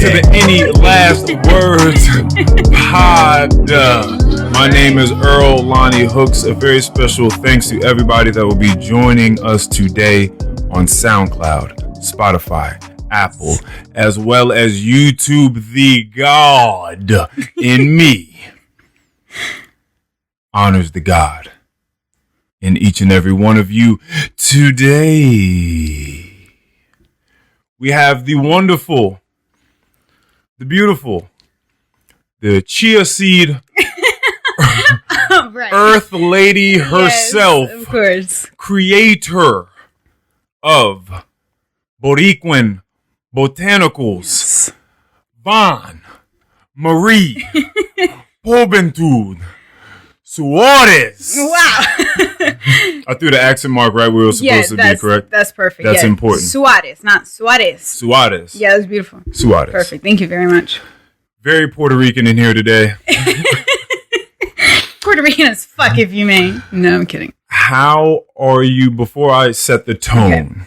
to the Any Last Words pod. My name is Earl Lonnie Hooks. A very special thanks to everybody that will be joining us today on SoundCloud, Spotify, Apple, as well as YouTube. The God in me honors the God in each and every one of you. Today, we have the wonderful, the beautiful, the chia seed right. Earth Lady herself, yes, of course, creator of Borinquen Botanicals, Van Marie Pobentud Suarez. Wow. I threw the accent mark right where it was supposed to be, correct? That's perfect. That's important. Suarez, not Suarez. Suarez. Yeah, that's beautiful. Suarez. Perfect. Thank you very much. Very Puerto Rican in here today. Puerto Rican as fuck, if you may. No, I'm kidding. How are you, before I set the tone,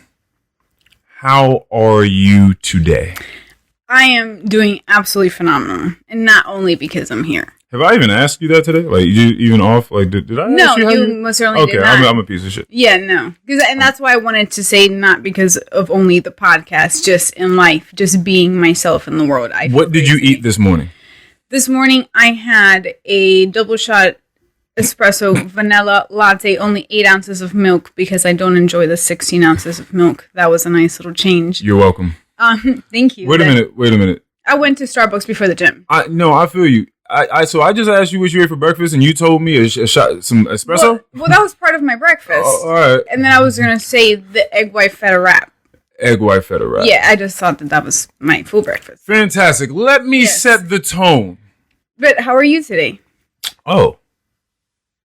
how are you today? I am doing absolutely phenomenal. And not only because I'm here. Have I even asked you that today? Like, you even off? Like, did I ask you? No, you most certainly did not. Okay, I'm a piece of shit. Yeah, no. And that's why I wanted to say not because of only the podcast, just in life, just being myself in the world. What did you eat this morning? This morning, I had a double shot espresso vanilla latte, only 8 ounces of milk because I don't enjoy the 16 ounces of milk. That was a nice little change. You're welcome. Thank you. Wait a minute. I went to Starbucks before the gym. I feel you. So I just asked you what you ate for breakfast, and you told me a shot, some espresso? Well, that was part of my breakfast. All right. And then I was going to say the egg white feta wrap. Egg white feta wrap. Yeah, I just thought that was my full breakfast. Fantastic. Let me set the tone. But how are you today? Oh.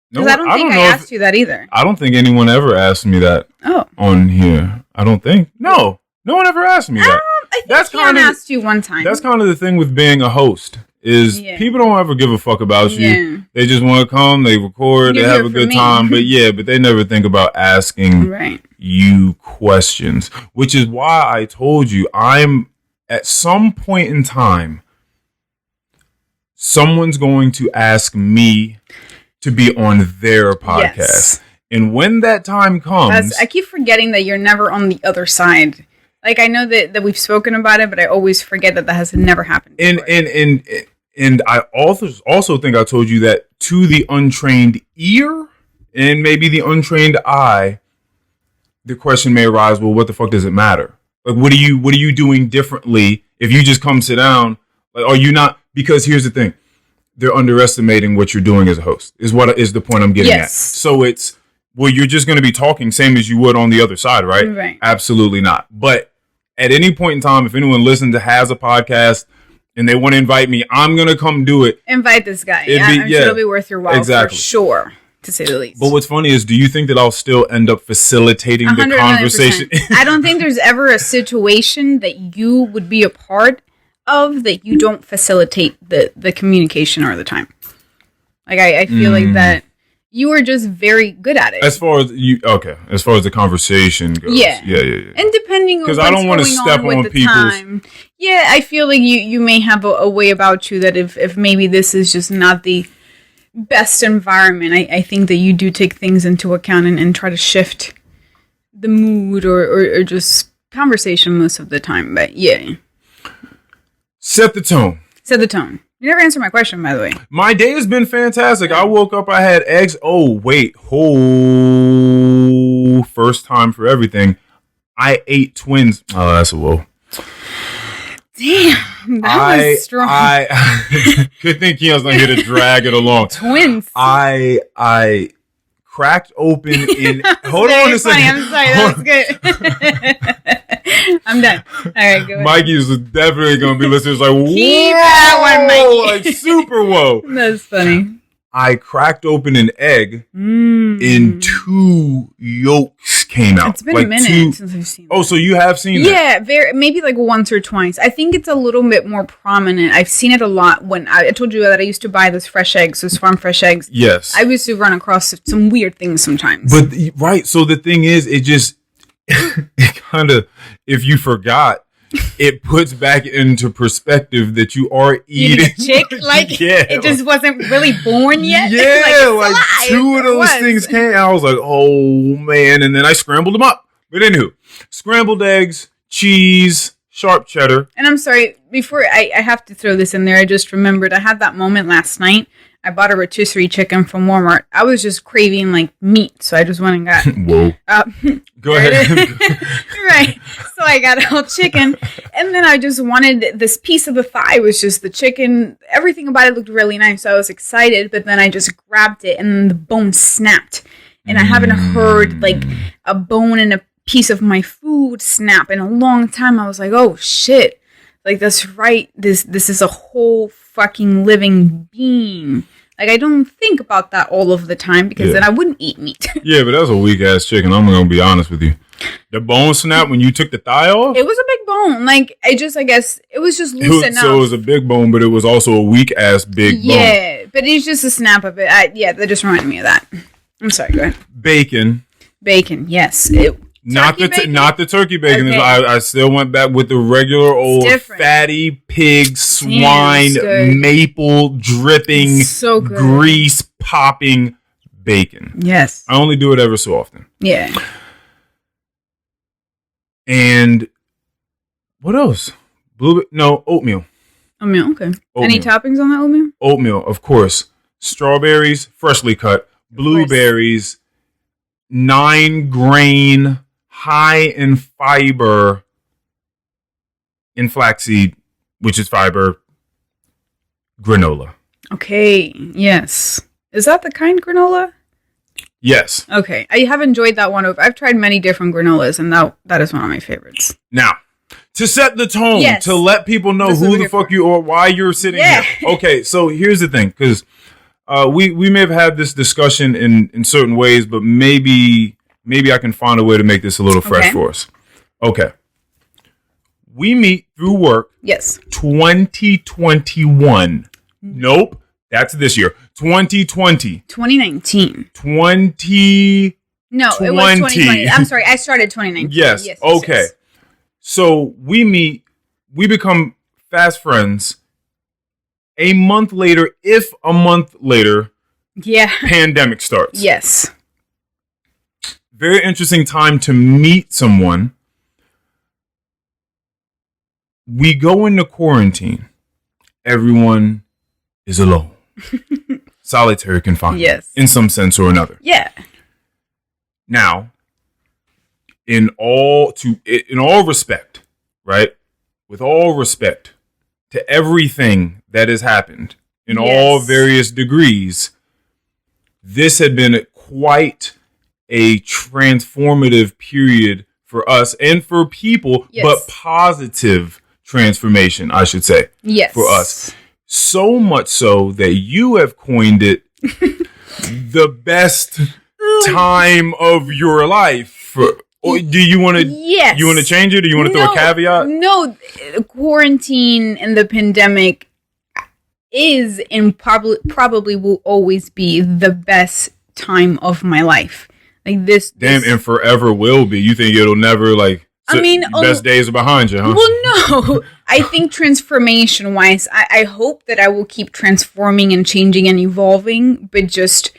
Because I don't think I asked you that either. I don't think anyone ever asked me that on here. I don't think. No one ever asked me that. I think Keon asked you one time. That's kind of the thing with being a host. People don't ever give a fuck about you. Yeah. They just want to come, they record, they have a good time, but they never think about asking you questions, which is why I told you I'm at some point in time, someone's going to ask me to be on their podcast. Yes. And when that time comes, I keep forgetting that you're never on the other side. Like, I know that we've spoken about it, but I always forget that has never happened before. And I also think I told you that to the untrained ear and maybe the untrained eye, the question may arise, well, what the fuck does it matter? Like, what are you doing differently if you just come sit down? Like, are you not? Because here's the thing. They're underestimating what you're doing as a host, is the point I'm getting at. So it's, well, you're just going to be talking same as you would on the other side, right? Right. Absolutely not. But at any point in time, if anyone listens has a podcast and they want to invite me, I'm going to come do it. Invite this guy. I'm sure it'll be worth your while for sure, to say the least. But what's funny is, do you think that I'll still end up facilitating the conversation? I don't think there's ever a situation that you would be a part of that you don't facilitate the communication or the time. Like, I feel like that you are just very good at it. As far as the conversation goes. Yeah. And depending on what's I don't want to step on people's time. Yeah, I feel like you may have a way about you that if maybe this is just not the best environment, I think that you do take things into account and try to shift the mood or just conversation most of the time. But yeah. Set the tone. You never answered my question, by the way. My day has been fantastic. I woke up, I had eggs. First time for everything. I ate twins. Oh, that's a whoa. Damn, that was strong. Good thing Keon's not here to drag it along. Twins. I cracked open in... Hold on a second. I'm sorry, that was good. I'm done. All right, go ahead. Mikey's definitely going to be listening. It's like, keep that one, Mikey. Like, super whoa. That's funny. I cracked open an egg and 2 yolks came out. It's been a minute since I've seen that. Oh, so you have seen that? Yeah, maybe like once or twice. I think it's a little bit more prominent. I've seen it a lot when I told you that I used to buy those fresh eggs, those farm fresh eggs. Yes. I used to run across some weird things sometimes. But, right, so the thing is, it just, it kind of, if you forgot, it puts back into perspective that you are Eating eating a chick, like it just wasn't really born yet. Yeah, like two of those things came. I was like, oh man, and then I scrambled them up. But anywho, scrambled eggs, cheese, sharp cheddar. And I'm sorry, before I have to throw this in there, I just remembered I had that moment last night. I bought a rotisserie chicken from Walmart. I was just craving like meat, so I just went and got. Whoa. Go ahead. Right. So I got a whole chicken, and then I just wanted this piece of the thigh. Was just the chicken. Everything about it looked really nice, so I was excited. But then I just grabbed it, and the bone snapped. And I haven't heard like a bone in a piece of my food snap in a long time. I was like, oh shit. Like, that's right. This is a whole fucking living being. Like, I don't think about that all of the time because then I wouldn't eat meat. Yeah, but that's a weak ass chicken. I'm gonna be honest with you. The bone snap when you took the thigh off? It was a big bone. Like, I guess it was just loose enough. So it was a big bone, but it was also a weak ass big bone. Yeah, but it's just a snap of it. That just reminded me of that. I'm sorry, go ahead. Bacon, yes. Not the turkey bacon. Okay. I still went back with the regular old fatty pig swine maple dripping grease popping bacon. Yes. I only do it ever so often. Yeah. And what else? Oatmeal. Oatmeal, okay. Oatmeal. Any toppings on that oatmeal? Oatmeal, of course. Strawberries, freshly cut. Blueberries, 9-grain, high in fiber, in flaxseed, which is fiber, granola. Okay, yes. Is that the kind granola? Yes. Okay, I have enjoyed that one. I've tried many different granolas, and that is one of my favorites. Now, to set the tone, to let people know who the fuck you are, why you're sitting here. Okay, so here's the thing, because we may have had this discussion in certain ways, but maybe I can find a way to make this a little fresh for us. Okay. We meet through work. Yes. 2021. Nope. That's this year. 2020. 2019. 20. No, it was 2020. I'm sorry. I started 2019. Yes. Okay. Yes. So we meet. We become fast friends. A month later, pandemic starts. Yes. Very interesting time to meet someone. We go into quarantine. Everyone is alone. Solitary confinement. Yes. In some sense or another. Yeah. Now, in all respect, right? With all respect to everything that has happened in all various degrees, this had been quite a transformative period for us and for people, but positive transformation, I should say, for us. So much so that you have coined it the best time of your life. Or do you want to? Yes. You want to change it, or you want to throw a caveat? No, quarantine and the pandemic is and probably will always be the best time of my life. Like this. Damn, and forever will be. You think it'll never best days are behind you, huh? Well, no. I think transformation wise, I hope that I will keep transforming and changing and evolving, but just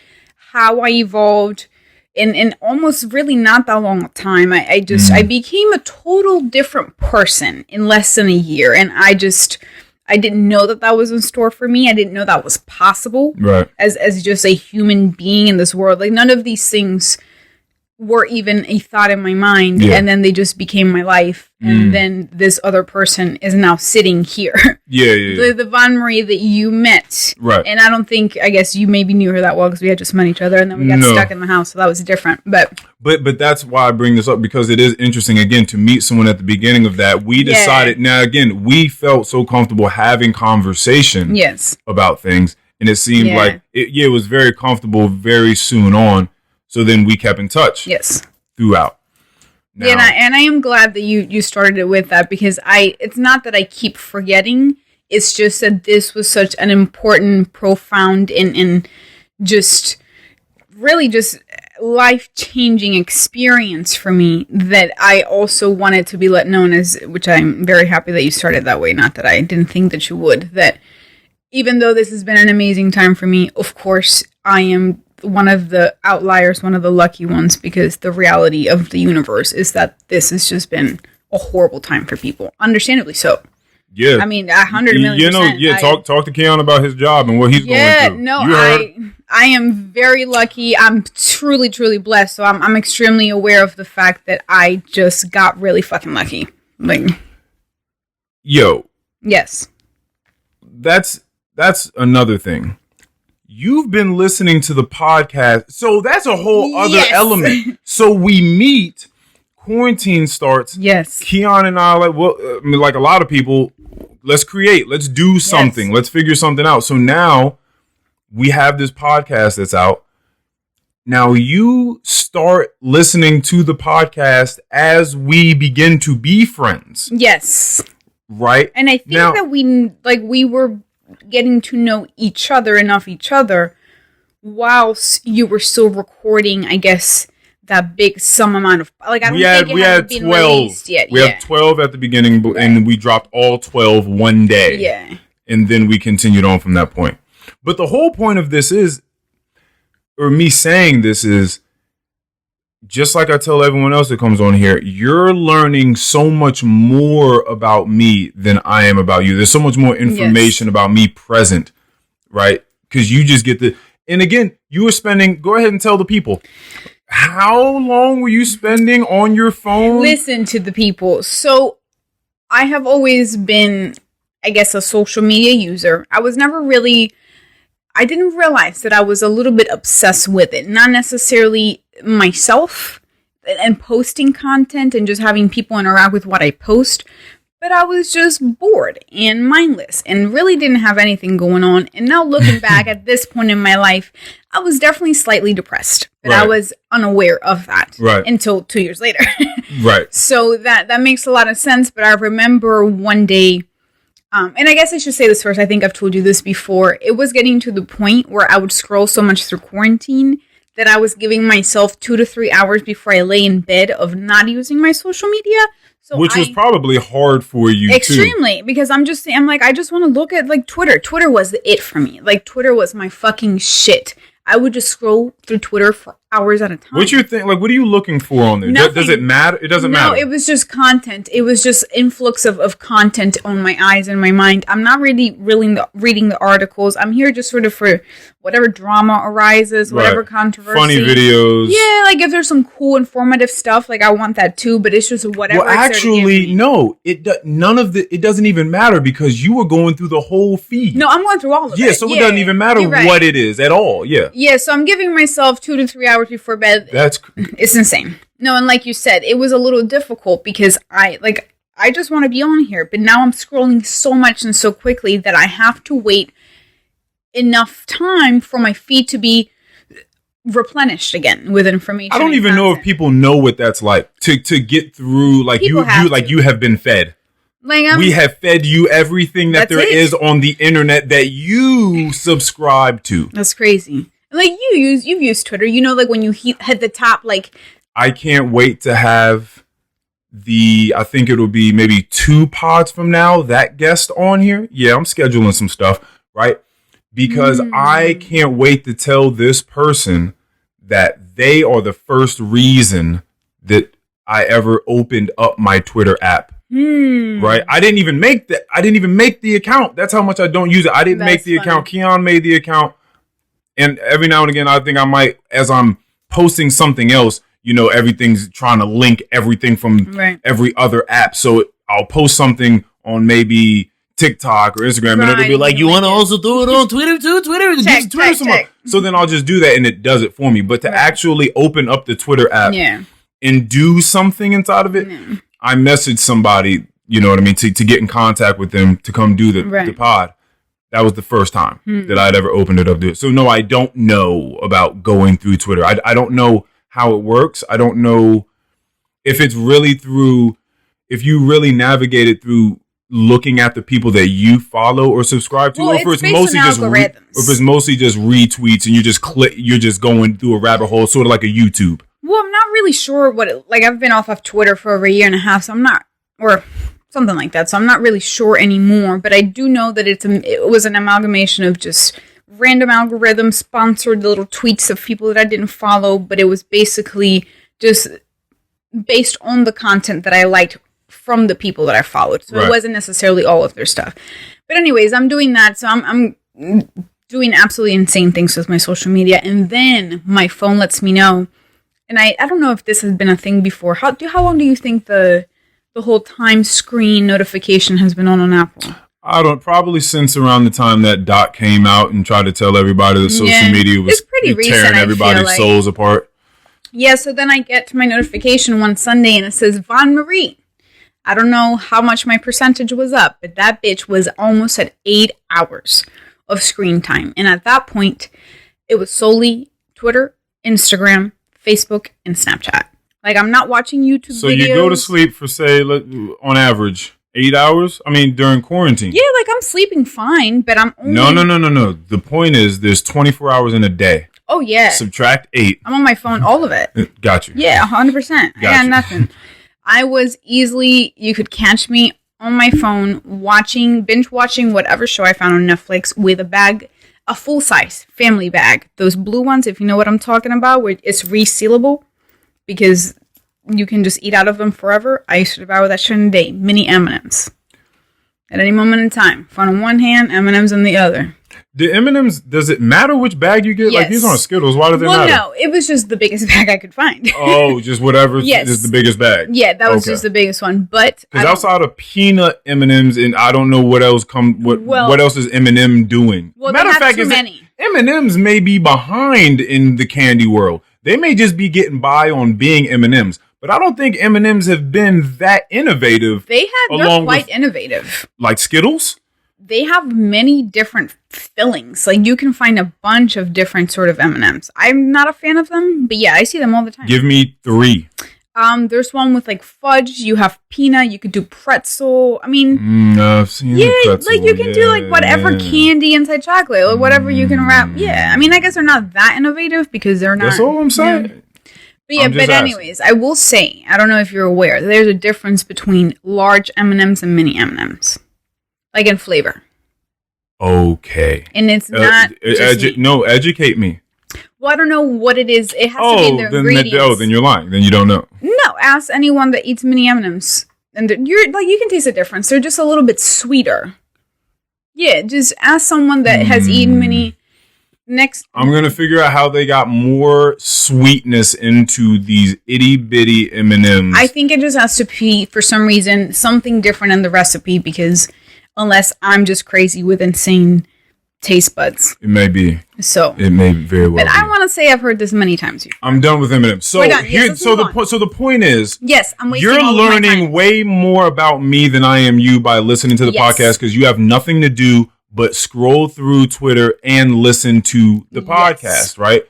how I evolved in almost really not that long a time. I became a total different person in less than a year. And I didn't know that was in store for me. I didn't know that was possible as just a human being in this world. Like none of these things were even a thought in my mind, and then they just became my life, and then this other person is now sitting here. The Von Marie that you met, and I guess you maybe knew her that well because we had just met each other, and then we got stuck in the house, so that was different. But that's why I bring this up, because it is interesting again to meet someone at the beginning of that. We decided now again we felt so comfortable having conversation about things, and it seemed like it was very comfortable very soon on. So then we kept in touch. Throughout. Now, and I am glad that you started it with that, because it's not that I keep forgetting. It's just that this was such an important, profound, and just really just life-changing experience for me that I also wanted to be let known as, which I'm very happy that you started that way, not that I didn't think that you would, that even though this has been an amazing time for me, of course, I am one of the outliers, one of the lucky ones, because the reality of the universe is that this has just been a horrible time for people. Understandably so. Yeah. I mean, 100 million percent. Talk to Keon about his job and what he's going through. No, I am very lucky. I'm truly, truly blessed. So I'm extremely aware of the fact that I just got really fucking lucky. Like, yo. Yes. That's another thing. You've been listening to the podcast, so that's a whole other element. So we meet, quarantine starts. Yes. Keon and I, like a lot of people, let's create, let's do something, let's figure something out. So now we have this podcast that's out. Now you start listening to the podcast as we begin to be friends. Yes. Right? And I think that we were getting to know each other whilst you were still recording, I guess, that big some amount of, like, I don't think it had been 12 released yet. We have 12 at the beginning, and we dropped all 12 one day. Yeah. And then we continued on from that point. But the whole point of this is, or me saying this is, just like I tell everyone else that comes on here, you're learning so much more about me than I am about you. There's so much more information about me present, right? Because you just get and again, you were spending, go ahead and tell the people, how long were you spending on your phone? Listen to the people. So I have always been, I guess, a social media user. I was never really, I didn't realize that I was a little bit obsessed with it. Not necessarily myself and posting content and just having people interact with what I post, but I was just bored and mindless and really didn't have anything going on. And now looking back at this point in my life, I was definitely slightly depressed, but I was unaware of that until 2 years later. Right. So that makes a lot of sense. But I remember one day, and I guess I should say this first. I think I've told you this before. It was getting to the point where I would scroll so much through quarantine that I was giving myself 2 to 3 hours before I lay in bed of not using my social media. So which was probably hard for you extremely, too. Because I'm like, I just want to look at, like, Twitter. Twitter was it for me. Like, Twitter was my fucking shit. I would just scroll through Twitter for hours at a time. What's your thing? Like, what are you looking for on there? Does it matter? It doesn't matter. No, it was just content. It was just influx of content on my eyes and my mind. I'm not really reading the articles. I'm here just sort of for whatever drama arises, whatever controversy. Funny videos. Yeah, like if there's some cool, informative stuff, like I want that too, but it's just whatever. Well, actually, no. None of it doesn't even matter because you were going through the whole feed. No, I'm going through all of it. Yeah, so it doesn't even matter what it is at all. Yeah. Yeah, so I'm giving myself 2 to 3 hours before bed. It's insane. No, and like you said, it was a little difficult because I just want to be on here, but now I'm scrolling so much and so quickly that I have to wait enough time for my feed to be replenished again with information. I don't even know if people know what that's like to get through. Like you have been fed. Like we have fed you everything that there is on the internet that you subscribe to. That's crazy. Like you've used Twitter, like when you hit the top, like. I can't wait to have I think it'll be maybe 2 pods from now, that guest on here. Yeah, I'm scheduling some stuff, right? Because I can't wait to tell this person that they are the first reason that I ever opened up my Twitter app. Right? I didn't even make the account. That's how much I don't use it. I didn't make the account. Keon made the account. And every now and again, I think I might, as I'm posting something else, everything's trying to link everything from every other app. So I'll post something on maybe TikTok or Instagram, and it'll be like, you want to also throw it on Twitter too? Twitter. So then I'll just do that, and it does it for me. But to actually open up the Twitter app and do something inside of it, I messaged somebody, you know what I mean, to get in contact with them to come do the pod. That was the first time that I'd ever opened it up to it. So no, I don't know about going through Twitter. I don't know how it works. I don't know if it's really if you really navigate it through looking at the people that you follow or subscribe to, Well, or if it's it's based mostly on just algorithms. or if it's mostly just retweets and you're just going through a rabbit hole, sort of like a YouTube. Well, I'm not really sure I've been off of Twitter for over a year and a half, so I'm not, or something like that, so I'm not really sure anymore, but I do know that it was an amalgamation of just random algorithms, sponsored little tweets of people that I didn't follow, but it was basically just based on the content that I liked from the people that I followed. So It wasn't necessarily all of their stuff. But anyways, I'm doing that. So I'm doing absolutely insane things with my social media. And then my phone lets me know. And I don't know if this has been a thing before. How long do you think the whole time screen notification has been on Apple? Probably since around the time that Doc came out and tried to tell everybody that social media was pretty recent, tearing everybody's souls apart. Yeah, so then I get to my notification one Sunday and it says Von Marie. I don't know how much my percentage was up, but that bitch was almost at 8 hours of screen time. And at that point, it was solely Twitter, Instagram, Facebook, and Snapchat. Like, I'm not watching YouTube videos. So you go to sleep for, say, on average, 8 hours? I mean, during quarantine. Yeah, like, I'm sleeping fine, but I'm only... No. The point is, there's 24 hours in a day. Oh, yeah. Subtract 8. I'm on my phone, all of it. Got you. Yeah, 100%. I got nothing. I was easily, you could catch me on my phone binge watching whatever show I found on Netflix with a full-size family bag. Those blue ones, if you know what I'm talking about, where it's resealable because you can just eat out of them forever. I used to devour that shit in a day. Mini M&Ms. At any moment in time. Phone in one hand, M&Ms in the other. The M&Ms, does it matter which bag you get? Yes. Like, these aren't Skittles. Why do they matter? Well, no. It was just the biggest bag I could find. Oh, just whatever. Yes. Just the biggest bag. Yeah, that was just the biggest one. But because outside of peanut M&Ms, and I don't know what else what else is M&M doing? Well, Matter they of fact, too many. M&Ms may be behind in the candy world. They may just be getting by on being M&Ms. But I don't think M&Ms have been that innovative. They're quite innovative. Like Skittles? They have many different fillings. Like, you can find a bunch of different sort of M&Ms. I'm not a fan of them, but yeah, I see them all the time. Give me 3. There's one with like fudge. You have peanut. You could do pretzel. I mean, I've seen the pretzel. Like you can do like whatever candy inside chocolate or whatever you can wrap. Yeah, I mean, I guess they're not that innovative because they're not. That's all I'm saying. You know. But yeah, but anyways, I will say, I don't know if you're aware, there's a difference between large M&Ms and mini M&Ms. Like in flavor. Okay. And it's not educate me. Well, I don't know what it is. It has to be their ingredients. Then you're lying. Then you don't know. No, ask anyone that eats mini M&Ms. And you can taste the difference. They're just a little bit sweeter. Yeah, just ask someone that has eaten mini. I'm going to figure out how they got more sweetness into these itty bitty M&Ms. I think it just has to be, for some reason, something different in the recipe because unless I'm just crazy with insane taste buds. It may be. So it may very well But I want to say I've heard this many times before. I'm done with M&Ms. So the point is, yes, I'm wasting you're all of my time. learning way more about me than I am you by listening to the podcast because you have nothing to do but scroll through Twitter and listen to the podcast, right?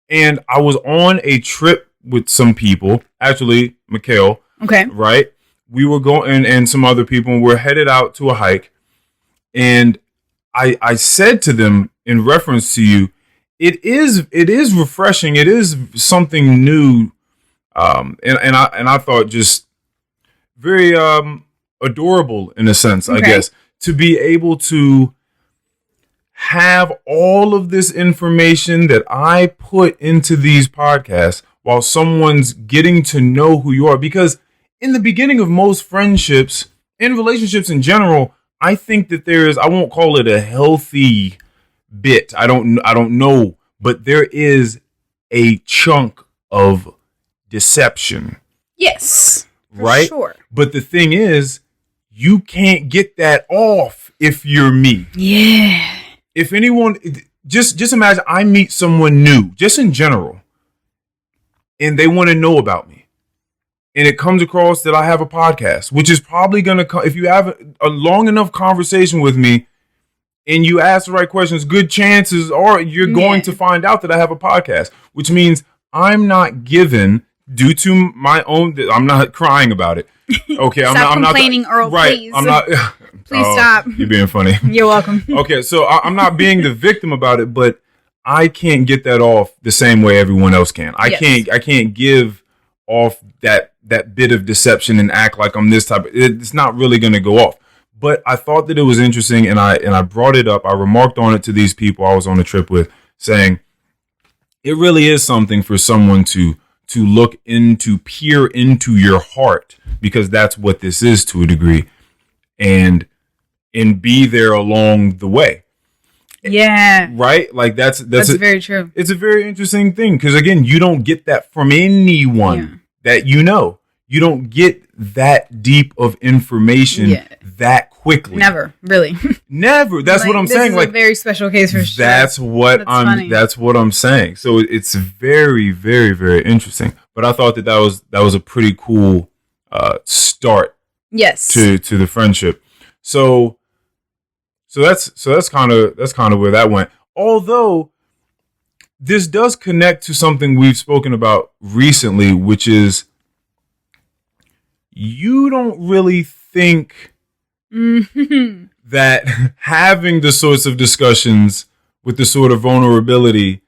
And I was on a trip with some people, actually, Mikhail. Okay. Right? We were going, and some other people, and we're headed out to a hike. And I said to them, in reference to you, it is refreshing. It is something new. And I thought just very adorable in a sense, I guess, to be able to have all of this information that I put into these podcasts while someone's getting to know who you are. Because in the beginning of most friendships and relationships in general, I think that there is, I won't call it a healthy bit. I don't know, but there is a chunk of deception. Yes. Right? Sure. But the thing is, you can't get that off if you're me. Yeah. If anyone, just imagine I meet someone new, just in general, and they want to know about me. And it comes across that I have a podcast, which is probably going to come, if you have a long enough conversation with me and you ask the right questions, good chances are you're going to find out that I have a podcast, which means I'm not given due to my own, I'm not crying about it. Okay, Stop I'm complaining, not, Earl, right, please. I'm not. Please stop. You're being funny. You're welcome. Okay, so I'm not being the victim about it, but I can't get that off the same way everyone else can. I can't give off that bit of deception and act like I'm this type. It's not really going to go off. But I thought that it was interesting, and I brought it up. I remarked on it to these people I was on a trip with, saying it really is something for someone to look into, peer into your heart, because that's what this is to a degree, and be there along the way. Yeah. Right? Like that's very true. It's a very interesting thing, because again, you don't get that from anyone that you know. You don't get that deep of information that quickly. Never, really. Never. That's what I'm saying. This is a very special case for sure. That's what I'm saying. So it's very, very, very interesting. But I thought that was a pretty cool start. Yes. To the friendship. So that's kind of where that went. Although this does connect to something we've spoken about recently, which is you don't really think that having the sorts of discussions with the sort of vulnerability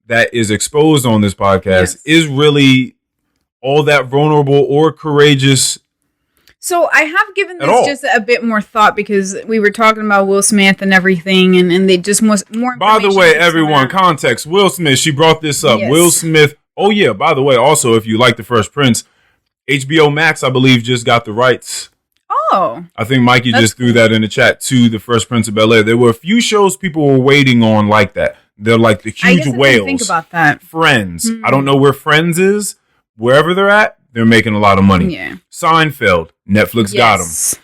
that is exposed on this podcast is really all that vulnerable or courageous. So I have given this just a bit more thought, because we were talking about Will Smith and everything, and they just want more information. By the way, everyone, context, Will Smith, she brought this up. Yes. Will Smith, oh yeah, by the way, also, if you like The Fresh Prince, HBO Max, I believe, just got the rights. Oh. I think Mikey just threw that in the chat to The Fresh Prince of Bel-Air. There were a few shows people were waiting on like that. They're like the huge whales. Think about that. Friends. I don't know where Friends is. Wherever they're at, they're making a lot of money. Yeah. Seinfeld, Netflix got them.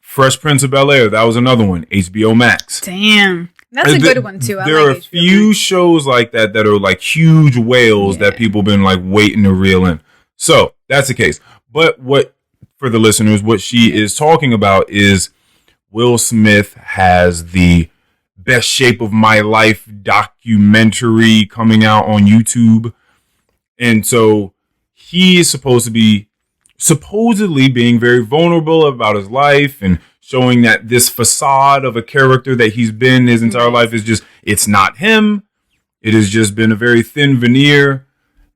Fresh Prince of Bel-Air, that was another one. HBO Max. Damn. That's a good one, too. There are a few shows like that are like huge whales that people been like waiting to reel in. So that's the case. But for the listeners, what she is talking about is Will Smith has the Best Shape of My Life documentary coming out on YouTube. And so he is supposedly being very vulnerable about his life and showing that this facade of a character that he's been his entire life is just, it's not him. It has just been a very thin veneer.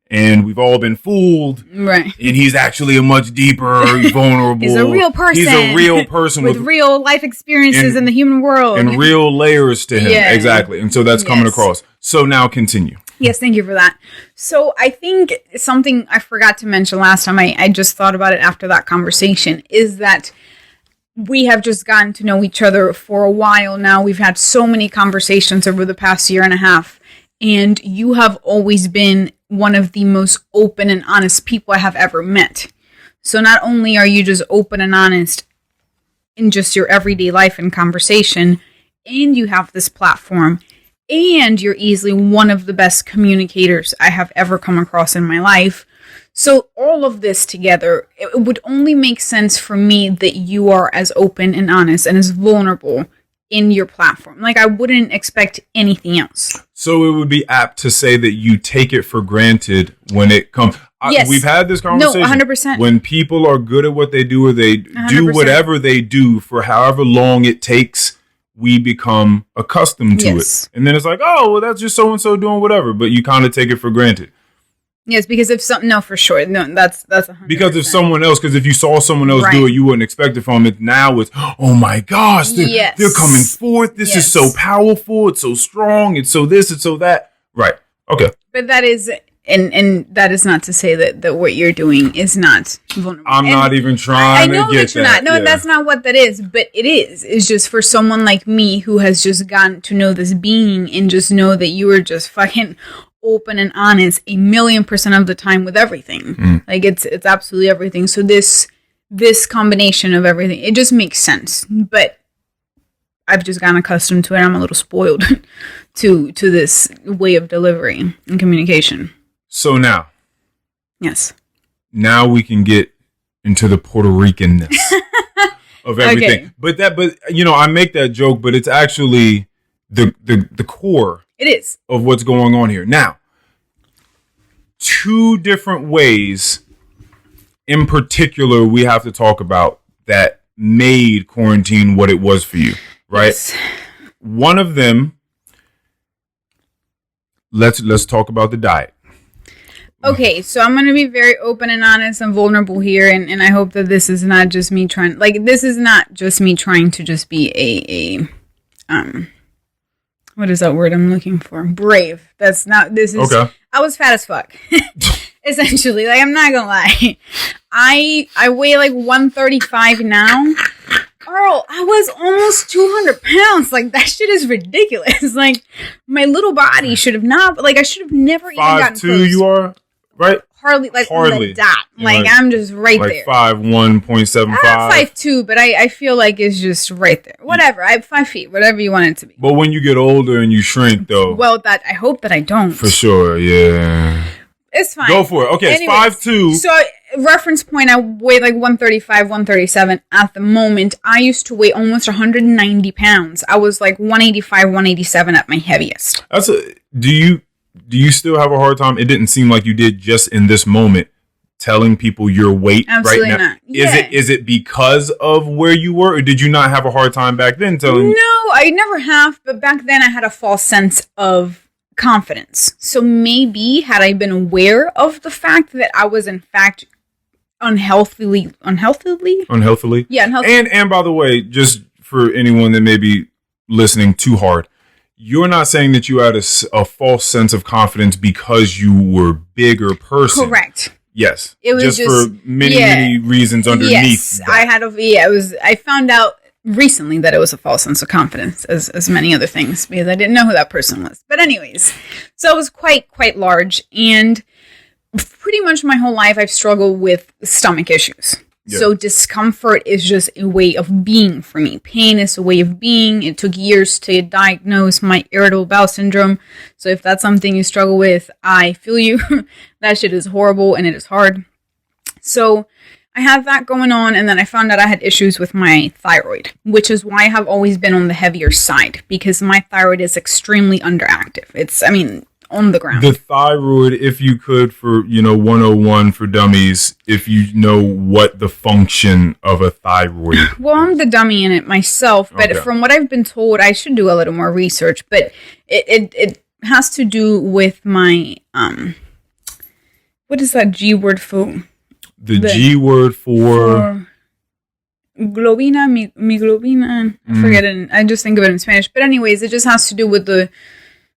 And we've all been fooled. Right. And he's actually a much deeper, vulnerable. He's a real person. He's a real person with real life experiences in the human world. And real layers to him. Yeah. Exactly. And so that's coming across. So now continue. Yes, thank you for that. So I think something I forgot to mention last time, I just thought about it after that conversation, is that we have just gotten to know each other for a while now. We've had so many conversations over the past year and a half. And you have always been one of the most open and honest people I have ever met. So not only are you just open and honest in just your everyday life and conversation, and you have this platform, and you're easily one of the best communicators I have ever come across in my life. So all of this together, it would only make sense for me that you are as open and honest and as vulnerable in your platform. Like, I wouldn't expect anything else. So it would be apt to say that you take it for granted when it comes. Yes. We've had this conversation. No, 100%. When people are good at what they do, or they 100%. Do whatever they do for however long it takes, we become accustomed to it. And then it's like, oh, well, that's just so-and-so doing whatever. But you kind of take it for granted. Yes, because if some, no, for sure. No, that's 100%. Because if someone else, because if you saw someone else do it, you wouldn't expect it from it. Now it's, oh my gosh, they're coming forth. This is so powerful. It's so strong. It's so this, it's so that. Right. Okay. But that is, and that is not to say that what you're doing is not vulnerable. I'm not even trying to get that. I know that you're not. No, that's not what that is. But it is. It's just for someone like me who has just gotten to know this being and just know that you are just fucking open and honest 1,000,000% of the time with everything. Like it's absolutely everything. So this combination of everything, it just makes sense. But I've just gotten accustomed to it. I'm a little spoiled to this way of delivery and communication. So now. Yes. Now we can get into the Puerto Ricanness of everything. Okay. But you know, I make that joke, but it's actually the core. It is. Of what's going on here. Now, two different ways in particular we have to talk about that made quarantine what it was for you, right? Yes. One of them, let's talk about the diet. Okay, so I'm going to be very open and honest and vulnerable here, and I hope that this is not just me trying, this is not just me trying to just be what is that word I'm looking for? Brave. This is, okay. I was fat as fuck. Essentially, I'm not gonna lie. I weigh 135 now. Earl, I was almost 200 pounds. That shit is ridiculous. My little body should have not, I should have never even gotten 5'2" close. You are, right? Hardly, on the dot. I'm just right there. 5'1.75". 5'2", but I feel like it's just right there. Whatever. I'm 5 feet, whatever you want it to be. But when you get older and you shrink, though. Well, I hope that I don't. For sure, yeah. It's fine. Go for it. Okay, anyways, it's 5'2". So, reference point, I weigh 135, 137 at the moment. I used to weigh almost 190 pounds. I was 185, 187 at my heaviest. Do you still have a hard time? It didn't seem like you did just in this moment telling people your weight Absolutely right now. Not. Yeah. Is it because of where you were, or did you not have a hard time back then telling? No, I never have, but back then I had a false sense of confidence. So maybe had I been aware of the fact that I was in fact unhealthily? Yeah, unhealthy. And by the way, just for anyone that may be listening too hard, you're not saying that you had a false sense of confidence because you were bigger person. Correct. Yes. It was just for many reasons underneath. Yes, that. I found out recently that it was a false sense of confidence, as many other things, because I didn't know who that person was. But anyways, so it was quite large, and pretty much my whole life I've struggled with stomach issues. Yeah. So discomfort is just a way of being for me. Pain is a way of being. It took years to diagnose my irritable bowel syndrome. So if that's something you struggle with, I feel you. That shit is horrible and it is hard. So I have that going on, and then I found out I had issues with my thyroid, which is why I have always been on the heavier side, because my thyroid is extremely underactive. On the ground. The thyroid, if you could, for 101 for dummies, if you know what the function of a thyroid. Well, I'm the dummy in it myself, but from what I've been told, I should do a little more research, but it has to do with my what is that G word for? The G word for globina, mi globina. I forget it. I just think of it in Spanish. But anyways, it just has to do with the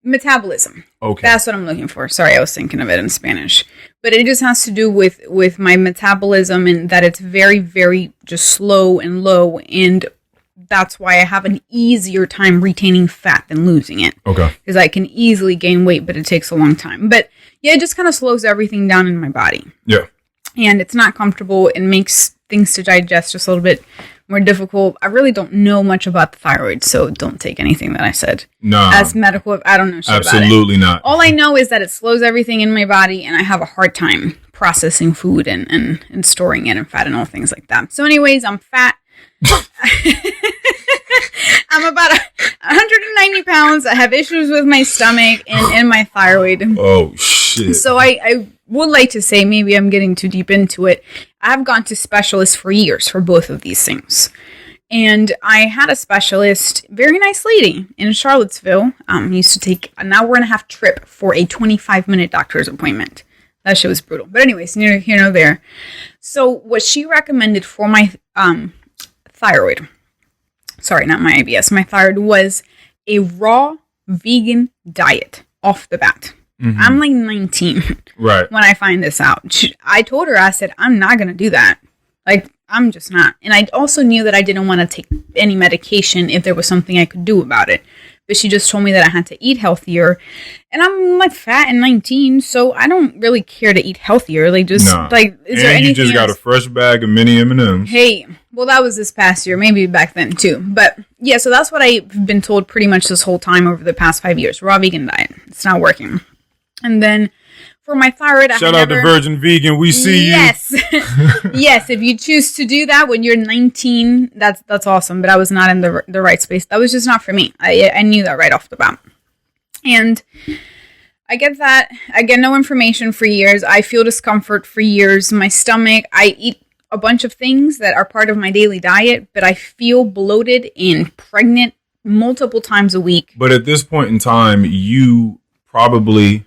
metabolism. Okay. That's what I'm looking for. Sorry, I was thinking of it in Spanish. But it just has to do with my metabolism, and that it's very, very just slow and low. And that's why I have an easier time retaining fat than losing it. Okay. Because I can easily gain weight, but it takes a long time. But yeah, it just kind of slows everything down in my body. Yeah. And it's not comfortable. It makes things to digest just a little bit more difficult. I really don't know much about the thyroid, so don't take anything that I said as medical. I don't know shit absolutely about it. Not. All I know is that it slows everything in my body, and I have a hard time processing food and storing it and fat and all things like that. So anyways, I'm fat. I'm about 190 pounds. I have issues with my stomach and my thyroid. Oh, shit. So I would like to say, maybe I'm getting too deep into it, I've gone to specialists for years for both of these things. And I had a specialist, very nice lady in Charlottesville, used to take an hour and a half trip for a 25-minute doctor's appointment. That shit was brutal. But anyways, neither here nor there. So what she recommended for my thyroid, sorry, not my IBS, my thyroid, was a raw vegan diet off the bat. Mm-hmm. I'm 19 right when I find this out. I told her, I said, I'm not going to do that. I'm just not. And I also knew that I didn't want to take any medication if there was something I could do about it. But she just told me that I had to eat healthier. And I'm fat and 19, so I don't really care to eat healthier. Is there anything you just got a fresh bag of mini M&Ms. Hey, well, that was this past year, maybe back then too. But yeah, so that's what I've been told pretty much this whole time over the past 5 years. Raw vegan diet. It's not working. And then for my thyroid, shout out to Virgin Vegan. We see you. Yes. Yes, if you choose to do that when you're 19, that's awesome. But I was not in the right space. That was just not for me. I knew that right off the bat. And I get that. I get no information for years. I feel discomfort for years. My stomach, I eat a bunch of things that are part of my daily diet, but I feel bloated and pregnant multiple times a week. But at this point in time, you probably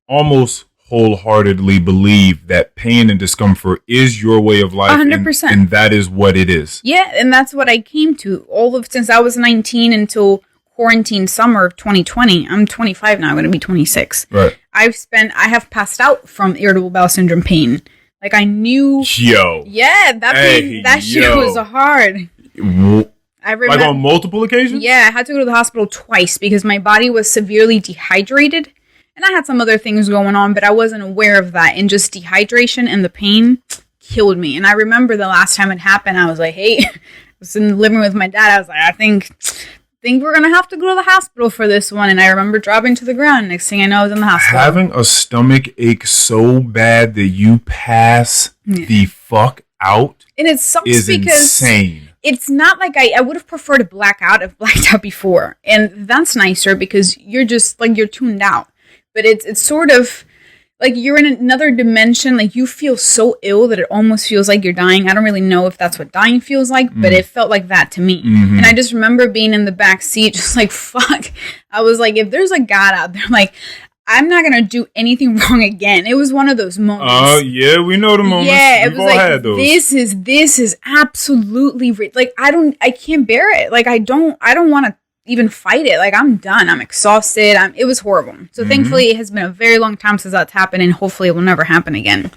almost wholeheartedly believe that pain and discomfort is your way of life. 100%. And that is what it is. Yeah, and that's what I came to. Since I was 19 until quarantine summer of 2020. I'm 25 now. I'm going to be 26. Right. I have passed out from irritable bowel syndrome pain. Like I knew. Yo. Yeah, that pain, that shit was hard. I remember, like on multiple occasions? Yeah, I had to go to the hospital twice because my body was severely dehydrated. And I had some other things going on, but I wasn't aware of that. And just dehydration and the pain killed me. And I remember the last time it happened, I was like, hey, I was in the living room with my dad. I was like, I think we're going to have to go to the hospital for this one. And I remember dropping to the ground. Next thing I know, I was in the hospital. Having a stomach ache so bad that you pass the fuck out and it sucks is because insane. It's not like I would have preferred to black out. I've blacked out before. And that's nicer because you're just like, you're tuned out. But it's sort of like you're in another dimension. Like you feel so ill that it almost feels like you're dying. I don't really know if that's what dying feels like, but it felt like that to me. Mm-hmm. And I just remember being in the back seat, just like, fuck. I was like, if there's a God out there, like, I'm not going to do anything wrong again. It was one of those moments. Oh, yeah, we know the moments. Yeah, it We've was all like, had those. This is absolutely, like, I can't bear it. Like, I don't want to even fight it. Like, I'm done. I'm exhausted. It was horrible. So thankfully it has been a very long time since that's happened, and hopefully it will never happen again.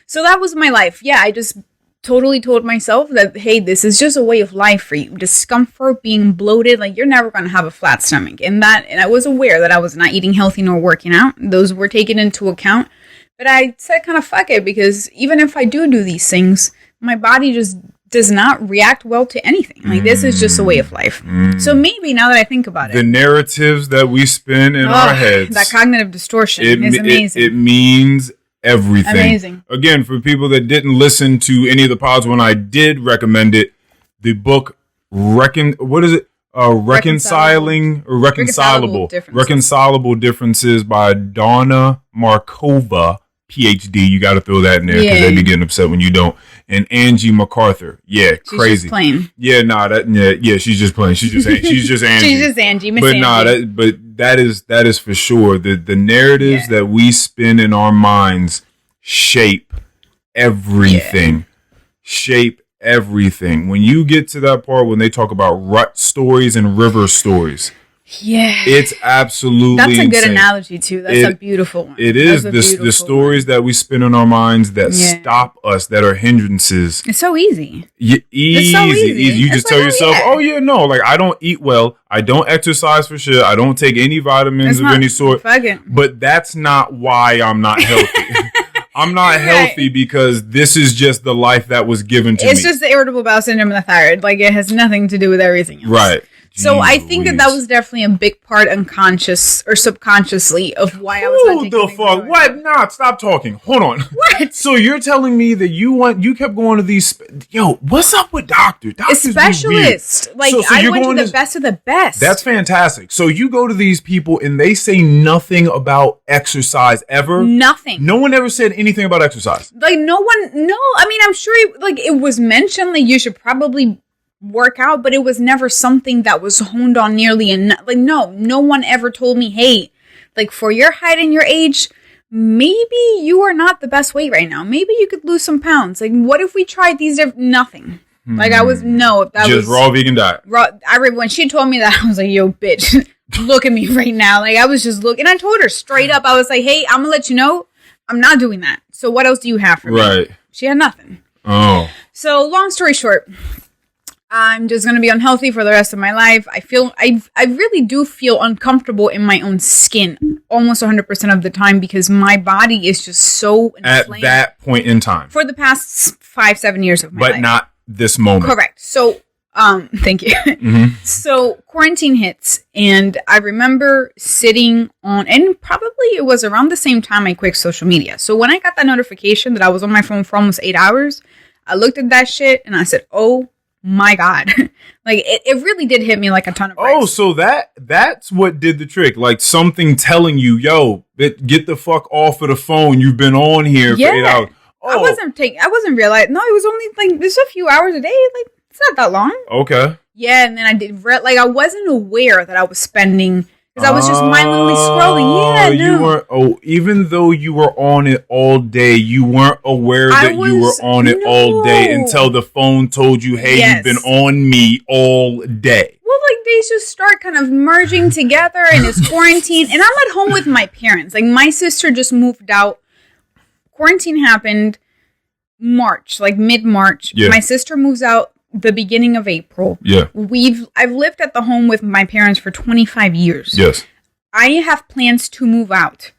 So that was my life. Yeah, I just totally told myself that, hey, this is just a way of life for you. Discomfort, being bloated, like you're never going to have a flat stomach. And I was aware that I was not eating healthy nor working out. Those were taken into account. But I said kind of fuck it, because even if I do these things, my body just does not react well to anything. Like this is just a way of life. So maybe now that I think about it, the narratives that we spin in our heads, that cognitive distortion is amazing. It means everything. Amazing. Again, for people that didn't listen to any of the pods when I did recommend it, the book Reconcilable Differences by Donna Markova, PhD. You got to throw that in there because they be getting upset when you don't. And Angie MacArthur. Yeah, she's crazy. Just playing. Yeah, she's just playing. She's just Angie. She's just Angie. Miss but Angie. That is for sure. The narratives that we spin in our minds shape everything. Shape everything. When you get to that part when they talk about rut stories and river stories. Yeah. It's absolutely That's a good insane. Analogy too. That's a beautiful one. It is the stories that we spin in our minds that stop us, that are hindrances. It's so easy. It's so easy. You just tell yourself, like I don't eat well, I don't exercise for shit, I don't take any vitamins of any sort. But that's not why I'm not healthy. I'm not healthy because this is just the life that was given to me. It's just the irritable bowel syndrome and the thyroid. Like it has nothing to do with everything else. Right. So I think that was definitely a big part, unconscious or subconsciously, of why I was not taking the fuck? What? Nah, stop talking. Hold on. What? So you're telling me that you kept going to these? Yo, what's up with doctors? Specialists. Like so I went to the best of the best. That's fantastic. So you go to these people and they say nothing about exercise ever. Nothing. No one ever said anything about exercise. Like no one. No, I mean I'm sure it was mentioned. Like you should probably work out, but it was never something that was honed on nearly enough. Like no one ever told me, hey, like for your height and your age, maybe you are not the best weight right now. Maybe you could lose some pounds. Like what if we tried these nothing? Like I was just raw vegan diet. When she told me that, I was like, yo, bitch, look at me right now. Like I was just looking. I told her straight up, I was like, hey, I'm gonna let you know I'm not doing that. So what else do you have for me? Right. She had nothing. Oh. So long story short, I'm just going to be unhealthy for the rest of my life. I really do feel uncomfortable in my own skin almost 100% of the time because my body is just so inflamed. At that point in time. For the past 5-7 years of my life. But not this moment. Correct. So, thank you. Mm-hmm. So quarantine hits and I remember sitting on, and probably it was around the same time I quit social media. So when I got that notification that I was on my phone for almost 8 hours, I looked at that shit and I said, oh my God. Like, it really did hit me like a ton of bricks. Oh, so that's what did the trick. Like something telling you, yo, get the fuck off of the phone. You've been on here for 8 hours. Oh. I wasn't realizing. No, it was only like, this a few hours a day. Like, it's not that long. Okay. Yeah, and then I did, I wasn't aware that I was spending, because I was just mindlessly scrolling. Yeah, you weren't. Even though you were on it all day, you weren't aware that you were on it all day until the phone told you, "Hey, you've been on me all day." Well, like days just start kind of merging together, and it's quarantine, and I'm at home with my parents. Like my sister just moved out. Quarantine happened March, like mid-March. Yeah. My sister moves out the beginning of April. Yeah. I've lived at the home with my parents for 25 years. Yes. I have plans to move out.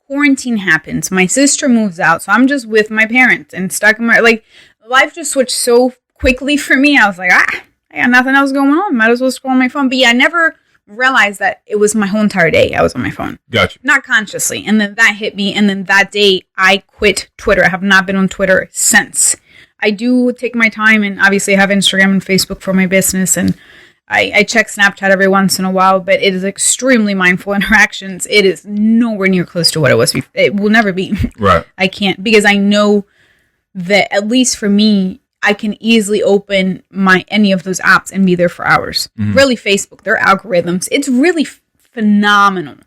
Quarantine happens. My sister moves out, so I'm just with my parents and stuck in my, like, life just switched so quickly for me. I was like, I got nothing else going on. Might as well scroll on my phone. But yeah, I never realized that it was my whole entire day I was on my phone. Gotcha. Not consciously. And then that hit me. And then that day I quit Twitter. I have not been on Twitter since. I do take my time, and obviously I have Instagram and Facebook for my business, and I check Snapchat every once in a while, but it is extremely mindful interactions. It is nowhere near close to what it was before. It will never be. Right. I can't, because I know that, at least for me, I can easily open any of those apps and be there for hours. Mm-hmm. Really, Facebook, their algorithms, it's really phenomenal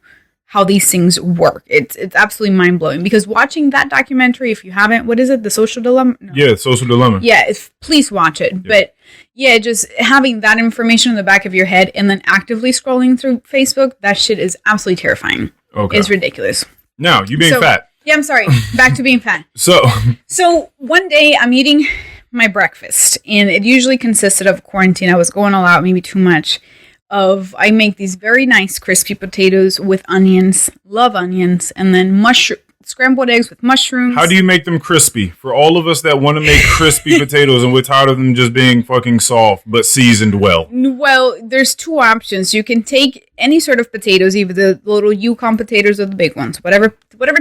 how these things work. It's absolutely mind-blowing, because watching that documentary, if you haven't, what is it? The Social Dilemma? No. Yeah, Social Dilemma. Yeah, please watch it. Yeah. But yeah, just having that information in the back of your head and then actively scrolling through Facebook, that shit is absolutely terrifying. Okay. It's ridiculous. Now, you being fat. Yeah, I'm sorry. Back to being fat. So one day I'm eating my breakfast, and it usually consisted of quarantine. I was going all out, maybe too much. I make these very nice crispy potatoes with onions, love onions, and then scrambled eggs with mushrooms. How do you make them crispy? For all of us that want to make crispy potatoes and we're tired of them just being fucking soft but seasoned well. Well, there's two options. You can take any sort of potatoes, either the little Yukon potatoes or the big ones, whatever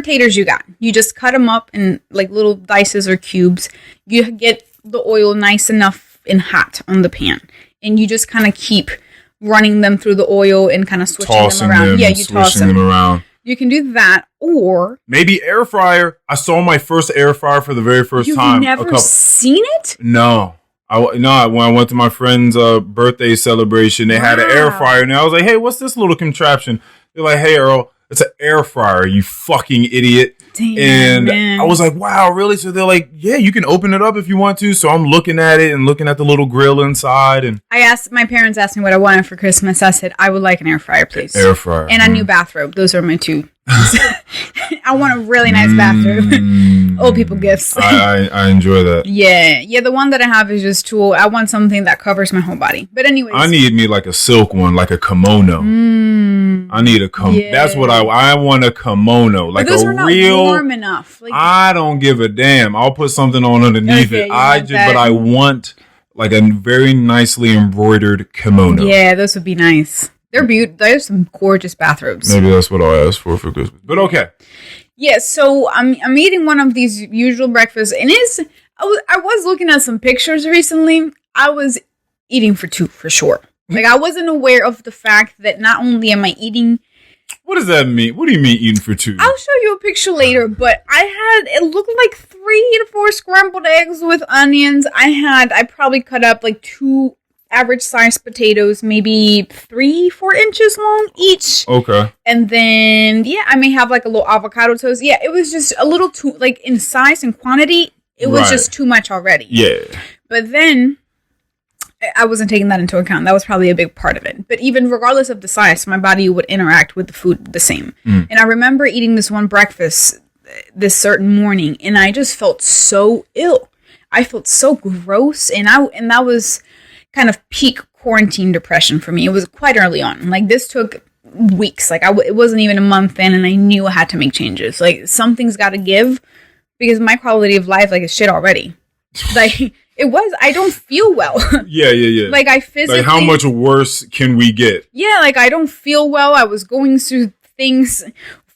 taters you got. You just cut them up in like little dices or cubes. You get the oil nice enough and hot on the pan, and you just kind of keep running them through the oil and kind of switching them around. Yeah, you toss them around. You can do that, or maybe air fryer. I saw my first air fryer for the very first time. You've never seen it? No. When I went to my friend's birthday celebration, they had an air fryer, and I was like, "Hey, what's this little contraption?" They're like, "Hey, Earl, it's an air fryer, you fucking idiot." Damn, and man. I was like, "Wow, really?" So they're like, "Yeah, you can open it up if you want to." So I'm looking at it and looking at the little grill inside. And my parents asked me what I wanted for Christmas. I said, "I would like an air fryer, please." Air fryer. And a new bathrobe. Those are my two. I want a really nice bathrobe. Old people gifts. I enjoy that. Yeah. The one that I have is just too old. I want something that covers my whole body. But anyways, I need me like a silk one, like a kimono. I need a That's what I want, a kimono, like those a are not real. Warm enough. Like, I don't give a damn. I'll put something on underneath it. But I want like a very nicely embroidered kimono. Yeah, those would be nice. They're beautiful. There's some gorgeous bathrobes. Maybe that's what I'll ask for Christmas. But okay. Yeah, so I'm eating one of these usual breakfasts, and I was looking at some pictures recently. I was eating for two for sure. Like, I wasn't aware of the fact that not only am I eating. What does that mean? What do you mean eating for two? I'll show you a picture later, but it looked like 3 to 4 scrambled eggs with onions. I probably cut up like 2 average sized potatoes, maybe 3-4 inches long each. Okay. And then, I may have like a little avocado toast. Yeah, it was just a little too, like in size and quantity, it was just too much already. Yeah. But then I wasn't taking that into account. That was probably a big part of it. But even regardless of the size, my body would interact with the food the same. And I remember eating this one breakfast this certain morning, and I just felt so ill. I felt so gross, and that was kind of peak quarantine depression for me. It was quite early on. Like, this took weeks. Like, it wasn't even a month in, and I knew I had to make changes. Like, something's got to give, because my quality of life, like, is shit already. Like, I don't feel well. Yeah. Like, I physically. Like, how much worse can we get? Yeah, like, I don't feel well. I was going through things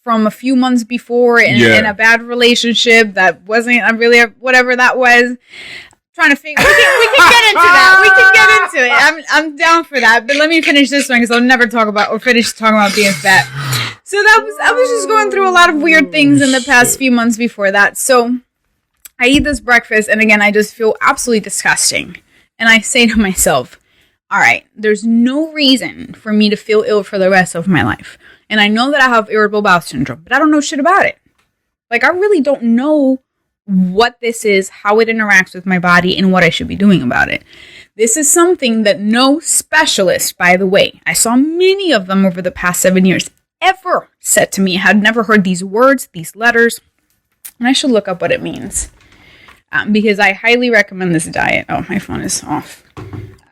from a few months before in a bad relationship that wasn't really whatever that was. trying to figure. We can get into that. We can get into it. I'm down for that. But let me finish this one because I'll never talk about or finish talking about being fat. So I was just going through a lot of weird things in the past few months before that. So I eat this breakfast, and again, I just feel absolutely disgusting. And I say to myself, all right, there's no reason for me to feel ill for the rest of my life. And I know that I have irritable bowel syndrome, but I don't know shit about it. Like, I really don't know what this is, how it interacts with my body, and what I should be doing about it. This is something that no specialist, by the way, I saw many of them over the past 7 years, ever said to me. I had never heard these words, these letters, and I should look up what it means. Because I highly recommend this diet. Oh, my phone is off.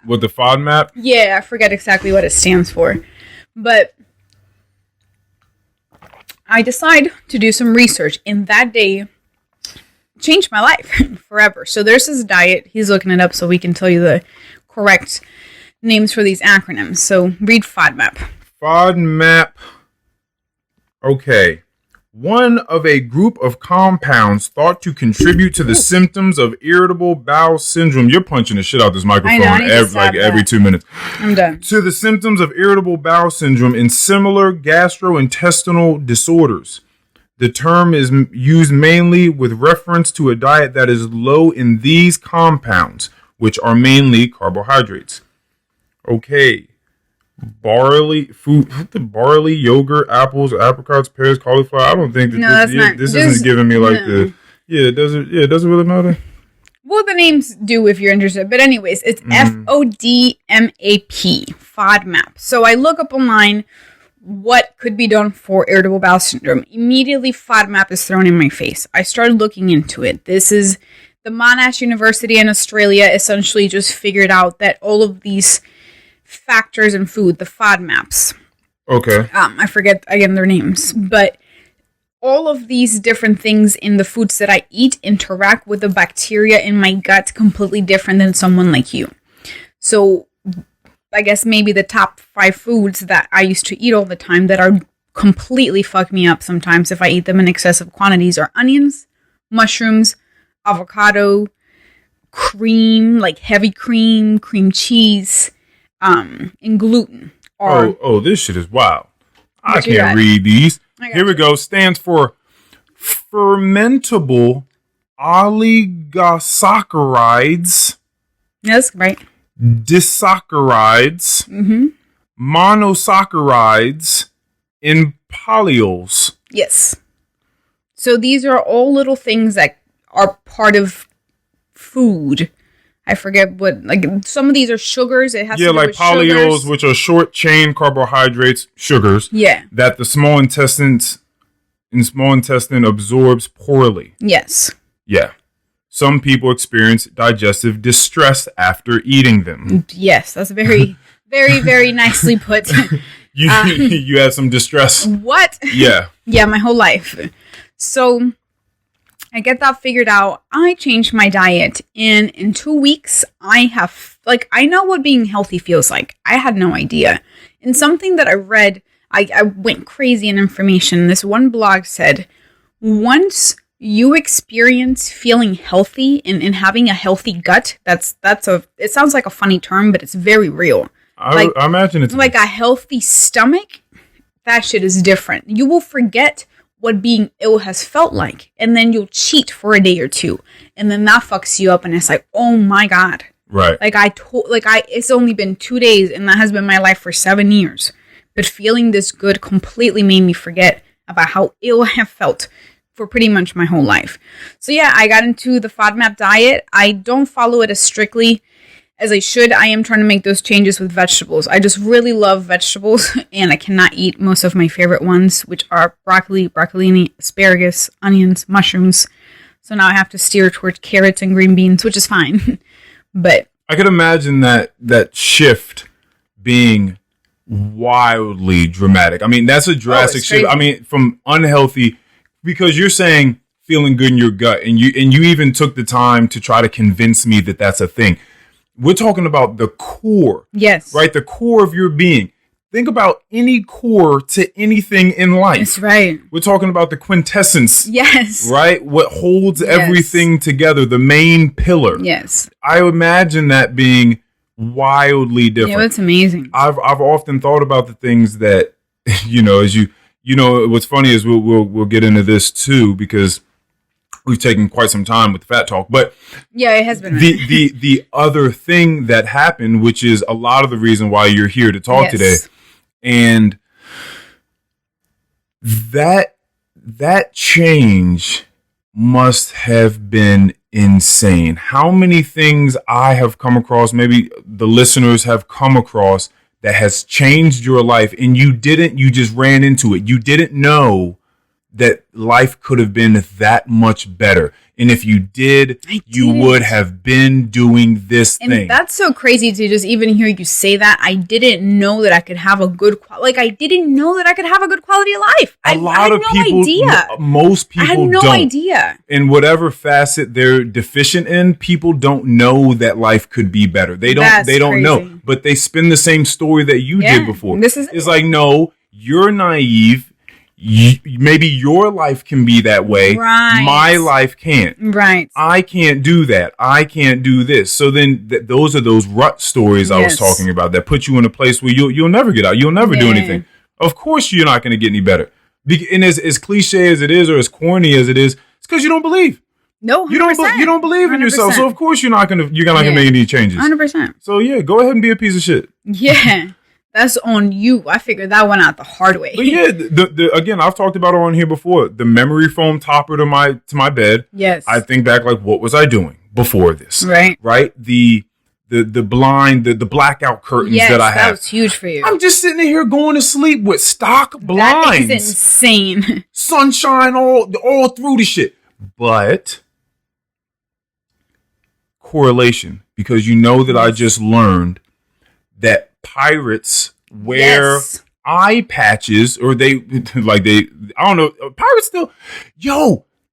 With the FODMAP? Yeah, I forget exactly what it stands for. But I decide to do some research, and that day changed my life forever. So there's this diet. He's looking it up so we can tell you the correct names for these acronyms. So read FODMAP. FODMAP. Okay. One of a group of compounds thought to contribute to the symptoms of irritable bowel syndrome. You're punching the shit out this microphone every 2 minutes. I'm done. To the symptoms of irritable bowel syndrome and similar gastrointestinal disorders. The term is used mainly with reference to a diet that is low in these compounds, which are mainly carbohydrates. Okay. Barley, yogurt, apples, apricots, pears, cauliflower. I don't think that this isn't giving me like it doesn't really matter. Well, the names do if you're interested. But anyways, it's FODMAP, FODMAP. So I look up online what could be done for irritable bowel syndrome. Immediately, FODMAP is thrown in my face. I started looking into it. This is the Monash University in Australia essentially just figured out that all of these factors in food, the FODMAPs. Okay. I forget again their names, but all of these different things in the foods that I eat interact with the bacteria in my gut completely different than someone like you. So I guess maybe the top 5 foods that I used to eat all the time that are completely fuck me up sometimes if I eat them in excessive quantities are onions, mushrooms, avocado, cream, like heavy cream cheese, and gluten. This shit is wild. I can't read these. Here we go. Stands for fermentable oligosaccharides. That's right. Disaccharides. Monosaccharides, and polyols. Yes. So these are all little things that are part of food. I forget what, like, some of these are sugars. It has to do like with polyols, sugars. which are short chain carbohydrates, sugars. Yeah. That the small intestine absorbs poorly. Yes. Yeah. Some people experience digestive distress after eating them. Yes, that's very, very, very nicely put. You had some distress. What? Yeah. Yeah, my whole life. So I get that figured out. I changed my diet, and in 2 weeks, I know what being healthy feels like. I had no idea. And something that I read, I went crazy in information. This one blog said, once you experience feeling healthy and having a healthy gut, it sounds like a funny term, but it's very real. I imagine it's like a healthy stomach. That shit is different. You will forget what being ill has felt like, and then you'll cheat for a day or two, and then that fucks you up, and it's like, oh my god, right? It's only been 2 days, and that has been my life for 7 years, but feeling this good completely made me forget about how ill I have felt for pretty much my whole life. So yeah, I got into the FODMAP diet. I don't follow it as strictly as I should. I am trying to make those changes with vegetables. I just really love vegetables, and I cannot eat most of my favorite ones, which are broccoli, broccolini, asparagus, onions, mushrooms. So now I have to steer towards carrots and green beans, which is fine. But I could imagine that shift being wildly dramatic. I mean, that's a drastic shift. I mean, from unhealthy, because you're saying feeling good in your gut, and you even took the time to try to convince me that that's a thing. We're talking about the core. Yes. Right? The core of your being. Think about any core to anything in life. That's right. We're talking about the quintessence. Yes. Right? What holds everything together, the main pillar. Yes. I imagine that being wildly different. Yeah, that's amazing. I've often thought about the things that, as what's funny is we'll get into this too, because we've taken quite some time with the fat talk, but yeah, it has been the other thing that happened, which is a lot of the reason why you're here to talk today. And that change must have been insane. How many things I have come across, maybe the listeners have come across, that has changed your life, and you just ran into it. You didn't know that life could have been that much better. And if you did, you would have been doing this thing. And that's so crazy to just even hear you say that. I didn't know that I could have a good I didn't know that I could have a good quality of life. A lot of people, most people don't. I had no idea. In whatever facet they're deficient in, people don't know that life could be better. They don't know. But they spin the same story that you did before. It's like, no, you're naive. Maybe your life can be that way. Right. My life can't. Right. I can't do that. I can't do this. So then those are those rut stories I was talking about that put you in a place where you'll never get out. You'll never do anything. Of course you're not going to get any better. And as cliche as it is, or as corny as it is, it's because you don't believe. No, 100%. You don't believe in yourself. So of course you're not going to make any changes. 100%. So yeah, go ahead and be a piece of shit. Yeah. That's on you. I figured that one out the hard way. But yeah, again, I've talked about it on here before. The memory foam topper to my bed. Yes. I think back, like, what was I doing before this? Right. Right. The blind, the blackout curtains that I have. That was huge for you. I'm just sitting here going to sleep with stock blinds. That is insane. Sunshine all through the shit. But correlation, because that I just learned that pirates wear eye patches, or I don't know,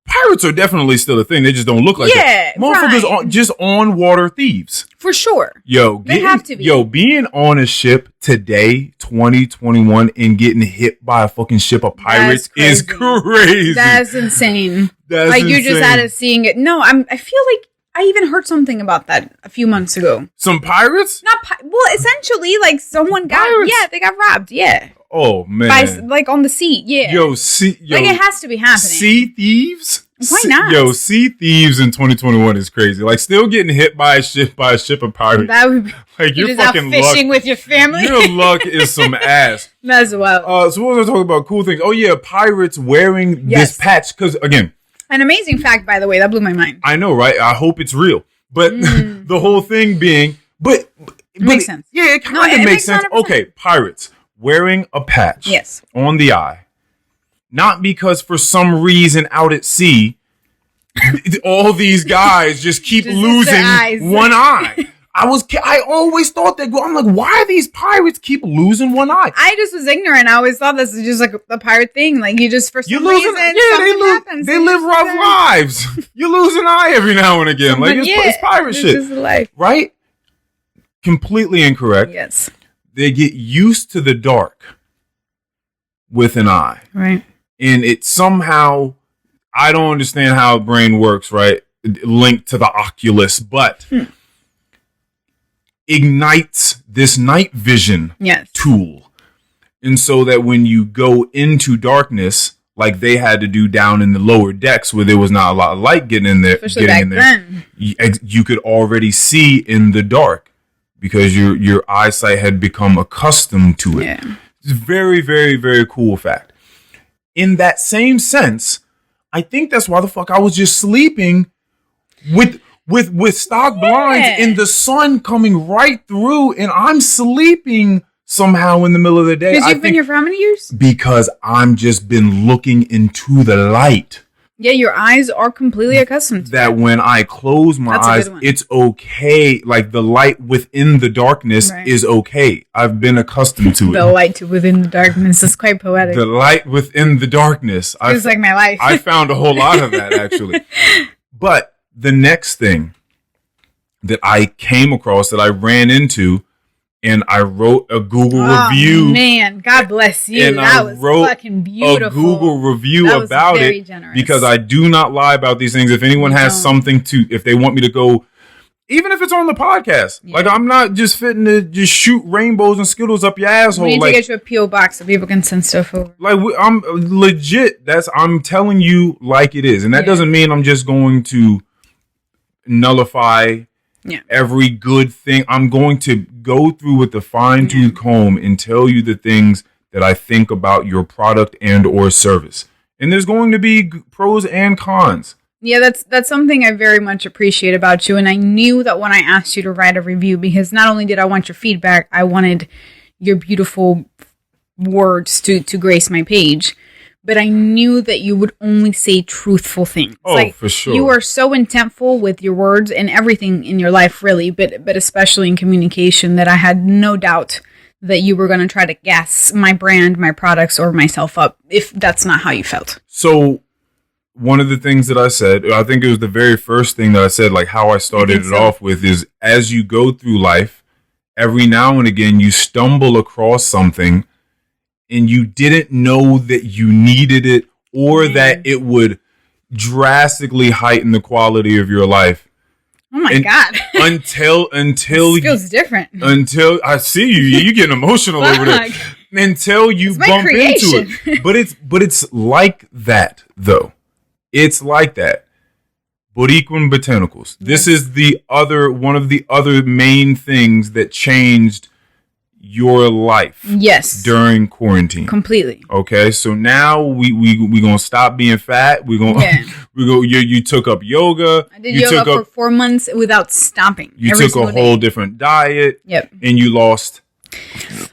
pirates are definitely still a thing. They just don't look like that. Motherfuckers just on water thieves. For sure. They have to be. Being on a ship today, 2021, and getting hit by a fucking ship of pirates is crazy. That's insane. That's insane. You just out of seeing it. No, I feel like I even heard something about that a few months ago. Some pirates? Essentially, like someone got, they got robbed, Oh, man. On the sea, it has to be happening. Sea thieves? Why not? Sea thieves in 2021 is crazy. Like, still getting hit by a ship of pirates. That would be, like, you're just out fishing with your family. Your luck is some ass. As well. So what was I talking about? Cool things. Oh, yeah, pirates wearing this patch. Because, again, an amazing fact, by the way. That blew my mind. I know, right? I hope it's real. But the whole thing being, but it makes sense. Yeah, it kind of makes sense. 100%. Okay, pirates wearing a patch on the eye. Not because for some reason out at sea, all these guys just keep losing one eye. I always thought that. I'm like, why do these pirates keep losing one eye? I just was ignorant. I always thought this was just like a pirate thing. Like, you just, for some reason, something happens. They live rough lives. You lose an eye every now and again. Like, it's pirate shit. This is life. Right? Completely incorrect. Yes. They get used to the dark with an eye. Right. And it somehow, I don't understand how a brain works, right? Linked to the oculus, but ignites this night vision tool. And so that when you go into darkness, like they had to do down in the lower decks where there was not a lot of light getting in there, you could already see in the dark because your eyesight had become accustomed to it. Yeah. It's a very, very, very cool fact. In that same sense, I think that's why the fuck I was just sleeping with stock blinds and the sun coming right through, and I'm sleeping somehow in the middle of the day. Because you've been here for how many years? Because I'm just been looking into the light. Yeah, your eyes are completely accustomed to that. When I close my eyes, it's okay. Like the light within the darkness is okay. I've been accustomed to it. The light within the darkness is quite poetic. The light within the darkness. It's like my life. I found a whole lot of that, actually. But the next thing that I came across, that I ran into, and I wrote a Google Oh, review. Man, God bless you. And That I was wrote fucking beautiful. a Google review That was about very it generous. because I do not lie about these things. If anyone You has don't. something if they want me to go, even if it's on the podcast, like I'm not just fitting to just shoot rainbows and Skittles up your asshole. We need like, to get you a P.O. box so people can send stuff over. Like I'm legit. I'm telling you like it is, and that doesn't mean I'm just going to nullify every good thing. I'm going to go through with the fine-tooth comb and tell you the things that I think about your product and or service. And there's going to be pros and cons. Yeah, that's something I very much appreciate about you. And I knew that when I asked you to write a review, because not only did I want your feedback, I wanted your beautiful words to grace my page. But I knew that you would only say truthful things. Oh, for sure. You are so intentful with your words and everything in your life, really, but especially in communication, that I had no doubt that you were going to try to gas my brand, my products, or myself up if that's not how you felt. So one of the things that I said, I think it was the very first thing that I said, like how I started it off with, is as you go through life, every now and again, you stumble across something and you didn't know that you needed it or that it would drastically heighten the quality of your life. Oh my God. Until it feels different. Until I see you getting emotional over there. Until you bump into it. But it's like that though. It's like that. Borinquen Botanicals. This is one of the other main things that changed your life. Yes. During quarantine. Completely. Okay, so now we gonna stop being fat. You took up yoga. I did yoga for 4 months without stopping. You took a whole different diet. Yep. And you lost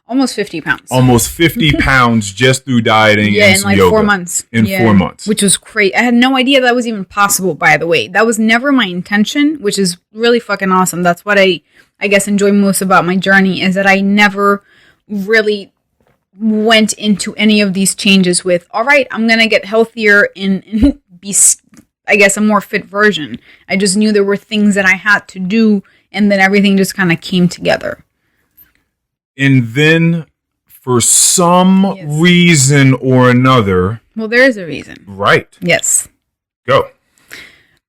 almost 50 pounds. Almost 50 pounds just through dieting and some in like yoga. 4 months. In 4 months. Which was crazy. I had no idea that was even possible, by the way. That was never my intention, which is really fucking awesome. That's what I guess enjoy most about my journey, is that I never really went into any of these changes with, all right, I'm going to get healthier and be, I guess, a more fit version. I just knew there were things that I had to do, and then everything just kind of came together. And then, for some reason or another... Well, there is a reason. Right. Yes. Go.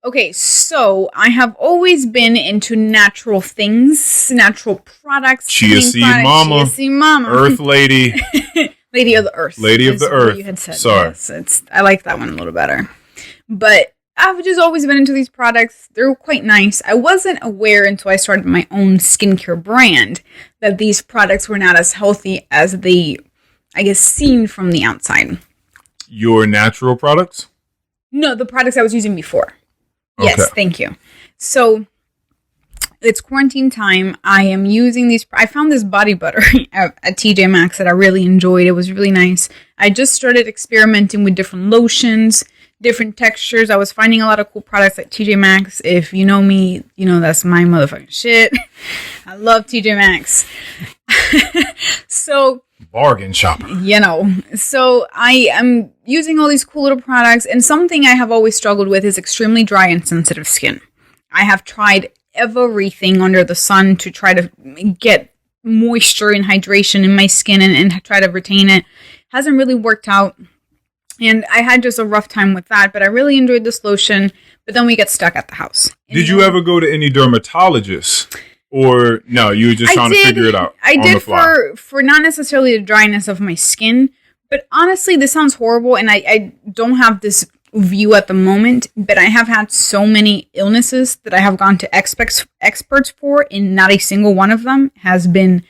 Okay, so I have always been into natural things, natural products. Chia seed mama. Chia seed mama. Earth lady. Lady of the earth. Lady of the earth. You had said. Sorry. Yes, I like that one a little better. But I've just always been into these products. They're quite nice. I wasn't aware until I started my own skincare brand that these products were not as healthy as they, I guess, seemed from the outside. Your natural products? No, the products I was using before. Okay. Yes, thank you. So it's quarantine time. I am using these. I found this body butter at TJ Maxx that I really enjoyed. It was really nice. I just started experimenting with different lotions, different textures. I was finding a lot of cool products at TJ Maxx. If you know me, you know that's my motherfucking shit. I love TJ Maxx. So bargain shopper. So I am using all these cool little products, and something I have always struggled with is extremely dry and sensitive skin. I have tried everything under the sun to try to get moisture and hydration in my skin and try to retain it. Hasn't really worked out, and I had just a rough time with that, but I really enjoyed this lotion, but then we get stuck at the house. Did you ever go to any dermatologists? Or no, you were just trying to figure it out. I did for not necessarily the dryness of my skin, but honestly, this sounds horrible, and I don't have this view at the moment, but I have had so many illnesses that I have gone to experts for, and not a single one of them has been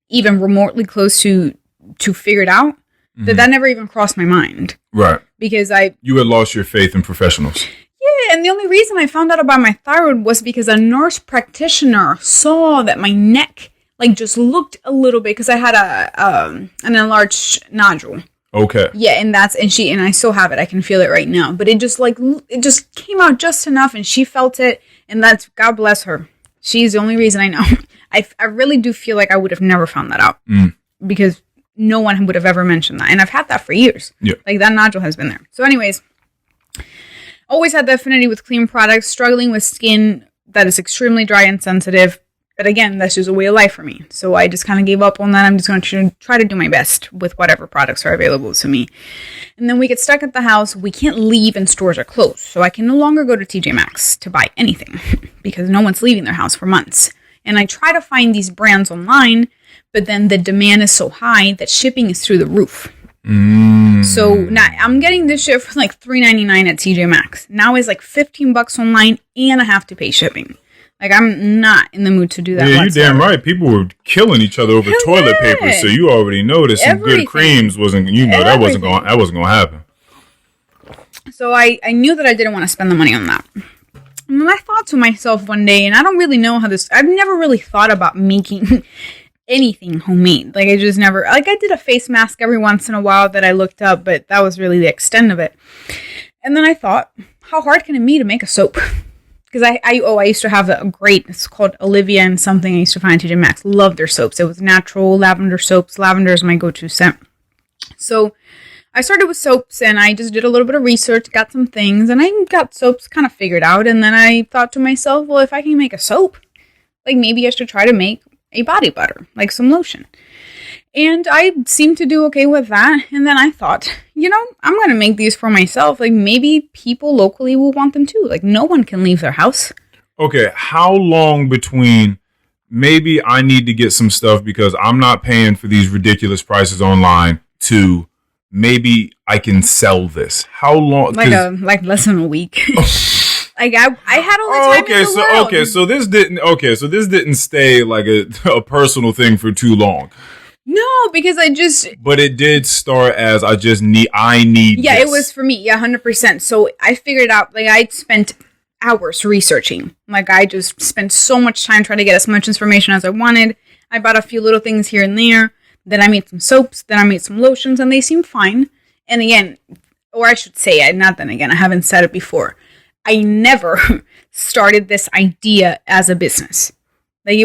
even remotely close to figured out. That never even crossed my mind. Right. Because you had lost your faith in professionals. Yeah, and the only reason I found out about my thyroid was because a nurse practitioner saw that my neck just looked a little bit, because I had an enlarged nodule. Okay. Yeah, and I still have it. I can feel it right now. But it just came out just enough, and she felt it, and that's, God bless her. She's the only reason I know. I really do feel like I would have never found that out. Because no one would have ever mentioned that. And I've had that for years. Yeah. That nodule has been there. So anyways, always had the affinity with clean products, struggling with skin that is extremely dry and sensitive. But again, that's just a way of life for me. So I just kind of gave up on that. I'm just going to try to do my best with whatever products are available to me. And then we get stuck at the house. We can't leave and stores are closed. So I can no longer go to TJ Maxx to buy anything because no one's leaving their house for months. And I try to find these brands online, but then the demand is so high that shipping is through the roof. So now I'm getting this shit for like $3.99 at TJ Maxx. Now it's like $15 online and I have to pay shipping. Like, I'm not in the mood to do that. Yeah, you damn right. People were killing each other over toilet paper, so you already know that some good creams wasn't. That wasn't going to happen. So I knew that I didn't want to spend the money on that. And then I thought to myself one day, and I don't really know how this. I've never really thought about making anything homemade. Like, I just never. Like, I did a face mask every once in a while that I looked up, but that was really the extent of it. And then I thought, how hard can it be to make a soap? Because I used to have a great, it's called Olivia and something I used to find at TJ Maxx. Loved their soaps. It was natural lavender soaps. Lavender is my go-to scent. So I started with soaps and I just did a little bit of research, got some things, and I got soaps kind of figured out. And then I thought to myself, well, if I can make a soap, like maybe I should try to make a body butter, like some lotion. And I seemed to do okay with that. And then I thought, I'm going to make these for myself. Like, maybe people locally will want them too. Like, no one can leave their house. Okay, how long between maybe I need to get some stuff because I'm not paying for these ridiculous prices online to maybe I can sell this? How long? Like less than a week. Like, I had all the time in the world. So this didn't stay like a personal thing for too long. No, because But it did start as I need Yeah, this. it was for me. Yeah, 100%. So I figured out, like, I spent hours researching. Like, I just spent so much time trying to get as much information as I wanted. I bought a few little things here and there. Then I made some soaps. Then I made some lotions, and they seemed fine. And again, or I should say, I haven't said it before. I never started this idea as a business. Like,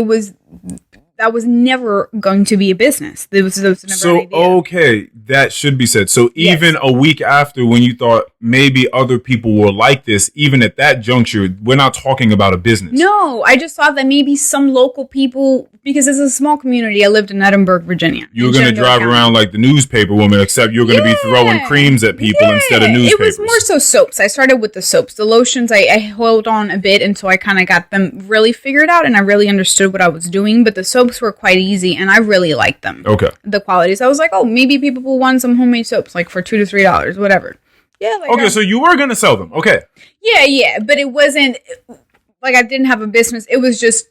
that was never going to be a business. There was never an idea. Okay, that should be said. So even a week after, when you thought maybe other people were like this, even at that juncture, we're not talking about a business. No, I just thought that maybe some local people, because it's a small community. I lived in Edinburgh, Virginia. You were going to drive around like the newspaper woman, except you're going to be throwing creams at people instead of newspapers. It was more so soaps. I started with the soaps. The lotions, I held on a bit until I kind of got them really figured out and I really understood what I was doing. But the soaps were quite easy and I really liked them. Okay. The qualities. I was like, oh, maybe people will want some homemade soaps, like for $2 to $3, whatever. Yeah. Like okay, so you were going to sell them. Okay. Yeah. But it wasn't like I didn't have a business. It was just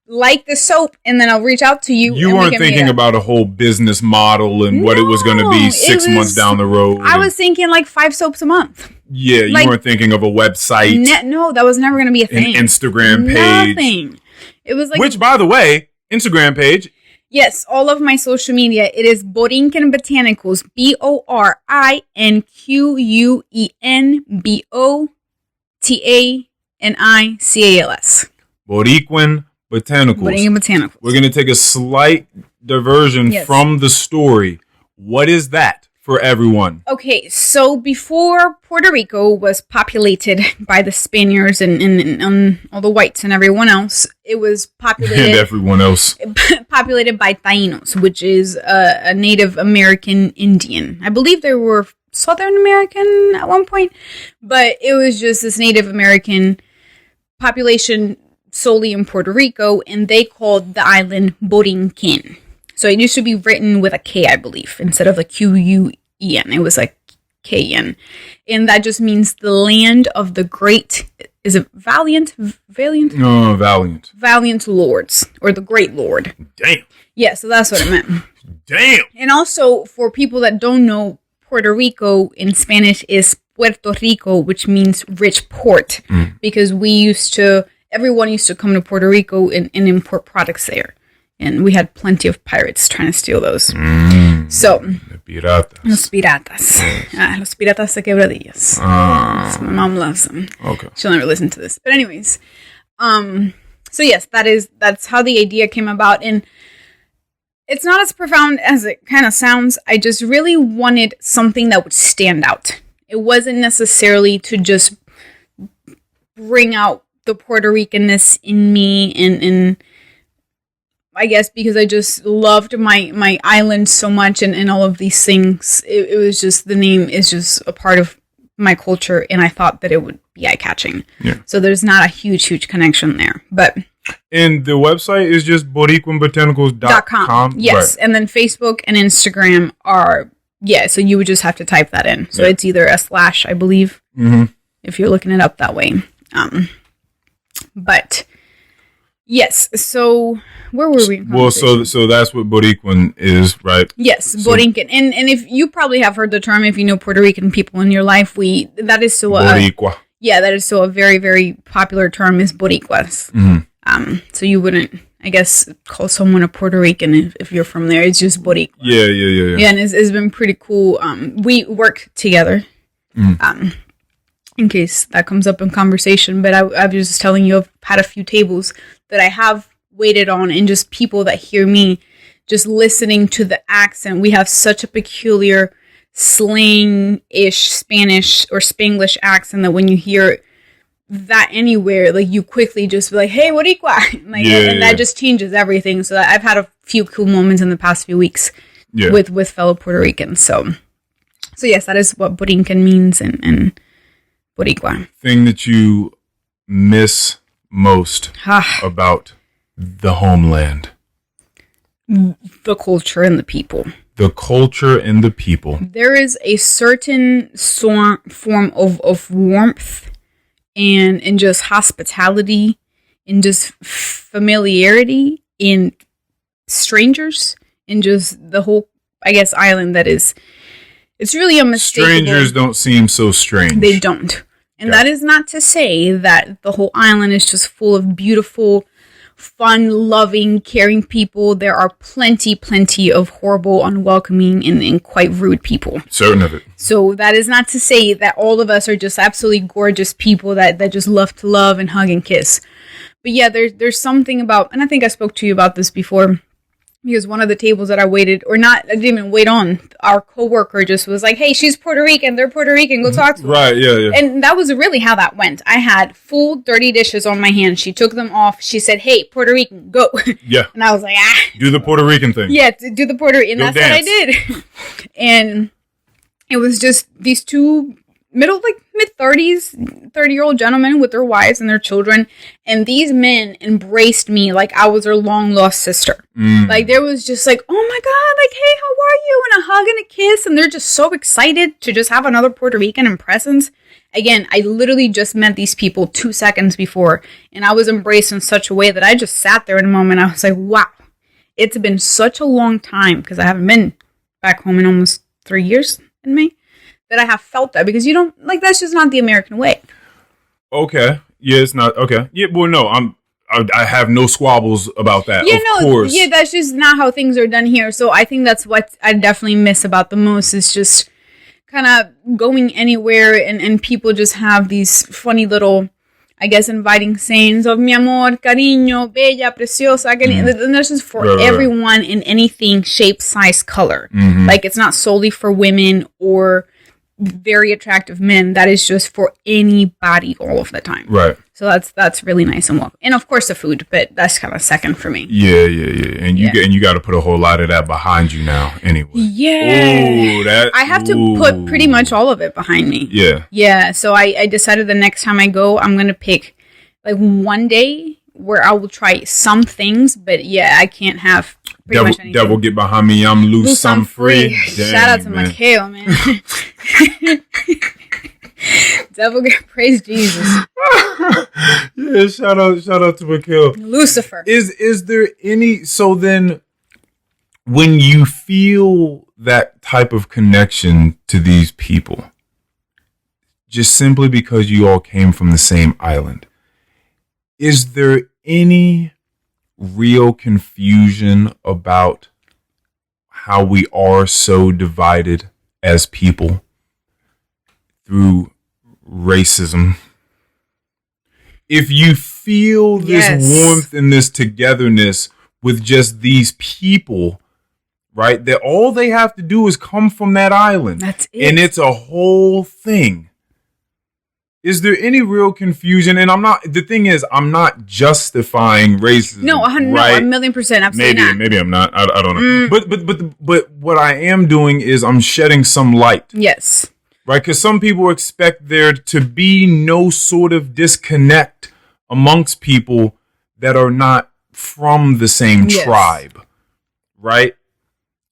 like the soap, and then I'll reach out to you. You weren't thinking about a whole business model and what it was going to be 6 months down the road. I was thinking like 5 soaps a month. Yeah, you weren't thinking of a website. No, that was never going to be a thing. An Instagram page. Nothing. It was like... Which, by the way, Instagram page. Yes, all of my social media. It is Borinquen Botanicals. BORINQUENBOTANICALS. Borinquen Botanicals. Borinquen Botanicals. We're going to take a slight diversion from the story. What is that for everyone? Okay, so before Puerto Rico was populated by the Spaniards and all the whites and everyone else, it was populated... And everyone else. Populated by Taínos, which is a Native American Indian. I believe they were Southern American at one point, but it was just this Native American population solely in Puerto Rico, and they called the island Borinquen. So it used to be written with a K, I believe, instead of a Q-U-E-N. It was like K-N. And that just means the land of the great, is it Valiant? No, Valiant. Valiant lords, or the great lord. Damn. Yeah, so that's what it meant. Damn. And also, for people that don't know, Puerto Rico in Spanish is Puerto Rico, which means rich port. Because everyone used to come to Puerto Rico and import products there. And we had plenty of pirates trying to steal those. So, Los piratas. Los piratas de quebradillas. My mom loves them. Okay. She'll never listen to this. But anyways. So yes, that's how the idea came about. And it's not as profound as it kind of sounds. I just really wanted something that would stand out. It wasn't necessarily to just bring out the Puerto Ricanness in me and I guess because I just loved my island so much and all of these things, it was just, the name is just a part of my culture, and I thought that it would be eye-catching. Yeah. So there's not a huge connection there. But and the website is just borinquenbotanicals.com. Yes. Right. And then Facebook and Instagram are, so you would just have to type that in. So it's either a / I believe, if you're looking it up that way. But yes, so where were we? Well, so that's what Borinquen is, right? Yes, Borinquen. And if you probably have heard the term, if you know Puerto Rican people in your life, that is still Boricua. That is still a very, very popular term, is Boricuas. So you wouldn't, I guess, call someone a Puerto Rican if you're from there. It's just Boricua. Yeah. Yeah, and it's been pretty cool. We work together. In case that comes up in conversation, but I was just telling you, I've had a few tables that I have waited on, and just people that hear me just listening to the accent. We have such a peculiar slang-ish Spanish or Spanglish accent that when you hear that anywhere, like, you quickly just be like, hey, Boricua, and that just changes everything. So I've had a few cool moments in the past few weeks with fellow Puerto Ricans. So yes, that is what Borinquen means and Boricua. Thing that you miss most about the homeland? The culture and the people. The culture and the people. There is a certain form of warmth and just hospitality and just familiarity in strangers and just the whole, I guess, island that is. It's really unmistakable. Strangers don't seem so strange. They don't. And that is not to say that the whole island is just full of beautiful, fun, loving, caring people. There are plenty of horrible, unwelcoming, and quite rude people. Certain of it. So that is not to say that all of us are just absolutely gorgeous people that just love to love and hug and kiss. But yeah, there's something about, and I think I spoke to you about this before, because one of the tables that I waited, or not, I didn't even wait on, our coworker just was like, hey, she's Puerto Rican, they're Puerto Rican, go talk to them. Right, yeah. And that was really how that went. I had full dirty dishes on my hands. She took them off. She said, hey, Puerto Rican, go. Yeah. And I was like, do the Puerto Rican thing. Yeah, do the Puerto Rican. And that's what I did. And it was just these two mid-30s, 30-year-old gentlemen with their wives and their children, and these men embraced me like I was their long-lost sister. Like, there was just like, oh my God, like, hey, how are you? And a hug and a kiss, and they're just so excited to just have another Puerto Rican in presence. Again, I literally just met these people 2 seconds before, and I was embraced in such a way that I just sat there in a moment. I was like, wow, it's been such a long time, because I haven't been back home in almost 3 years in May, that I have felt that, because you don't, like, that's just not the American way. Okay. Yeah, it's not. Okay. Yeah, well, no, I have no squabbles about that. Yeah, of course. Yeah, that's just not how things are done here. So I think that's what I definitely miss about the most, is just kind of going anywhere and people just have these funny little, I guess, inviting sayings of mi amor, cariño, bella, preciosa. And that's just for everyone in anything, shape, size, color. Like, it's not solely for women or very attractive men. That is just for anybody all of the time. Right. So that's really nice and welcome. And of course the food, but that's kind of second for me. Yeah. And you got to put a whole lot of that behind you now anyway. Yeah. I have to put pretty much all of it behind me. Yeah. Yeah. So I decided the next time I go, I'm going to pick like one day where I will try some things, but yeah, I can't have devil get behind me, I'm loose, I'm free. Dang, shout out to Mikhail, man. Devil get, praise Jesus. Yeah, shout out to Mikhail. Lucifer. Is there any, so then when you feel that type of connection to these people, just simply because you all came from the same island, is there any real confusion about how we are so divided as people through racism? If you feel this warmth and this togetherness with just these people, right, that all they have to do is come from that island. That's it. And it's a whole thing. is there any real confusion? And the thing is, I'm not justifying racism. No, right? no, 1,000,000%, absolutely not. Maybe I'm not. I don't know. But what I am doing is I'm shedding some light. Yes. Right? Because some people expect there to be no sort of disconnect amongst people that are not from the same tribe. Right?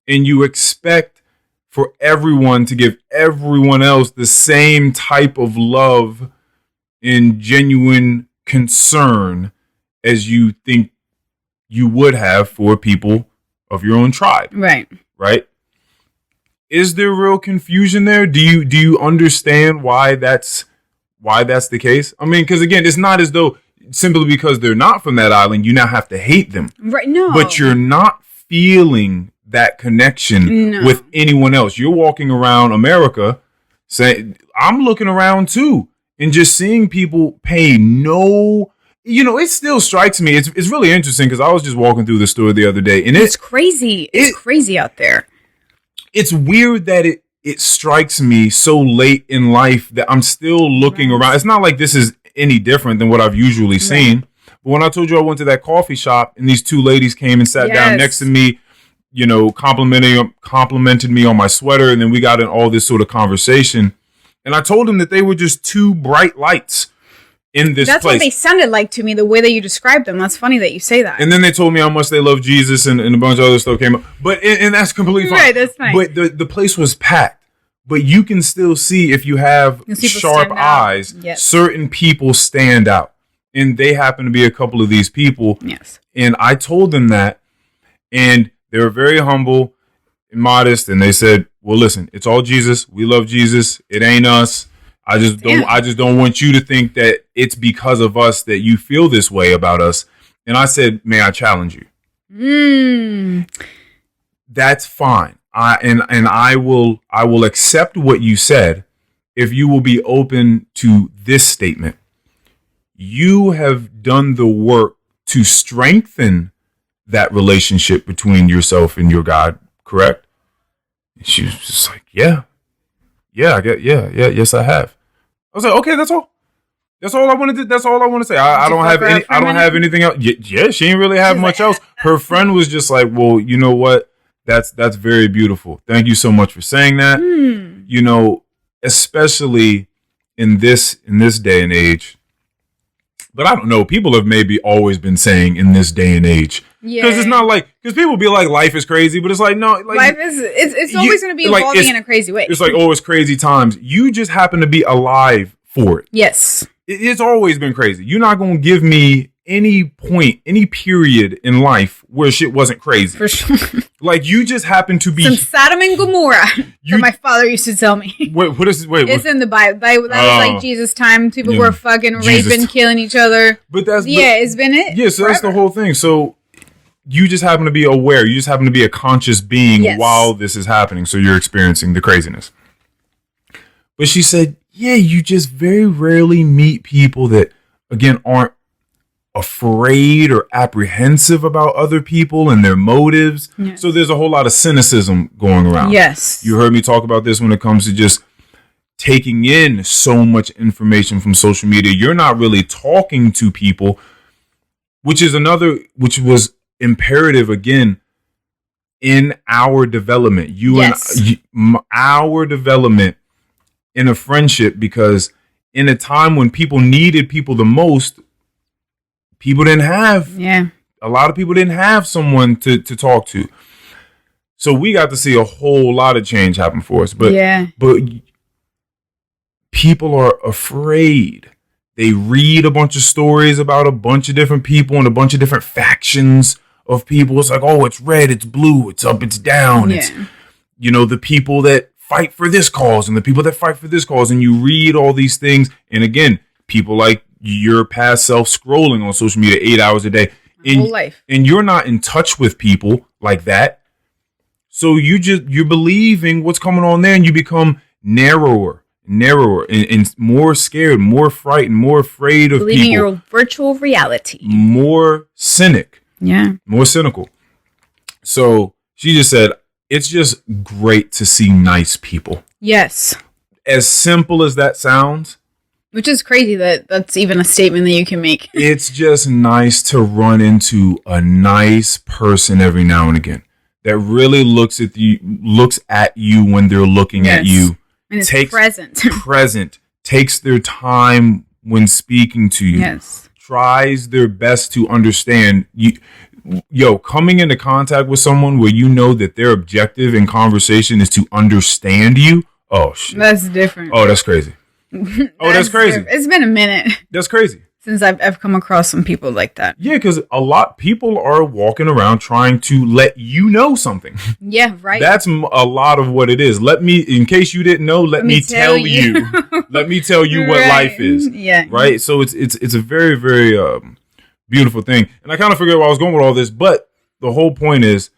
And you expect for everyone to give everyone else the same type of love and genuine concern as you think you would have for people of your own tribe. Right. Right? Is there real confusion there? Do you understand why that's the case? I mean, because again, it's not as though simply because they're not from that island, you now have to hate them. Right. No. But you're not feeling that connection with anyone else. You're walking around America saying, I'm looking around too, and just seeing people pay no, it still strikes me. It's really interesting because I was just walking through the store the other day, and it's crazy. It's crazy out there. It's weird that it strikes me so late in life that I'm still looking around. It's not like this is any different than what I've usually seen. But when I told you I went to that coffee shop and these two ladies came and sat down next to me, complimented me on my sweater, and then we got in all this sort of conversation. And I told them that they were just two bright lights in this place. That's what they sounded like to me, the way that you described them. That's funny that you say that. And then they told me how much they love Jesus, and a bunch of other stuff came up. But and that's completely fine. Right, that's fine. But the place was packed. But you can still see, if you have sharp eyes, certain people stand out. And they happen to be a couple of these people. Yes. And I told them that, and they were very humble and modest, and they said, well, listen, it's all Jesus. We love Jesus. It ain't us. I just don't want you to think that it's because of us that you feel this way about us. And I said, may I challenge you? That's fine. I will accept what you said if you will be open to this statement. You have done the work to strengthen that relationship between yourself and your God, correct? And she was just like, yes, I have. I was like, okay, that's all. That's all I want to do. That's all I want to say. I don't have anything else. Yeah, she didn't really have much else. Her friend was just like, well, you know what? That's very beautiful. Thank you so much for saying that. Especially in this day and age. But I don't know. People have maybe always been saying in this day and age. Yeah. Because it's not like, because people be like, life is crazy, but it's like, no. Like, life is, it's always going to be evolving in a crazy way. It's like, oh, it's crazy times. You just happen to be alive for it. Yes. It's always been crazy. You're not going to give me any point, any period in life where shit wasn't crazy. For sure. Like, you just happen to be... Some Sodom and Gomorrah, that my father used to tell me. What is... It's in the Bible. That was like Jesus' time. People were fucking raping, killing each other. But that's... it's been it. Yeah, so that's the whole thing. So you just happen to be aware. You just happen to be a conscious being while this is happening. So you're experiencing the craziness. But she said, yeah, you just very rarely meet people that, again, aren't afraid or apprehensive about other people and their motives. Yes. So there's a whole lot of cynicism going around. Yes. You heard me talk about this when it comes to just taking in so much information from social media. You're not really talking to people, which was imperative, again, in our development. Our development in a friendship, because in a time when people needed people the most, people didn't have. Yeah. A lot of people didn't have someone to talk to. So we got to see a whole lot of change happen for us. But people are afraid. They read a bunch of stories about a bunch of different people and a bunch of different factions of people. It's like, oh, it's red, it's blue, it's up, it's down. Yeah. It's, the people that fight for this cause and the people that fight for this cause. And you read all these things. And again, people like your past self scrolling on social media 8 hours a day. Whole life. And you're not in touch with people like that. So you're believing what's coming on there, and you become narrower, and more scared, more frightened, more afraid of believing people. Your virtual reality. More cynic. Yeah. More cynical. So she just said, it's just great to see nice people. Yes. As simple as that sounds, Which is crazy that that's even a statement that you can make. It's just nice to run into a nice person every now and again that really looks at you when they're looking at you. And it's present, takes their time when speaking to you. Yes. Tries their best to understand you. Coming into contact with someone where you know that their objective in conversation is to understand you. Oh shit. That's different. Oh, that's crazy. That's crazy. It's been a minute. That's crazy. Since I've come across some people like that. Yeah, because people are walking around trying to let you know something. Yeah, right. That's a lot of what it is. In case you didn't know, let me tell you. Let me tell you what life is. Yeah. Right? So it's a very, very beautiful thing. And I kind of forget where I was going with all this, but the whole point is,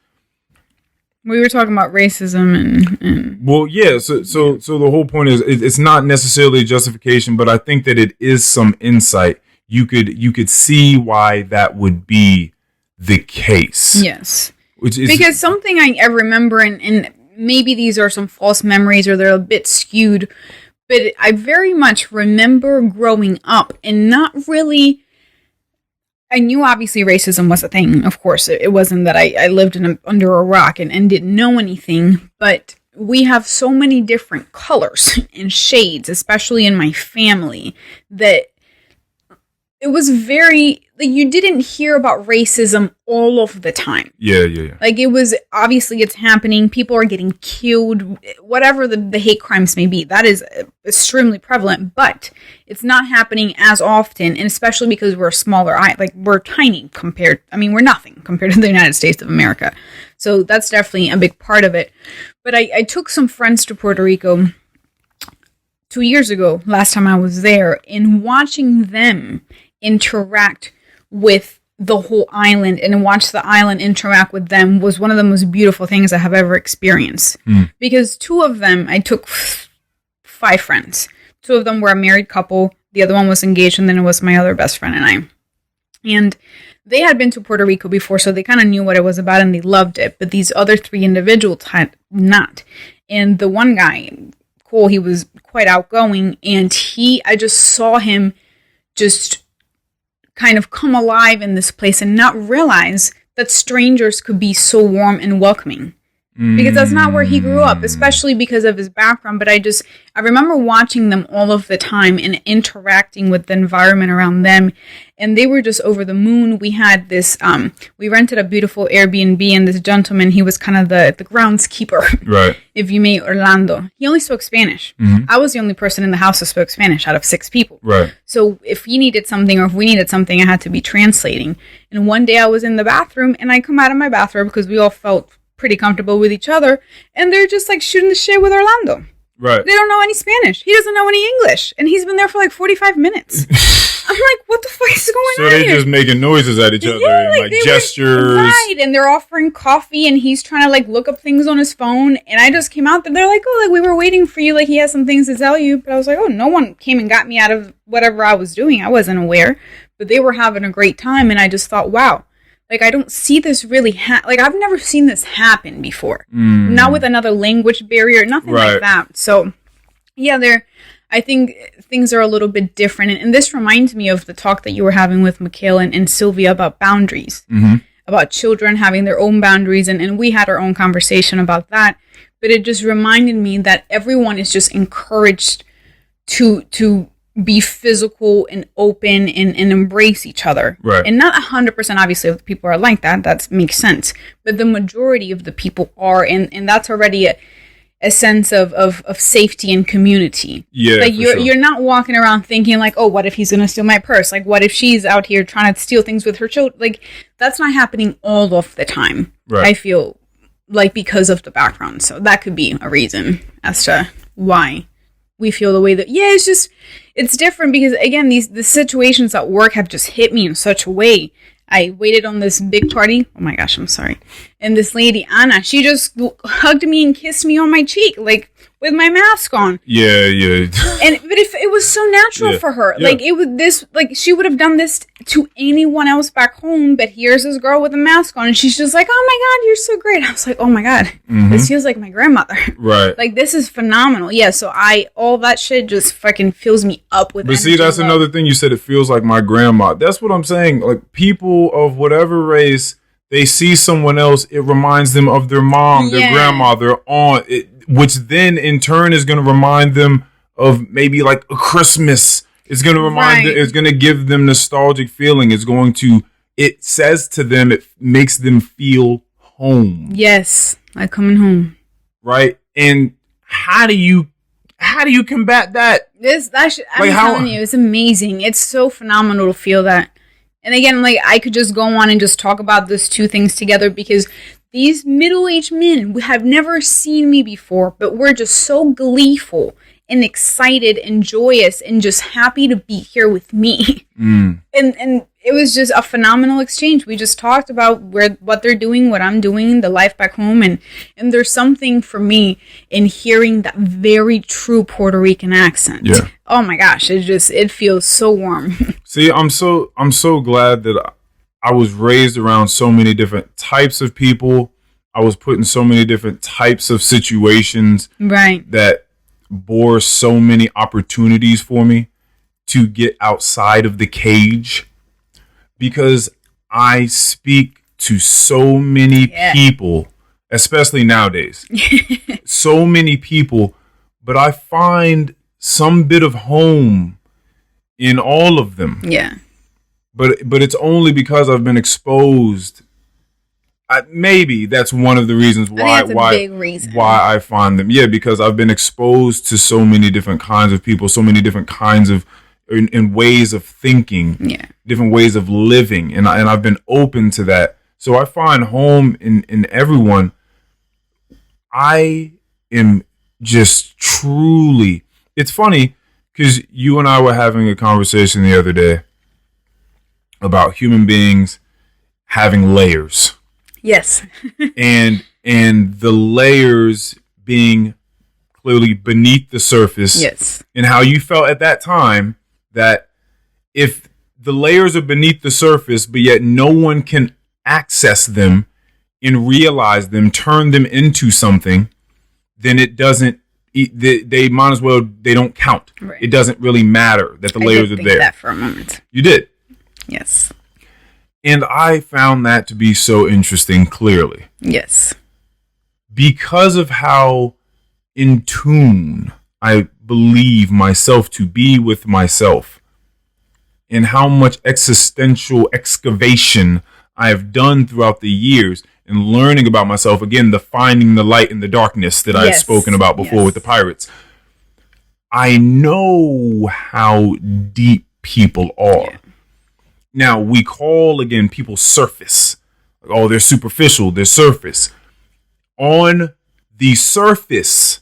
we were talking about racism and well, yeah. So the whole point is it's not necessarily a justification, but I think that it is some insight. You could see why that would be the case. Yes, because something I remember, and maybe these are some false memories or they're a bit skewed, but I very much remember growing up and not really. I knew obviously racism was a thing, of course. It wasn't that I lived under a rock and didn't know anything, but we have so many different colors and shades, especially in my family, that it was very, like, you didn't hear about racism all of the time. Yeah. Like, it was, obviously it's happening, people are getting killed, whatever the hate crimes may be, that is extremely prevalent, but it's not happening as often, and especially because we're smaller, we're tiny we're nothing compared to the United States of America. So that's definitely a big part of it. But I took some friends to Puerto Rico 2 years ago, last time I was there, and watching them interact with the whole island and watch the island interact with them was one of the most beautiful things I have ever experienced. Because two of them, I took 5 friends. 2 of them were a married couple. The other one was engaged, and then it was my other best friend and I. And they had been to Puerto Rico before, so they kind of knew what it was about and they loved it. But these other 3 individuals had not. And the one guy, cool, he was quite outgoing, and I just saw him just kind of come alive in this place and not realize that strangers could be so warm and welcoming. Because that's not where he grew up, especially because of his background. But I remember watching them all of the time and interacting with the environment around them. And they were just over the moon. We had this, we rented a beautiful Airbnb, and this gentleman, he was kind of the groundskeeper. Right. If you may, Orlando. He only spoke Spanish. I was the only person in the house who spoke Spanish out of 6 people. Right. So if he needed something or if we needed something, I had to be translating. And one day I was in the bathroom, and I come out of my bathroom because we all felt pretty comfortable with each other, and they're just like shooting the shit with Orlando. Right. They don't know any Spanish. He doesn't know any English, and he's been there for like 45 minutes. I'm like, what the fuck is going on here? So they just making noises at each other and like gestures. Right, and they're offering coffee, and he's trying to like look up things on his phone, and I just came out there. They're like, oh, like we were waiting for you. Like he has some things to tell you. But I was like, oh, no one came and got me out of whatever I was doing. I wasn't aware, but they were having a great time, and I just thought, wow. Like, I don't see this really I've never seen this happen before. Not with another language barrier, nothing like that. So, yeah, I think things are a little bit different. And this reminds me of the talk that you were having with Mikhail and Sylvia about boundaries, about children having their own boundaries. And we had our own conversation about that. But it just reminded me that everyone is just encouraged to be physical and open and embrace each other. Right. And not 100% obviously of the people are like that. That makes sense. But the majority of the people are, and that's already a sense of safety and community. Yeah. Like you're not walking around thinking like, oh, what if he's gonna steal my purse? Like what if she's out here trying to steal things with her children? Like that's not happening all of the time. Right. I feel like because of the background. So that could be a reason as to why we feel the way that, yeah, it's different because again, the situations at work have just hit me in such a way. I waited on this big party. Oh my gosh, I'm sorry. And this lady, Anna, she just hugged me and kissed me on my cheek. Like, with my mask on. Yeah. But if it was so natural for her, like it was this, like she would have done this to anyone else back home. But here's this girl with a mask on, and she's just like, "Oh my God, you're so great." I was like, "Oh my God, this feels like my grandmother." Right. Like this is phenomenal. Yeah. So all that shit just fucking fills me up with. But see, that's another thing you said. It feels like my grandma. That's what I'm saying. Like people of whatever race, they see someone else, it reminds them of their mom, their grandma, their aunt, which then in turn is going to remind them of maybe like a Christmas. It's going to remind them, it's going to give them nostalgic feeling. It says to them, it makes them feel home. Yes, like coming home. Right? And how do you combat that? I'm telling you, it's amazing. It's so phenomenal to feel that. And again, like I could just go on and just talk about these two things together because these middle-aged men have never seen me before, but we're just so gleeful and excited and joyous and just happy to be here with me. And it was just a phenomenal exchange. We just talked about what they're doing, what I'm doing, the life back home, and there's something for me in hearing that very true Puerto Rican accent. Yeah. Oh my gosh, it feels so warm. See, I'm so glad that I was raised around so many different types of people. I was put in so many different types of situations that bore so many opportunities for me to get outside of the cage, because I speak to so many people, especially nowadays, so many people, but I find some bit of home in all of them. Yeah. But it's only because I've been exposed. Maybe that's one of the reasons why I find them. Yeah, because I've been exposed to so many different kinds of people, so many different kinds of in ways of thinking, different ways of living, and I've been open to that. So I find home in everyone. I am just truly. It's funny because you and I were having a conversation the other day about human beings having layers. Yes. and the layers being clearly beneath the surface. Yes. And how you felt at that time that if the layers are beneath the surface, but yet no one can access them and realize them, turn them into something, then it doesn't, they might as well, they don't count. Right. It doesn't really matter that the layers are there. I did think that for a moment. You did? Yes. And I found that to be so interesting, clearly. Yes. Because of how in tune I believe myself to be with myself, and how much existential excavation I have done throughout the years in learning about myself. Again, the finding the light in the darkness that I had spoken about before with the pirates. I know how deep people are. Yeah. Now, we call, again, people surface. Oh, they're superficial. They're surface. On the surface,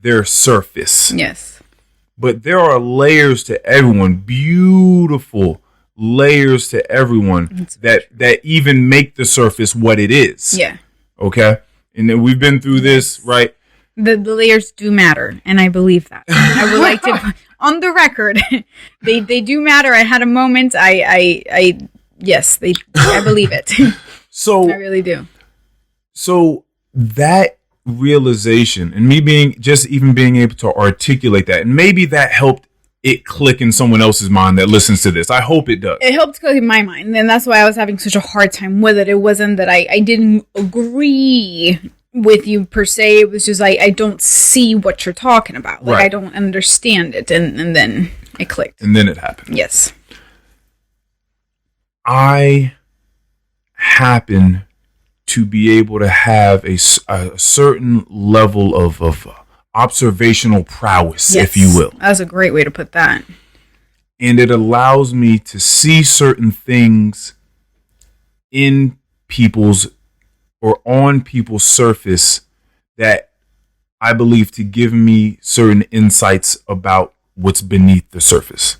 they're surface. Yes. But there are layers to everyone. Beautiful layers to everyone that even make the surface what it is. Yeah. Okay? And then we've been through this, right? The layers do matter, and I believe that. I would like to, on the record, they do matter. I had a moment. I believe it. So I really do. So that realization, and me being able to articulate that, and maybe that helped it click in someone else's mind that listens to this. I hope it does. It helped click in my mind, and that's why I was having such a hard time with it. It wasn't that I didn't agree with you per se. It was just I don't see what you're talking about. Like, right. I don't understand it, and then it clicked. And then it happened. Yes. I happen to be able to have a certain level of observational prowess, if you will. That's a great way to put that. And it allows me to see certain things in people's or on people's surface that I believe to give me certain insights about what's beneath the surface.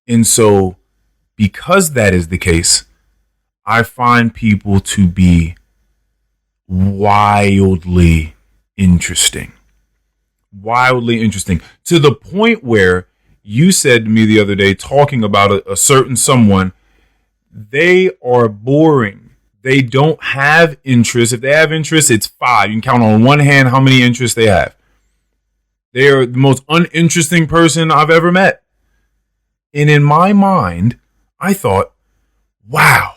And so, because that is the case, I find people to be wildly interesting. wildly interesting, to the point where you said to me the other day, talking about a certain someone, they are boring. They don't have interest. If they have interest, it's 5. You can count on one hand how many interests they have. They are the most uninteresting person I've ever met. And in my mind, I thought, wow,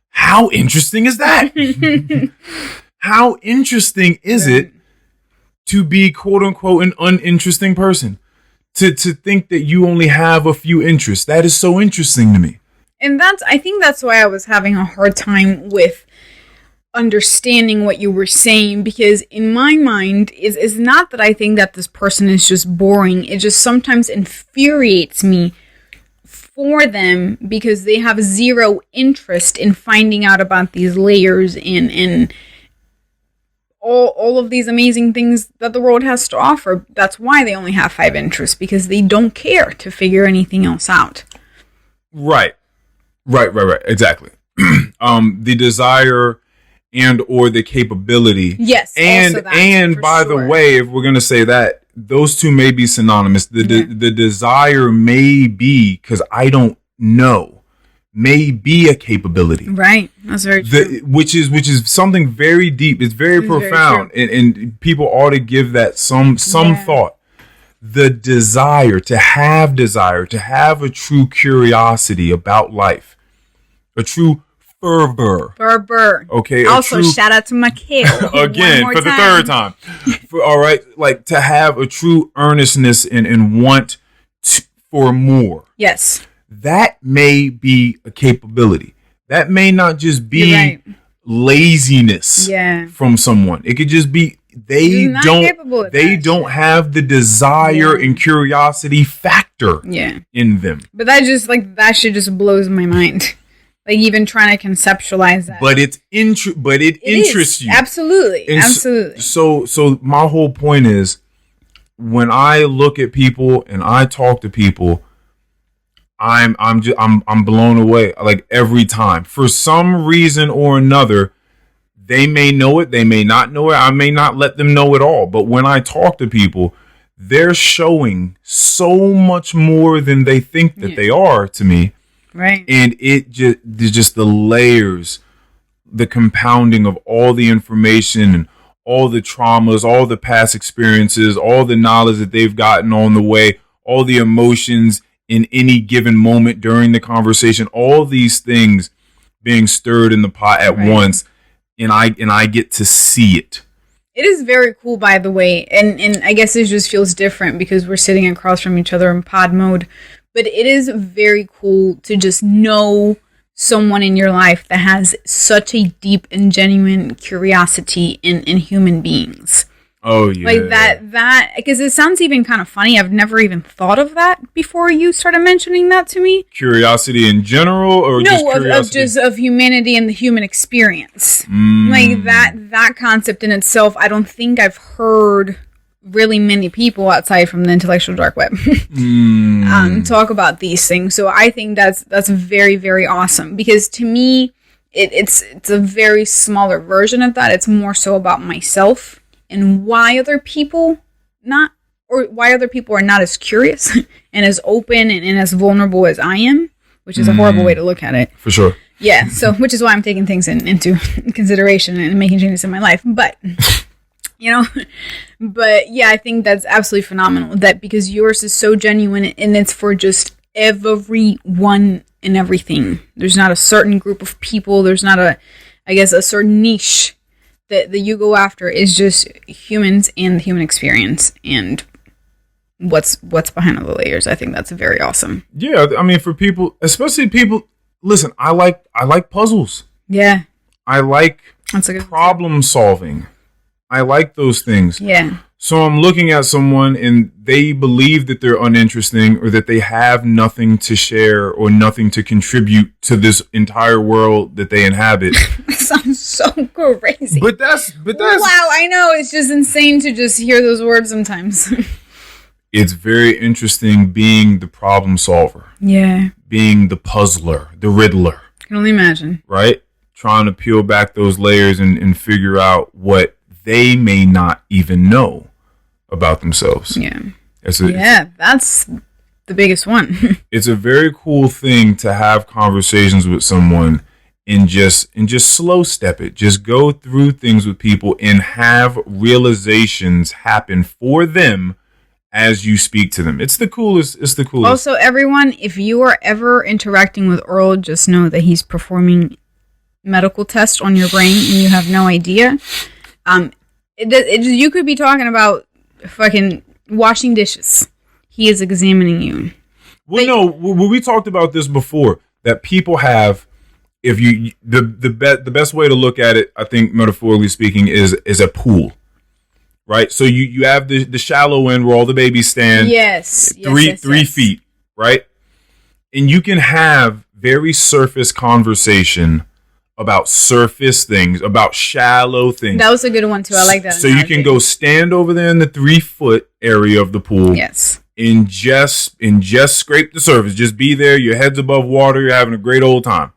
how interesting is that? How interesting is it to be, quote unquote, an uninteresting person? To think that you only have a few interests. That is so interesting to me. And I think that's why I was having a hard time with understanding what you were saying, because in my mind, it's not that I think that this person is just boring. It just sometimes infuriates me for them because they have zero interest in finding out about these layers and all of these amazing things that the world has to offer. That's why they only have 5 interests, because they don't care to figure anything else out. Right. Exactly. The desire and or the capability. Yes. And by the way, if we're going to say that, those two may be synonymous. The desire may be, because I don't know, may be a capability. Right. That's very true. Which is something very deep. It's very profound. And people ought to give that some thought. The desire, to have a true curiosity about life, a true fervor. Okay. Also, shout out to Mikhail. Again, for the third time. All right. Like, to have a true earnestness and want for more. Yes. That may be a capability. That may not just be laziness from someone. It could just be they don't have the desire and curiosity factor in them. But that shit just blows my mind. Like, even trying to conceptualize that. But it interests you. Absolutely. And absolutely. So my whole point is, when I look at people and I talk to people, I'm blown away, like, every time. For some reason or another, they may know it, they may not know it, I may not let them know it all. But when I talk to people, they're showing so much more than they think that they are to me. Right. And just the layers, the compounding of all the information and all the traumas, all the past experiences, all the knowledge that they've gotten on the way, all the emotions in any given moment during the conversation, all these things being stirred in the pot at once, and I get to see it. It is very cool, by the way, and I guess it just feels different because we're sitting across from each other in pod mode, but it is very cool to just know someone in your life that has such a deep and genuine curiosity in human beings. Oh, yeah. Like that, because it sounds even kind of funny. I've never even thought of that before you started mentioning that to me. Curiosity in general, or just curiosity? of humanity and the human experience. Like that concept in itself, I don't think I've heard really many people outside from the intellectual dark web talk about these things. So I think that's very, very awesome, because to me, it's a very smaller version of that. It's more so about myself and why other people are not as curious and as open and as vulnerable as I am, which is a horrible way to look at it. For sure. Yeah. So, which is why I'm taking things into consideration and making changes in my life. But, but yeah, I think that's absolutely phenomenal, that because yours is so genuine and it's for just everyone and everything. There's not a certain group of people. There's not a certain niche that you go after. Is just humans and the human experience and what's behind all the layers. I think that's very awesome. Yeah, I mean, for people, especially people, listen, I like puzzles. Yeah. I like problem solving. I like those things. Yeah. So I'm looking at someone and they believe that they're uninteresting or that they have nothing to share or nothing to contribute to this entire world that they inhabit. That sounds so crazy. But that's wow, I know. It's just insane to just hear those words sometimes. It's very interesting being the problem solver. Yeah. Being the puzzler, the riddler. I can only imagine. Right? Trying to peel back those layers and figure out what they may not even know about themselves. Yeah. That's the biggest one. It's a very cool thing to have conversations with someone and just slow step it. Just go through things with people and have realizations happen for them as you speak to them. It's the coolest. Also, everyone, if you are ever interacting with Earl, just know that he's performing medical tests on your brain and you have no idea. You could be talking about fucking washing dishes. He is examining you. Well, we talked about this before, that people have, if you, the best way to look at it, I think metaphorically speaking, is a pool. Right, so you have the shallow end where all the babies stand. Yes, three feet, right? And you can have very surface conversation about surface things, about shallow things. That was a good one too. I like that. So you can go stand over there in the 3 foot area of the pool. Yes. And just scrape the surface. Just be there. Your head's above water. You're having a great old time.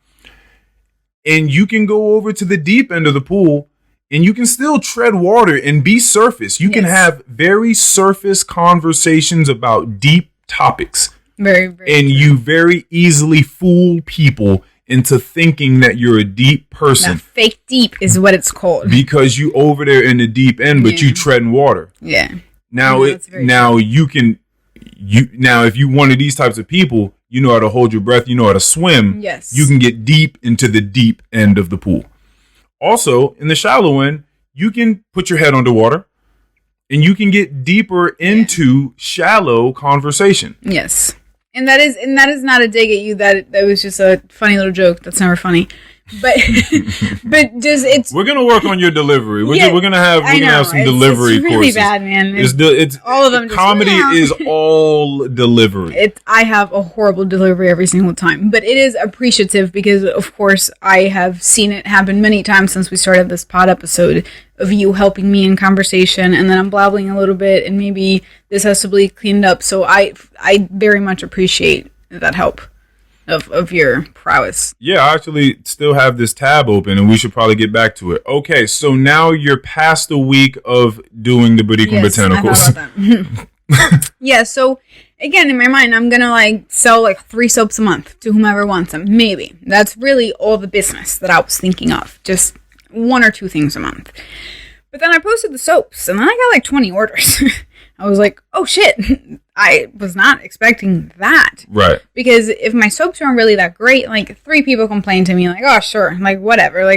And you can go over to the deep end of the pool. And you can still tread water and be surface. You can have very surface conversations about deep topics. Very, very and true. You very easily fool people into thinking that you're a deep person. Now, fake deep is what it's called. Because you over there in the deep end, but you treading water. Yeah. Now if you one of these types of people, you know how to hold your breath, you know how to swim. Yes. You can get deep into the deep end of the pool. Also, in the shallow end, you can put your head underwater and you can get deeper into shallow conversation. Yes. And that is not a dig at you. That was just a funny little joke. That's never funny. But just it's. We're gonna work on your delivery. We're gonna have some delivery it's really courses. Bad, man. It's all of them. Comedy is all delivery. I have a horrible delivery every single time, but it is appreciative because, of course, I have seen it happen many times since we started this pod episode of you helping me in conversation, and then I'm blabbling a little bit, and maybe this has to be cleaned up. So I very much appreciate that help. Of your prowess. Yeah, I actually still have this tab open and we should probably get back to it. Okay, so now you're past a week of doing the Borinquen Botanicals. I thought about that. Yeah, so again, in my mind, I'm gonna sell 3 soaps a month to whomever wants them. Maybe. That's really all the business that I was thinking of. Just 1 or 2 things a month. But then I posted the soaps and then I got 20 orders. I was like, oh shit, I was not expecting that. Right. Because if my soaps aren't really that great, 3 people complained to me, oh sure, whatever.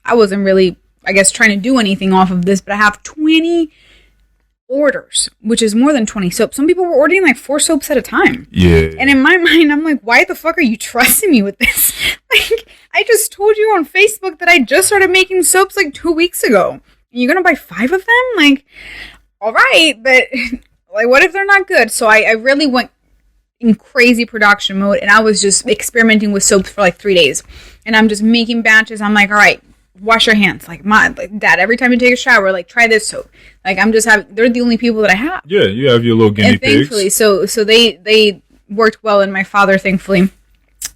I wasn't really, I guess, trying to do anything off of this, but I have 20 orders, which is more than 20 soaps. Some people were ordering 4 soaps at a time. Yeah. And in my mind, I'm like, why the fuck are you trusting me with this? I just told you on Facebook that I just started making soaps 2 weeks ago. And you're going to buy 5 of them? All right, but what if they're not good? So I really went in crazy production mode, and I was just experimenting with soaps for 3 days. And I'm just making batches. I'm like, all right, wash your hands. Dad, every time you take a shower, try this soap. I'm just having, they're the only people that I have. Yeah, you have your little guinea pigs. Thankfully, so they worked well, and my father, thankfully.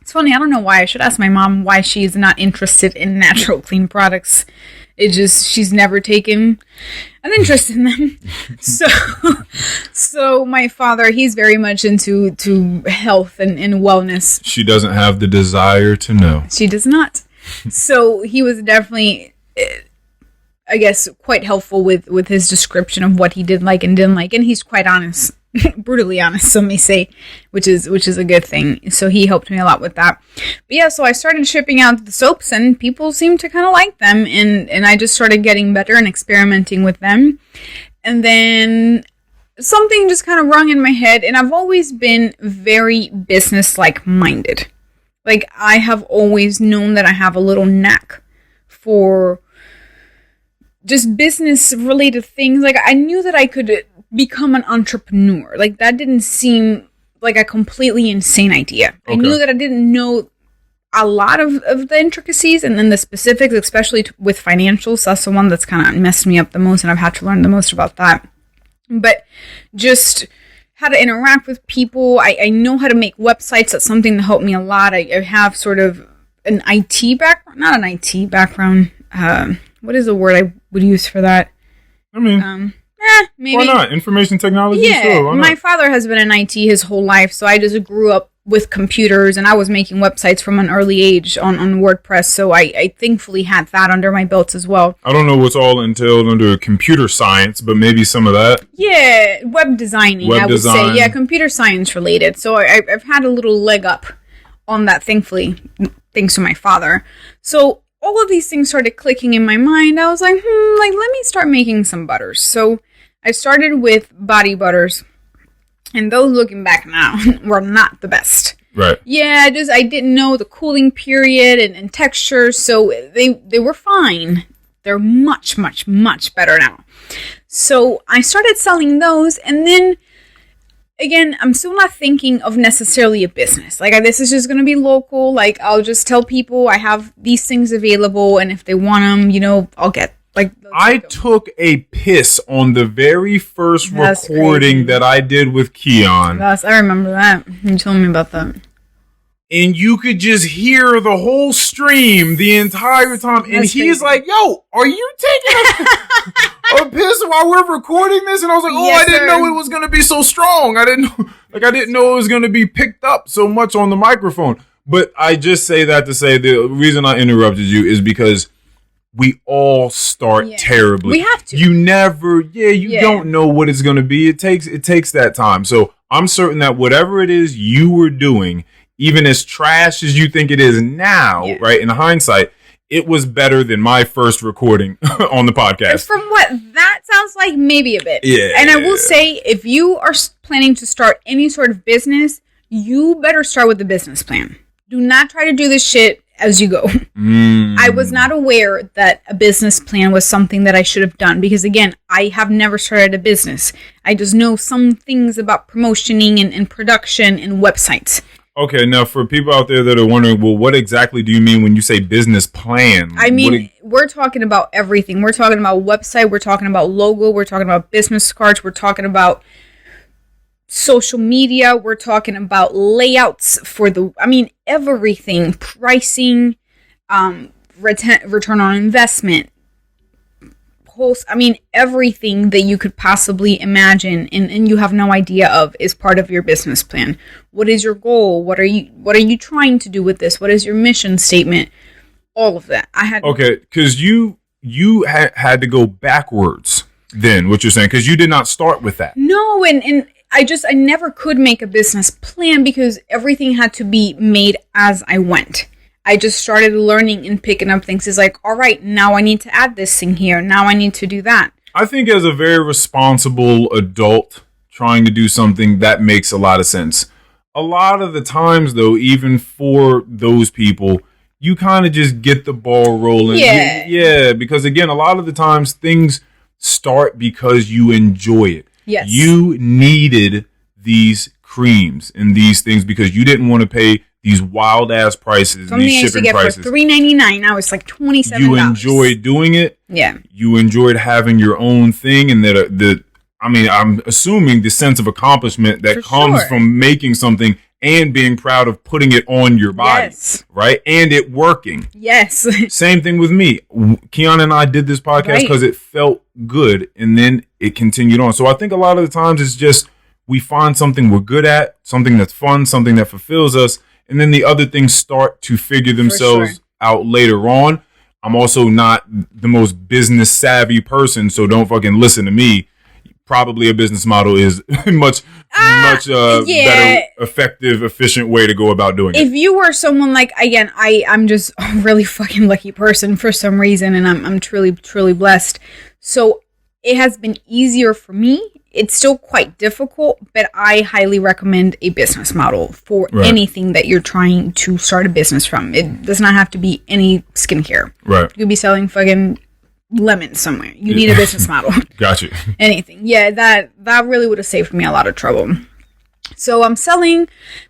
It's funny, I don't know why. I should ask my mom why she's not interested in natural clean products. She's never taken an interest in them. So my father, he's very much into health and wellness. She doesn't have the desire to know. She does not. So he was definitely, I guess, quite helpful with his description of what he did like and didn't like. And he's quite honest. Brutally honest, some may say, which is a good thing. So he helped me a lot with that. But yeah, so I started shipping out the soaps and people seemed to kind of like them, and I just started getting better and experimenting with them. And then something just kind of rung in my head, and I've always been very business-like minded. I have always known that I have a little knack for just business related things. I knew that I could become an entrepreneur. That didn't seem like a completely insane idea. Okay. I knew that I didn't know a lot of the intricacies and then the specifics, especially with financials. That's the one that's kind of messed me up the most, and I've had to learn the most about that. But just how to interact with people. I know how to make websites. That's something that helped me a lot. I have sort of an IT background, not an IT background. What is the word I would use for that? I mean, Maybe. Why not? Information technology? Yeah, Sure, why not? my father has been in IT his whole life, so I just grew up with computers, and I was making websites from an early age on WordPress, so I thankfully had that under my belt as well. I don't know what's all entailed under computer science, but maybe some of that. Yeah, web designing, I would say. Yeah, computer science related. So I've had a little leg up on that, thankfully, thanks to my father. So all of these things started clicking in my mind. I was like, let me start making some butters. So I started with body butters, and those, looking back now, were not the best. Right. Yeah, I didn't know the cooling period and texture, so they were fine. They're much, much, much better now. So I started selling those, and then, again, I'm still not thinking of necessarily a business. Like, this is just going to be local. Like, I'll just tell people I have these things available, and if they want them, I'll get. Like, I took a piss on the very first recording that I did with Keon. Yes, I remember that. You told me about that. And you could just hear the whole stream the entire time. And That's he's crazy. like, yo, are you taking a piss while we're recording this? And I was like, Yes, I didn't sir. know it was going to be so strong. I didn't know it was going to be picked up so much on the microphone. But I just say that to say the reason I interrupted you is because we all start terribly. We have to. You never, you don't know what it's going to be. It takes that time. So I'm certain that whatever it is you were doing, even as trash as you think it is now, right, in hindsight, it was better than my first recording on the podcast. From what that sounds like, maybe a bit. Yeah. And I will say, if you are planning to start any sort of business, you better start with the business plan. Do not try to do this shit as you go. I was not aware that a business plan was something that I should have done because, again, I have never started a business. I just know some things about promotioning and production and websites. Okay, now for people out there that are wondering, well, what exactly do you mean when you say business plan? I mean, we're talking about everything. We're talking about website. We're talking about logo. We're talking about business cards. We're talking about social media. We're talking about layouts for everything. Pricing, return on investment. Everything that you could possibly imagine and you have no idea of is part of your business plan. What is your goal? What are you trying to do with this? What is your mission statement? All of that. Okay, because you had to go backwards then, what you're saying, because you did not start with that. No, and I never could make a business plan because everything had to be made as I went. I just started learning and picking up things. It's like, all right, now I need to add this thing here. Now I need to do that. I think as a very responsible adult trying to do something, that makes a lot of sense. A lot of the times, though, even for those people, you kind of just get the ball rolling. Yeah. Because, again, a lot of the times things start because you enjoy it. Yes. You needed these creams and these things because you didn't want to pay these wild ass prices, Something these I used to shipping get prices. for $3.99. Now it's like $27. You enjoyed doing it. Yeah. You enjoyed having your own thing, and I'm assuming the sense of accomplishment that comes from making something and being proud of putting it on your body, yes. right? And it working. Yes. Same thing with me. Keon and I did this podcast because it felt good, and then it continued on. So I think a lot of the times it's just we find something we're good at, something that's fun, something that fulfills us, and then the other things start to figure themselves out later on. I'm also not the most business savvy person, so don't fucking listen to me. Probably a business model is much better, effective, efficient way to go about doing it. If you were someone like, again, I'm just a really fucking lucky person for some reason, and I'm truly, truly blessed. So it has been easier for me. It's still quite difficult, but I highly recommend a business model for anything that you're trying to start a business from. It does not have to be any skincare. Right. You could be selling fucking lemons somewhere. You need a business model. Gotcha. Anything. Yeah, that really would have saved me a lot of trouble. So I'm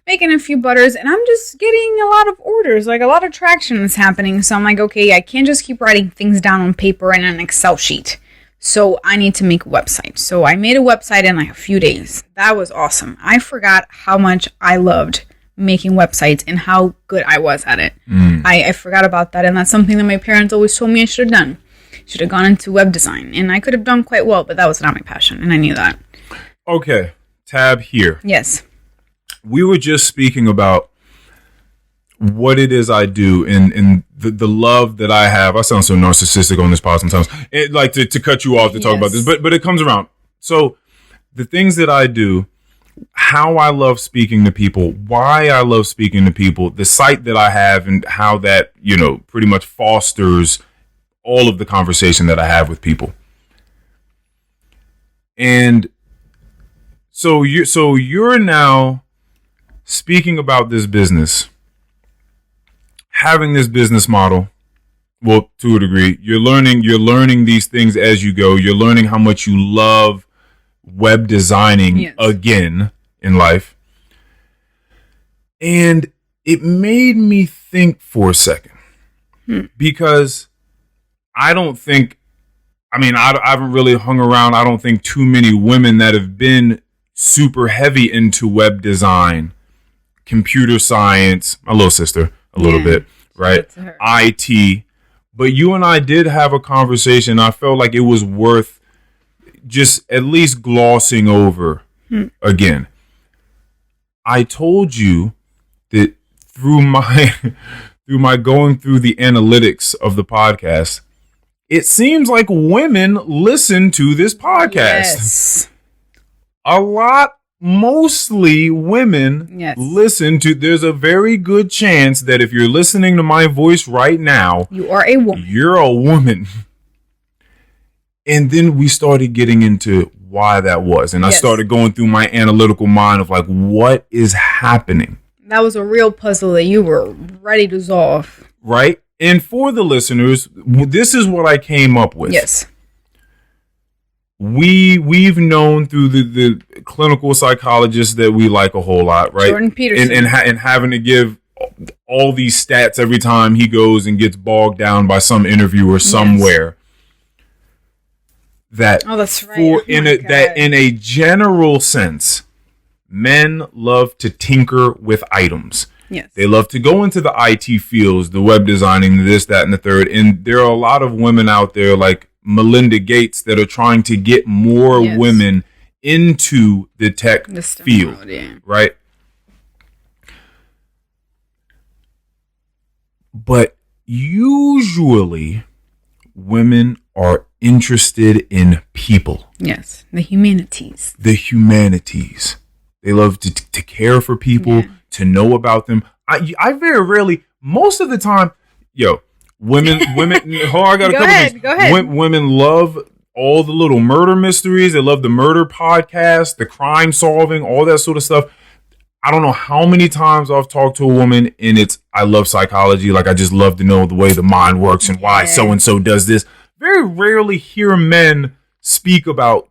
making a few butters, and I'm just getting a lot of orders, like a lot of traction is happening. So I'm like, okay, I can't just keep writing things down on paper and an Excel sheet. So I need to make a website. So I made a website in like a few days. That was awesome. I forgot how much I loved making websites and how good I was at it. I forgot about that. And that's something that my parents always told me I should have done. should have gone into web design. And I could have done quite well, but that was not my passion. And I knew that. Okay. Tab here. Yes. We were just speaking about what it is I do and the love that I have. I sound so narcissistic on this pod sometimes. Like to cut you off to talk about this, but it comes around. So the things that I do, how I love speaking to people, why I love speaking to people, the site that I have and how that, pretty much fosters all of the conversation that I have with people. And so you're now speaking about this business, having this business model. Well, to a degree, you're learning these things as you go. You're learning how much you love web designing again in life. And it made me think for a second because I haven't really hung around. I don't think too many women that have been super heavy into web design, computer science, my little sister, a little bit, right? IT. But you and I did have a conversation. I felt like it was worth just at least glossing over again. I told you that through my going through the analytics of the podcast, it seems like women listen to this podcast. Yes. A lot, mostly women listen to. There's a very good chance that if you're listening to my voice right now, you are a woman. You're a woman. And then we started getting into why that was. And I started going through my analytical mind of like, what is happening? That was a real puzzle that you were ready to solve. Right? And for the listeners, this is what I came up with. Yes. We've known through the clinical psychologists that we like a whole lot, right? Jordan Peterson. And having to give all these stats every time he goes and gets bogged down by some interviewer somewhere. That that's right. That in a general sense, men love to tinker with items. Yes. They love to go into the IT fields, the web designing, this, that, and the third. And there are a lot of women out there like Melinda Gates that are trying to get more women into the tech field, right? But usually women are interested in people. Yes, the humanities. They love to care for people, to know about them. I very rarely, most of the time, women. Oh, I got a couple things. Go ahead. Women love all the little murder mysteries. They love the murder podcast, the crime solving, all that sort of stuff. I don't know how many times I've talked to a woman and I love psychology. Like I just love to know the way the mind works and why so-and-so does this. Very rarely hear men speak about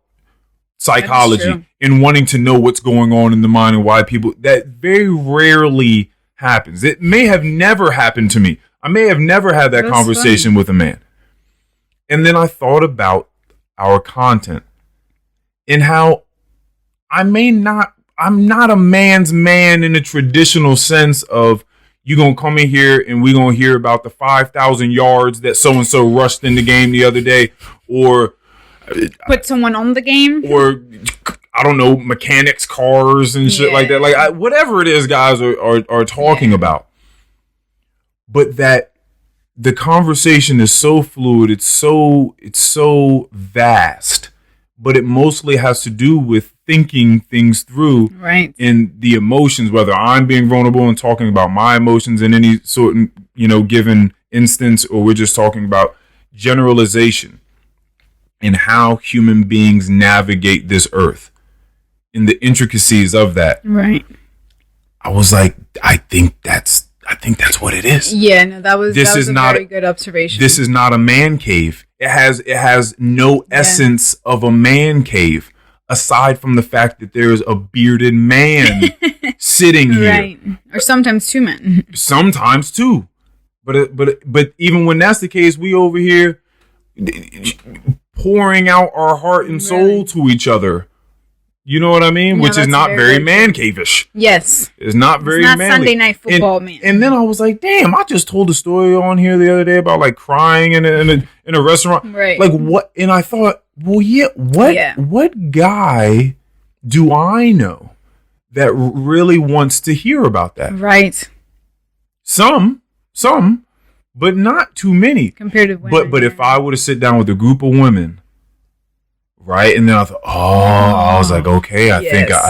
psychology and wanting to know what's going on in the mind and why people, that very rarely happens. It may have never happened to me. I may have never had that conversation with a man. And then I thought about our content and how I'm not a man's man in the traditional sense of you going to come in here and we going to hear about the 5,000 yards that so-and-so rushed in the game the other day, or put someone on the game, or I don't know, mechanics, cars and shit like that. Like whatever it is guys are talking about. But that the conversation is so fluid. It's so vast, but it mostly has to do with thinking things through, right? And the emotions, whether I'm being vulnerable and talking about my emotions in any sort, given instance, or we're just talking about generalization and how human beings navigate this earth and the intricacies of that. Right. I was like, I think that's what it is. Yeah, no, that was a very good observation. This is not a man cave. It has no essence of a man cave, aside from the fact that there's a bearded man sitting here. Right. Or sometimes two men. Sometimes two. But even when that's the case, we over here pouring out our heart and soul to each other, You know what I mean? No, Which is that's not very true. man cave-ish. Yes. It's not very It's not manly. Sunday night football, man. And then I was like, damn, I just told a story on here the other day about like crying in a restaurant. Right. Like what? And I thought, well, what guy do I know that really wants to hear about that? Right. Some, but not too many. Compared to women. But if I were to sit down with a group of women, right, and then I thought, I was like, okay, I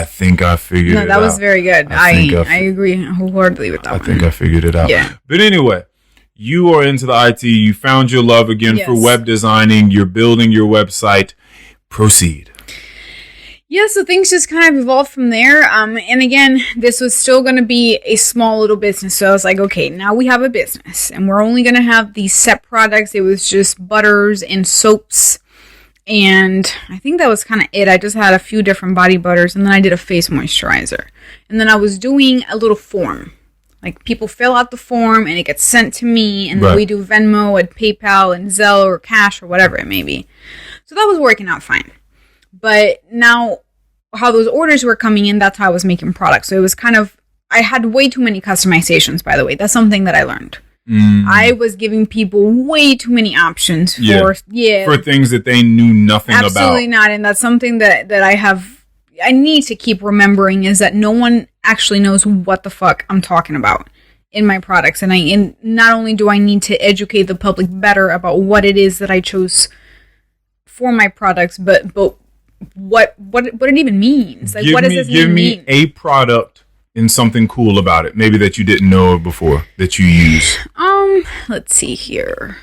think I figured it out. No, that was very good. I agree wholeheartedly with that. I think I figured it out. Yeah. But anyway, you are into the IT. You found your love again for web designing. You're building your website. Proceed. Yeah, so things just kind of evolved from there. And again, this was still going to be a small little business. So I was like, okay, now we have a business and we're only going to have these set products. It was just butters and soaps. And I think that was kind of it. I just had a few different body butters and then I did a face moisturizer. And then I was doing a little form. Like people fill out the form and it gets sent to me. And then we do Venmo and PayPal and Zelle or cash or whatever it may be. So that was working out fine. But now how those orders were coming in, that's how I was making products. So it was kind of, I had way too many customizations, by the way. That's something that I learned. I was giving people way too many options for things that they knew nothing about. Absolutely not. And that's something that I need to keep remembering is that no one actually knows what the fuck I'm talking about in my products. And not only do I need to educate the public better about what it is that I chose for my products, but what it even means. Like, what does this even mean? Give me a product and something cool about it, maybe that you didn't know of before that you use. Let's see here.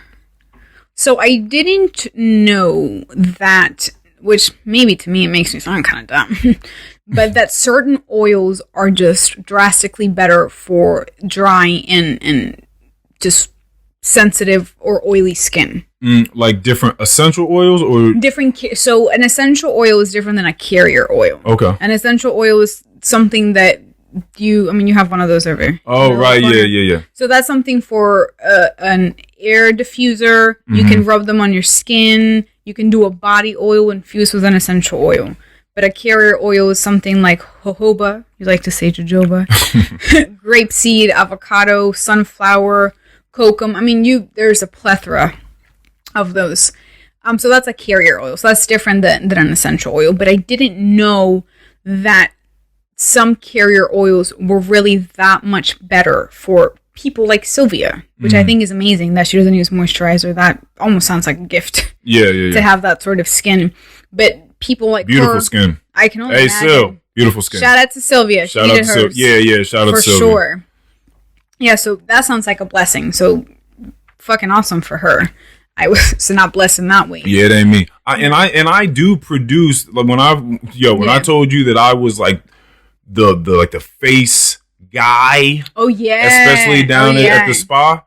So I didn't know that, which maybe to me it makes me sound kind of dumb, but that certain oils are just drastically better for dry and just sensitive or oily skin. Like different essential oils or different. So an essential oil is different than a carrier oil. Okay. An essential oil is something that you have one of those over here. Oh, right. Yeah. So that's something for an air diffuser. You can rub them on your skin. You can do a body oil infused with an essential oil. But a carrier oil is something like jojoba. You like to say jojoba. Grapeseed, avocado, sunflower, kokum. There's a plethora of those. So that's a carrier oil. So that's different than an essential oil. But I didn't know that some carrier oils were really that much better for people like Sylvia, which I think is amazing that she doesn't use moisturizer. That almost sounds like a gift. Yeah. To have that sort of skin. But people like beautiful skin. I can only imagine. Sil, beautiful skin. Shout out to Sylvia. Shout out to Sylvia. Yeah. Shout out to Sylvia. For sure. Yeah, so that sounds like a blessing. So fucking awesome for her. I was not blessed in that way. Yeah, it ain't me. I do produce, like when I told you that I was like the face guy. Oh yeah. Especially down at the spa.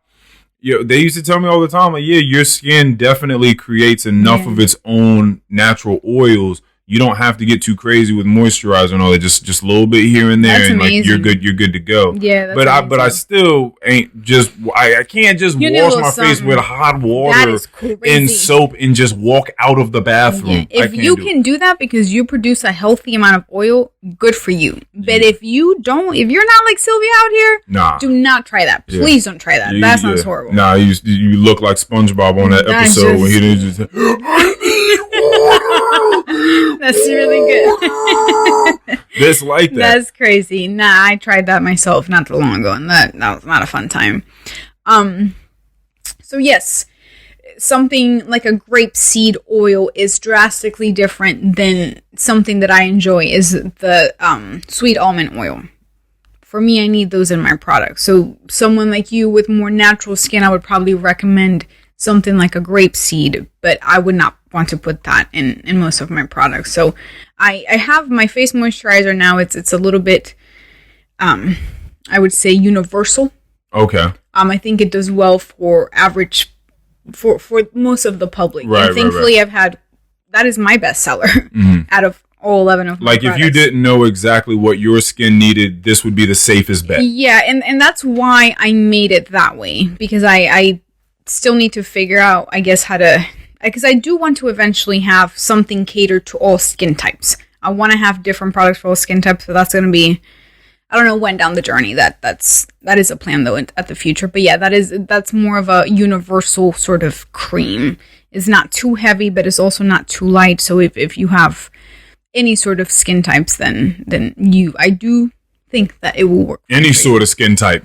They used to tell me all the time, like, your skin definitely creates enough of its own natural oils. You don't have to get too crazy with moisturizer and all that. Just a little bit here and there, that's and amazing. Like you're good to go. Yeah, that's but I still ain't just I can't just wash my face with hot water and soap and just walk out of the bathroom. Yeah. If you can do that because you produce a healthy amount of oil, good for you. But if you don't, if you're not like Sylvia out here, do not try that. Please don't try that. That sounds horrible. Nah, you look like SpongeBob on that episode when he didn't just. That's really good. Just like that. That's crazy. Nah, I tried that myself not too long ago, and that was not a fun time. So yes, something like a grapeseed oil is drastically different than something that I enjoy is the sweet almond oil. For me, I need those in my product. So someone like you with more natural skin, I would probably recommend something like a grapeseed, but I would not want to put that in most of my products. So I have my face moisturizer now. It's a little bit, I would say universal. Okay. I think it does well for average, for most of the public. Right, and thankfully I've had, that is my best seller out of all 11 of my products. If you didn't know exactly what your skin needed, this would be the safest bet. Yeah, and that's why I made it that way, because I still need to figure out, I guess, how to, because I do want to eventually have something catered to all skin types. I want to have different products for all skin types. So that's going to be, I don't know when down the journey that is a plan though at the future. But yeah, that's more of a universal sort of cream. It's not too heavy, but it's also not too light. So if you have any sort of skin types, then I do think that it will work. Any sort of skin type.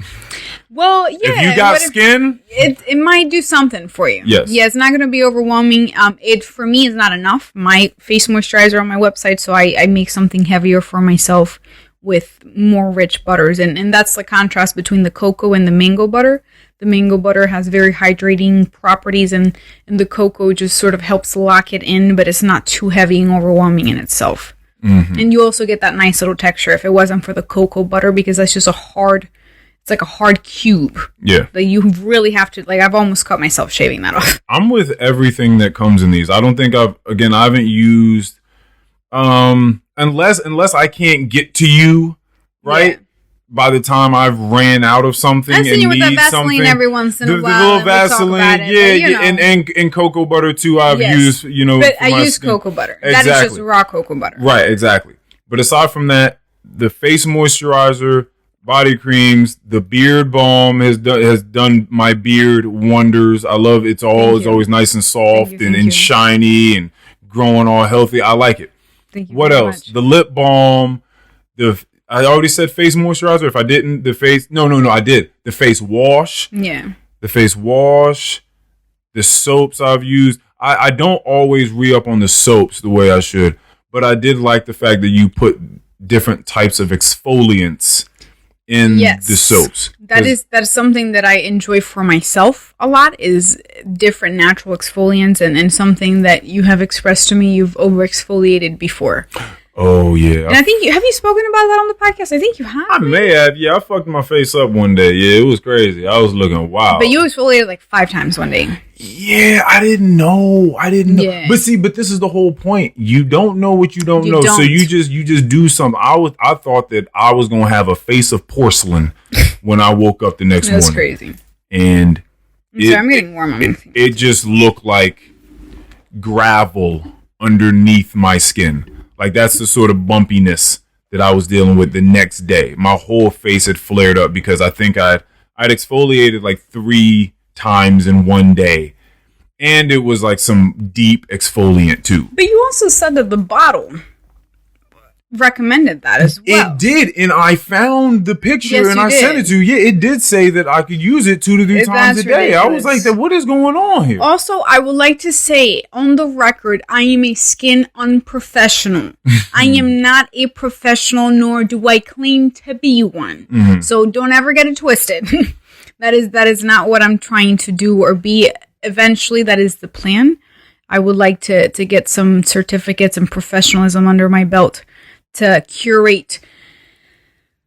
Well, yeah. If you got skin, it might do something for you. Yes. Yeah, it's not going to be overwhelming. It for me is not enough. My face moisturizer on my website, so I make something heavier for myself with more rich butters, and that's the contrast between the cocoa and the mango butter. The mango butter has very hydrating properties, and the cocoa just sort of helps lock it in, but it's not too heavy and overwhelming in itself. Mm-hmm. And you also get that nice little texture if it wasn't for the cocoa butter, because that's just it's like a hard cube. Yeah. Like you really have to, like I've almost cut myself shaving that off. I'm with everything that comes in these. I don't think I haven't used, unless I can't get to you, right? Yeah. By the time I've ran out of something and need Vaseline something, every once in a while, the little Vaseline, and cocoa butter too. I've used, but I use cocoa butter. Exactly. That is just raw cocoa butter, right? Exactly. But aside from that, the face moisturizer, body creams, the beard balm has done my beard wonders. I love it's always nice and soft and shiny and growing all healthy. I like it. Thank you. What else? The lip balm, I already said face moisturizer. If I didn't, I did. The face wash. Yeah. The face wash. The soaps I've used. I don't always re-up on the soaps the way I should, but I did like the fact that you put different types of exfoliants in the soaps. That is something that I enjoy for myself a lot, is different natural exfoliants, and something that you have expressed to me you've over exfoliated before. Oh, yeah. And I think have you spoken about that on the podcast? I think you have. I may have. Yeah, I fucked my face up one day. Yeah, it was crazy. I was looking wild. But you exfoliated like 5 times one day. Yeah, I didn't know. Yeah. But this is the whole point. You don't know what you don't know. So you just do something. I thought that I was going to have a face of porcelain when I woke up the next morning. That's crazy. And I'm getting warm. It just looked like gravel underneath my skin. Like, that's the sort of bumpiness that I was dealing with the next day. My whole face had flared up because I think I'd exfoliated like 3 times in one day. And it was like some deep exfoliant too. But you also said that the bottle recommended that as well. It did, and I found the picture and I sent it to you. Yeah, it did say that I could use it 2 to 3 times a day. Ridiculous. I was like, what is going on here? Also, I would like to say on the record, I am a skin unprofessional. I am not a professional, nor do I claim to be one. Mm-hmm. So don't ever get it twisted. That is not what I'm trying to do or be. Eventually, that is the plan. I would like to get some certificates and professionalism under my belt to curate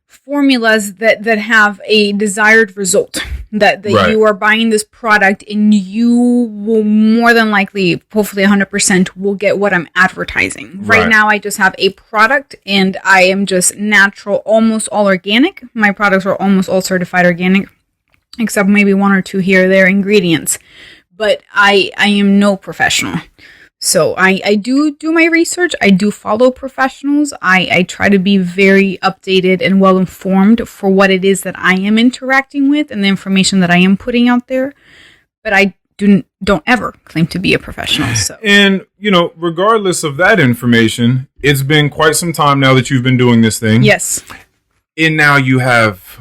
formulas that have a desired result, that right. You are buying this product and you will more than likely, hopefully 100%, will get what I'm advertising. Right now, I just have a product and I am just natural, almost all organic. My products are almost all certified organic, except maybe 1 or 2 here or there ingredients. But I am no professional. So I do my research. I do follow professionals. I try to be very updated and well informed for what it is that I am interacting with and the information that I am putting out there. But I don't ever claim to be a professional. So. And, regardless of that information, it's been quite some time now that you've been doing this thing. Yes. And now you have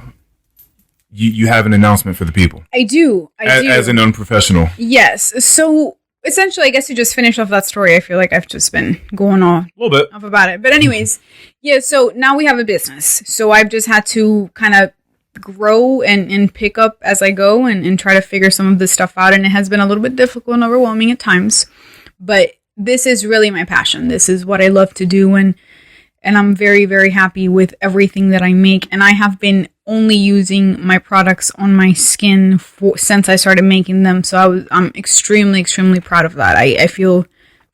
an announcement for the people. I do. As an unprofessional. Yes. So essentially, I guess you just finished off that story. I feel like I've just been going on a little bit off about it. But anyways, yeah, so now we have a business. So I've just had to kind of grow and pick up as I go and try to figure some of this stuff out. And it has been a little bit difficult and overwhelming at times. But this is really my passion. This is what I love to do. And I'm very, very happy with everything that I make. And I have been only using my products on my skin since I started making them. So I'm extremely, extremely proud of that. I feel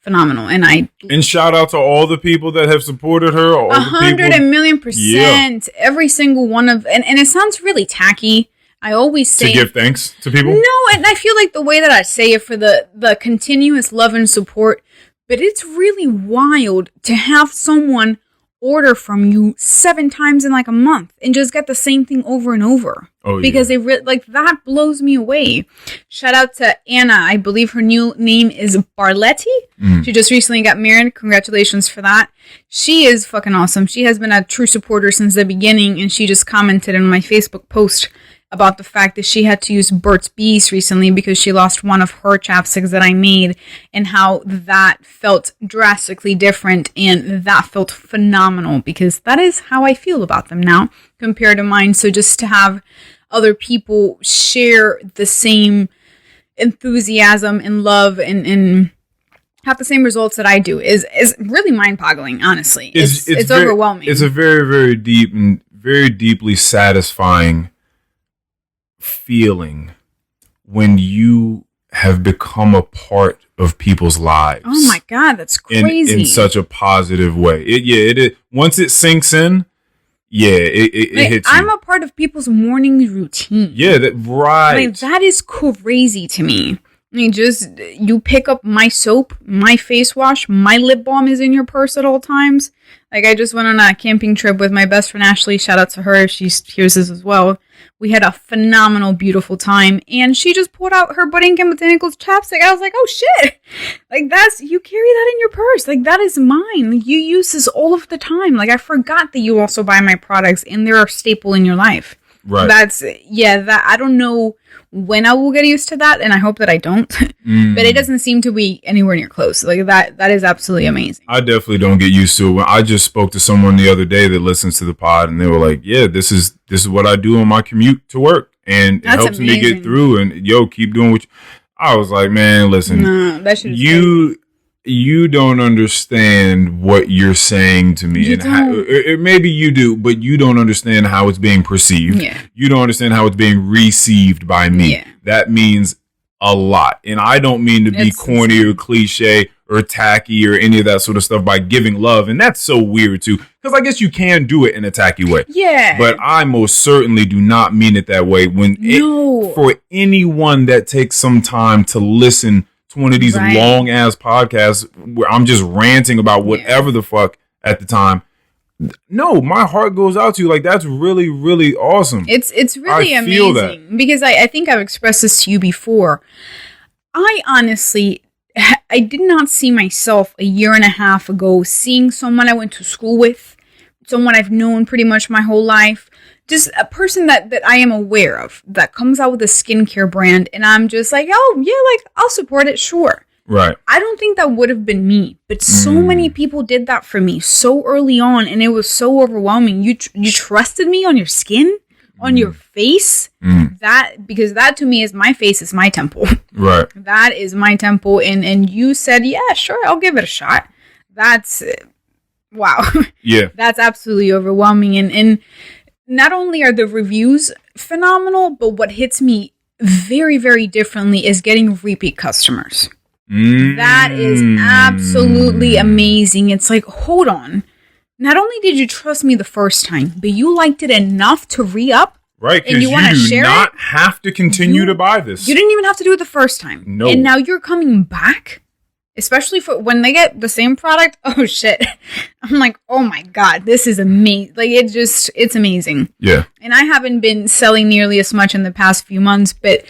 phenomenal. And shout out to all the people that have supported her. 100,000,000%. Yeah. Every single one of, and it sounds really tacky. I always say to give thanks to people. No, and I feel like the way that I say it, for the continuous love and support But it's really wild to have someone order from you 7 times in like a month and just get the same thing over and over. Oh, because they like that blows me away. Shout out to Anna. I believe her new name is Barletti. She just recently got married. Congratulations for that. She is fucking awesome. She has been a true supporter since the beginning, and she just commented on my Facebook post about the fact that she had to use Burt's Bees recently because she lost one of her chapsticks that I made, and how that felt drastically different, and that felt phenomenal because that is how I feel about them now compared to mine. So just to have other people share the same enthusiasm and love and have the same results that I do is really mind-boggling, honestly. It's very, overwhelming. It's a very, very deep and very deeply satisfying feeling when you have become a part of people's lives. Oh my God, that's crazy. In such a positive way. It is. Once it sinks in, it hits you. I'm a part of people's morning routine. Yeah, right. Like, that is crazy to me. I mean, just, you pick up my soap, my face wash, my lip balm is in your purse at all times. Like, I just went on a camping trip with my best friend Ashley. Shout out to her if she hears this as well. We had a phenomenal, beautiful time. And she just pulled out her Borinquen Botanicals chapstick. I was like, oh shit. Like, you carry that in your purse. Like, that is mine. You use this all of the time. Like, I forgot that you also buy my products and they're a staple in your life. Right. That I don't know when I will get used to that, and I hope that I don't. But it doesn't seem to be anywhere near close. Like, that is absolutely amazing. I definitely don't get used to it. I just spoke to someone the other day that listens to the pod, and they were like, "Yeah, this is what I do on my commute to work, and it helps me get through." And keep doing what I was like, man, listen, that shit is crazy. You don't understand what you're saying to me, maybe you do, but you don't understand how it's being perceived. Yeah. You don't understand how it's being received by me. Yeah. That means a lot, and I don't mean to be corny or cliche or tacky or any of that sort of stuff by giving love, and that's so weird too, because I guess you can do it in a tacky way. Yeah, but I most certainly do not mean it that way. For anyone that takes some time to listen to one of these long ass podcasts where I'm just ranting about whatever the fuck at the time, no, my heart goes out to you. Like, that's really, really awesome. It's really amazing because I think I've expressed this to you before. I honestly, I did not see myself a year and a half ago seeing someone I went to school with, someone I've known pretty much my whole life, just a person that I am aware of that comes out with a skincare brand, and I'm just like, oh yeah, like, I'll support it, sure. Right. I don't think that would have been me, but so many people did that for me so early on, and it was so overwhelming. You trusted me on your skin, on your face, because that to me is my face, is my temple. Right. That is my temple, and you said, yeah, sure, I'll give it a shot. That's wow. Yeah. That's absolutely overwhelming, and not only are the reviews phenomenal, but what hits me very, very differently is getting repeat customers. That is absolutely amazing. It's like, hold on. Not only did you trust me the first time, but you liked it enough to re-up. Right, because you do not have to continue to buy this. You didn't even have to do it the first time. No. And now you're coming back? Especially for when they get the same product. Oh shit. I'm like, oh my God, this is amazing. Like, it's amazing. Yeah. And I haven't been selling nearly as much in the past few months, but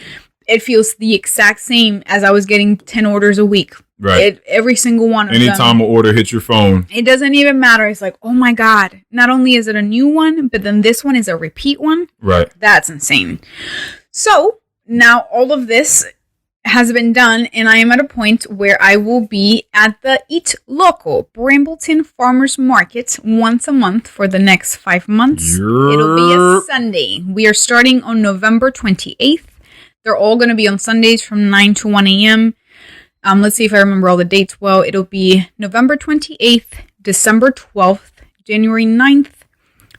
it feels the exact same as I was getting 10 orders a week. Right. Every single one of them. Anytime an order hits your phone. It doesn't even matter. It's like, oh my God. Not only is it a new one, but then this one is a repeat one. Right. That's insane. So now all of this has been done, and I am at a point where I will be at the Eat Local Brambleton Farmers Market once a month for the next 5 months. It'll be a Sunday. We are starting on November 28th. They're all going to be on Sundays from 9 to 1 a.m. Let's see if I remember all the dates well. It'll be November 28th, December 12th, January 9th,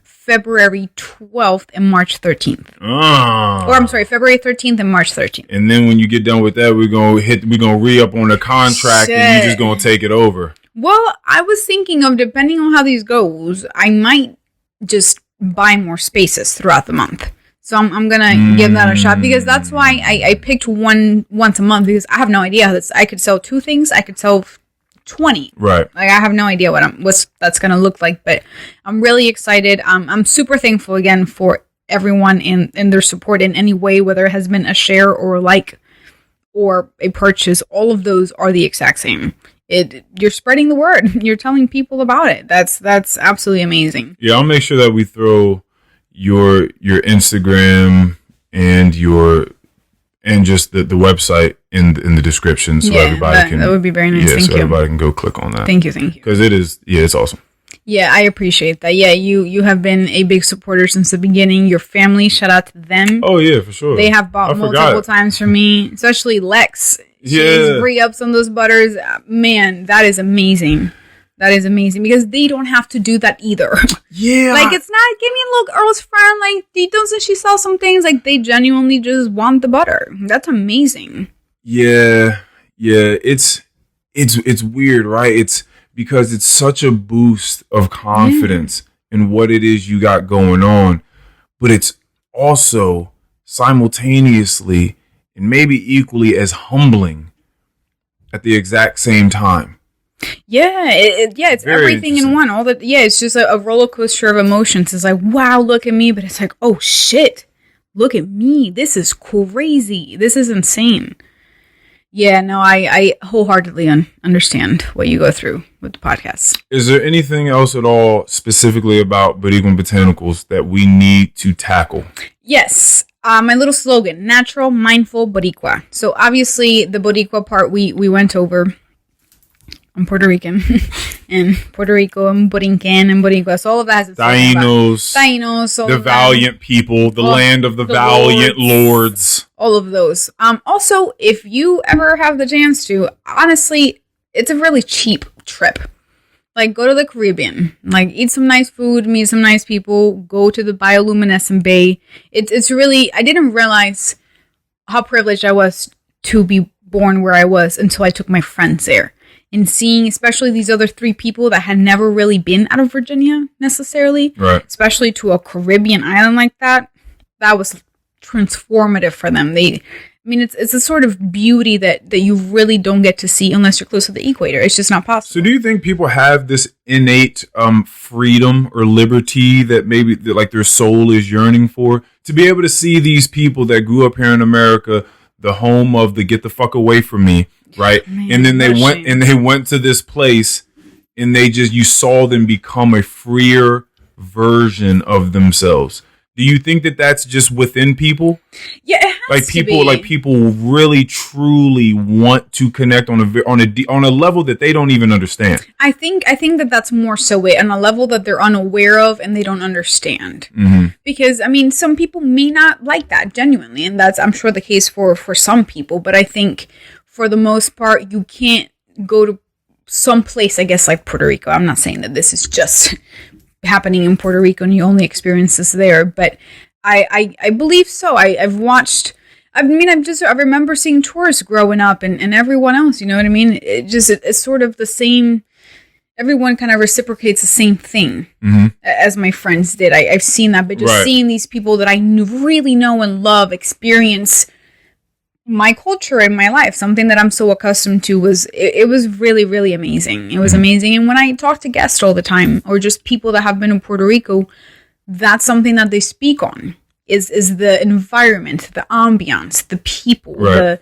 February 12th, and March 13th. Or I'm sorry, February 13th and March 13th. And then when you get done with that, we're gonna re-up on the contract and you're just gonna take it over. Well, I was thinking of, depending on how these goes, I might just buy more spaces throughout the month. So I'm gonna give that a shot, because that's why I picked one once a month, because I have no idea how this. I could sell 2 things. I could sell 20. Right. Like, I have no idea what that's going to look like, but I'm really excited. I'm super thankful again for everyone and their support in any way, whether it has been a share or a like or a purchase. All of those are the exact same. You're spreading the word. You're telling people about it. That's absolutely amazing. Yeah, I'll make sure that we throw your Instagram and just the website in the description, so everybody can. That would be very nice. Yeah, Thank you. Everybody can go click on that. Thank you. Because it's awesome. Yeah, I appreciate that. Yeah, you have been a big supporter since the beginning. Your family, shout out to them. Oh yeah, for sure. They have bought multiple times for me, especially Lex. She's re-ups on those butters. Man, that is amazing. That is amazing because they don't have to do that either. Yeah. Like, it's not, give me a look, Earl's friend. Like, doesn't she sell some things? Like, they genuinely just want the butter. That's amazing. Yeah. It's weird, right? It's because it's such a boost of confidence in what it is you got going on, but it's also simultaneously and maybe equally as humbling at the exact same time. Yeah, it's very everything in one. It's just a roller coaster of emotions. It's like, wow, look at me, but it's like, oh shit, look at me. This is crazy. This is insane. Yeah, no, I wholeheartedly understand what you go through with the podcast. Is there anything else at all specifically about Borinquen Botanicals that we need to tackle? Yes. My little slogan, natural, mindful, Boricua. So obviously the Boricua part we went over. I'm Puerto Rican. And Puerto Rico and Borinquen and Boricua. So all of that has its Taínos, the valiant people, the land of the valiant lords. All of those. Also, if you ever have the chance to, honestly, it's a really cheap trip. Like, go to the Caribbean. Like, eat some nice food, meet some nice people, go to the bioluminescent bay. It's really, I didn't realize how privileged I was to be born where I was until I took my friends there. And seeing especially these other 3 people that had never really been out of Virginia necessarily, right? Especially to a Caribbean island like that was transformative for them. It's a sort of beauty that you really don't get to see unless you're close to the equator. It's just not possible. So do you think people have this innate freedom or liberty that maybe like their soul is yearning for, to be able to see these people that grew up here in America, the home of the get the fuck away from me, right? Man, and then they went to this place and you saw them become a freer version of themselves. Do you think that that's just within people? Yeah, it has to be. Like people really truly want to connect on a level that they don't even understand. I think that that's more so it, on a level that they're unaware of and they don't understand. Mm-hmm. Because some people may not like that genuinely, and that's, I'm sure, the case for some people. But I think for the most part, you can't go to some place, I guess, like Puerto Rico. I'm not saying that this is just happening in Puerto Rico and you only experience this there, but I believe so. I remember seeing tourists growing up and everyone else, you know what I mean? It's sort of the same. Everyone kind of reciprocates the same thing as my friends did. I've seen that, but just seeing these people that I really know and love experience my culture in my life, something that I'm so accustomed to, was really, really amazing. It was amazing. And when I talk to guests all the time, or just people that have been in Puerto Rico, that's something that they speak on is the environment, the ambiance, the people, the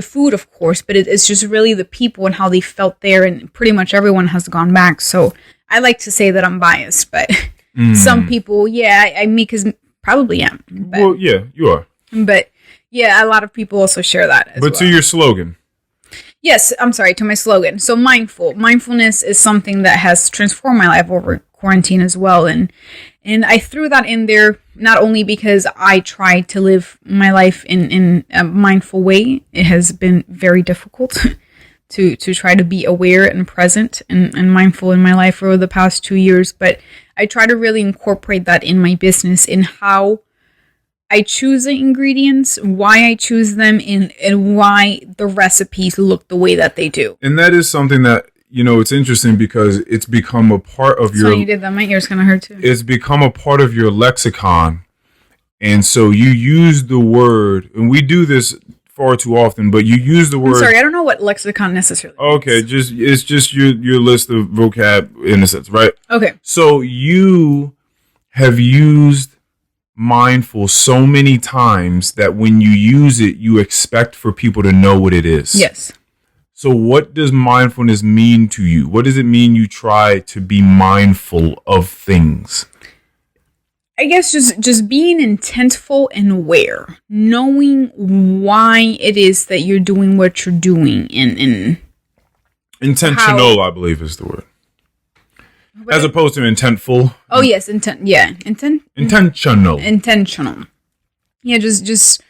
food, of course, but it's just really the people and how they felt there. And pretty much everyone has gone back. So I like to say that I'm biased, but some people, because probably am. But, well, yeah, you are. But yeah, a lot of people also share that as well. But to your slogan. Yes, I'm sorry, to my slogan. So mindfulness is something that has transformed my life over quarantine as well. And I threw that in there not only because I tried to live my life in a mindful way. It has been very difficult to try to be aware and present and mindful in my life over the past 2 years. But I try to really incorporate that in my business, in how I choose the ingredients, why I choose them, and why the recipes look the way that they do. And that is something that, it's interesting because it's become a part of your... So you did that, my ear's gonna hurt too. It's become a part of your lexicon. And so you use the word, and we do this far too often, but you use the word. I'm sorry, I don't know what lexicon necessarily means. Okay, it's just your list of vocab in a sense, right? Okay. So you have used mindful so many times that when you use it, you expect for people to know what it is. Yes. So what does mindfulness mean to you? What does it mean you try to be mindful of things? I guess just being intentful and aware, knowing why it is that you're doing what you're doing, and intentional, I believe is the word, as opposed to intentful. Oh yes, intent. Yeah, intentional. Yeah, just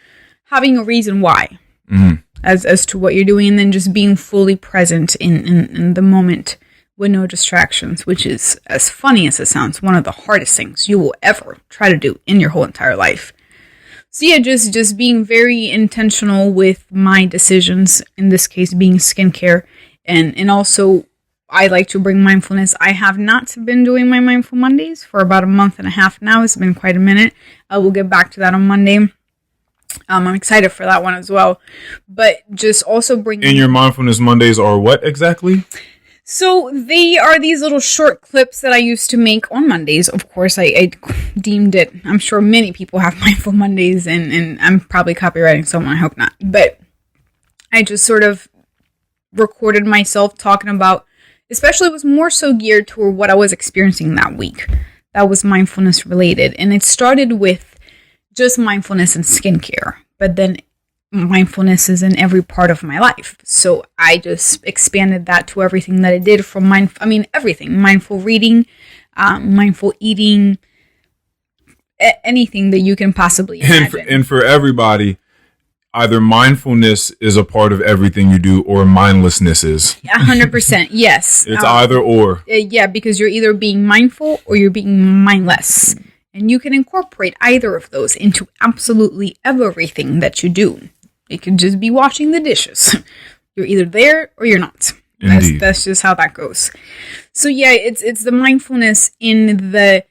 having a reason why, Mm-hmm. as to what you're doing, and then just being fully present in the moment with no distractions, which is, as funny as it sounds, one of the hardest things you will ever try to do in your whole entire life. So yeah, just being very intentional with my decisions, in this case being skincare, and also I like to bring mindfulness. I have not been doing my Mindful Mondays for about a month and a half now. It's been quite a minute. We'll get back to that on Monday. I'm excited for that one as well. But just also bring... And your Mindfulness Mondays are what exactly? So they are these little short clips that I used to make on Mondays. Of course, I deemed it... I'm sure many people have Mindful Mondays, and I'm probably copywriting someone. I hope not. But I just sort of recorded myself talking about... Especially, it was more so geared toward what I was experiencing that week. That was mindfulness related. And it started with just mindfulness and skincare. But then mindfulness is in every part of my life. So I just expanded that to everything that I did from everything. Mindful reading, mindful eating, anything that you can possibly imagine. And for everybody, either mindfulness is a part of everything you do, or mindlessness is. 100%, yes. It's either or. Yeah, because you're either being mindful or you're being mindless. And you can incorporate either of those into absolutely everything that you do. It could just be washing the dishes. You're either there or you're not. That's just how that goes. So yeah, it's the mindfulness in the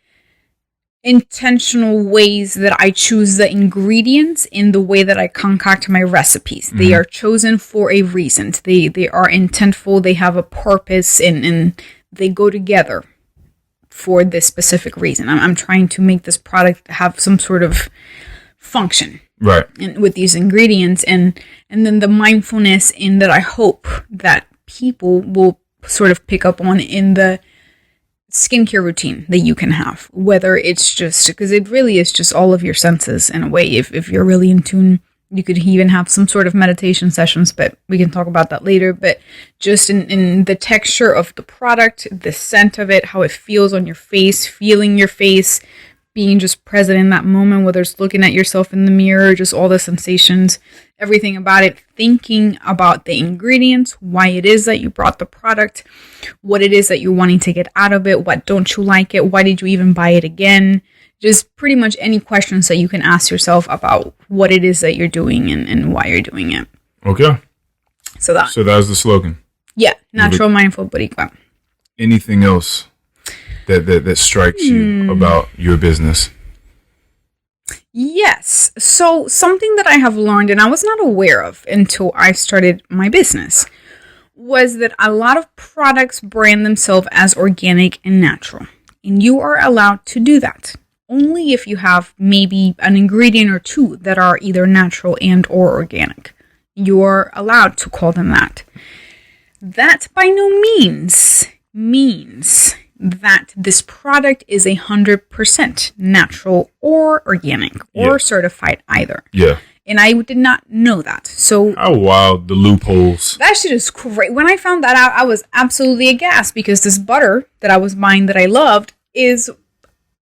intentional ways that I choose the ingredients, in the way that I concoct my recipes. Mm-hmm. They are chosen for a reason. They are intentful. They have a purpose, and they go together for this specific reason. I'm trying to make this product have some sort of function, right? And with these ingredients, and then the mindfulness in that I hope that people will sort of pick up on in the skincare routine that you can have, whether it's just, because it really is just all of your senses in a way. If you're really in tune, you could even have some sort of meditation sessions, but we can talk about that later. But just in the texture of the product, the scent of it, how it feels on your face, feeling your face, being just present in that moment, whether it's looking at yourself in the mirror, just all the sensations, everything about it, thinking about the ingredients, why it is that you brought the product, what it is that you're wanting to get out of it, what don't you like it, why did you even buy it again? Just pretty much any questions that you can ask yourself about what it is that you're doing and why you're doing it. Okay. So that's the slogan. Yeah, natural, mindful, boricua. Anything else that strikes you about your business? Yes. So something that I have learned, and I was not aware of until I started my business, was that a lot of products brand themselves as organic and natural. And you are allowed to do that only if you have maybe an ingredient or two that are either natural and or organic. You're allowed to call them that. That by no means means that this product is 100% natural or organic or certified either. Yeah. And I did not know that. So how wild the loopholes. That shit is great. When I found that out, I was absolutely aghast, because this butter that I was buying that I loved is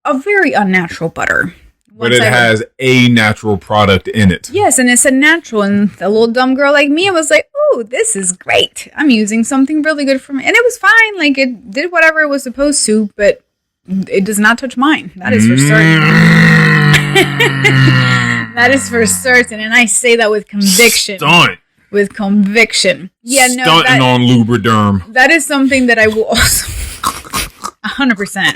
a very unnatural butter. But it has a natural product in it. Yes, and it's a natural. And a little dumb girl like me, I was like, oh, this is great. I'm using something really good for me. And it was fine. Like, it did whatever it was supposed to, but it does not touch mine. That is for certain. That is for certain. And I say that with conviction. Stunt. With conviction. Yeah, no. Stunting on Lubriderm. That is something that I will also... 100%.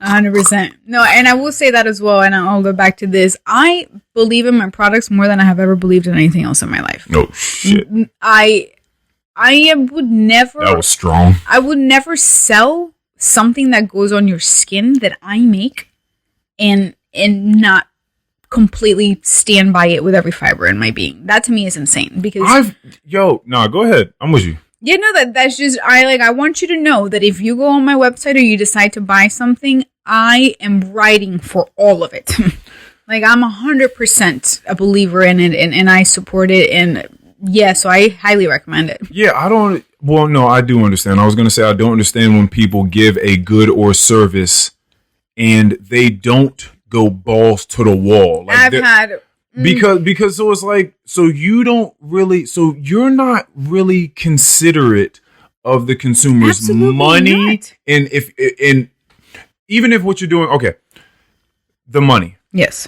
100%. No, and I will say that as well, and I'll go back to this. I believe in my products more than I have ever believed in anything else in my life. No shit. I would never... That was strong. I would never sell something that goes on your skin that I make and not completely stand by it with every fiber in my being. That to me is insane because... go ahead. I'm with you. Yeah, no, that's just, I want you to know that if you go on my website or you decide to buy something, I am writing for all of it. Like, I'm 100% a believer in it, and I support it, and yeah, so I highly recommend it. Yeah, I do understand. I was going to say, I don't understand when people give a good or service and they don't go balls to the wall. Like because so it's like, so you're not really considerate of the consumer's Absolutely money. Not. And even if what you're doing, okay, the money. Yes.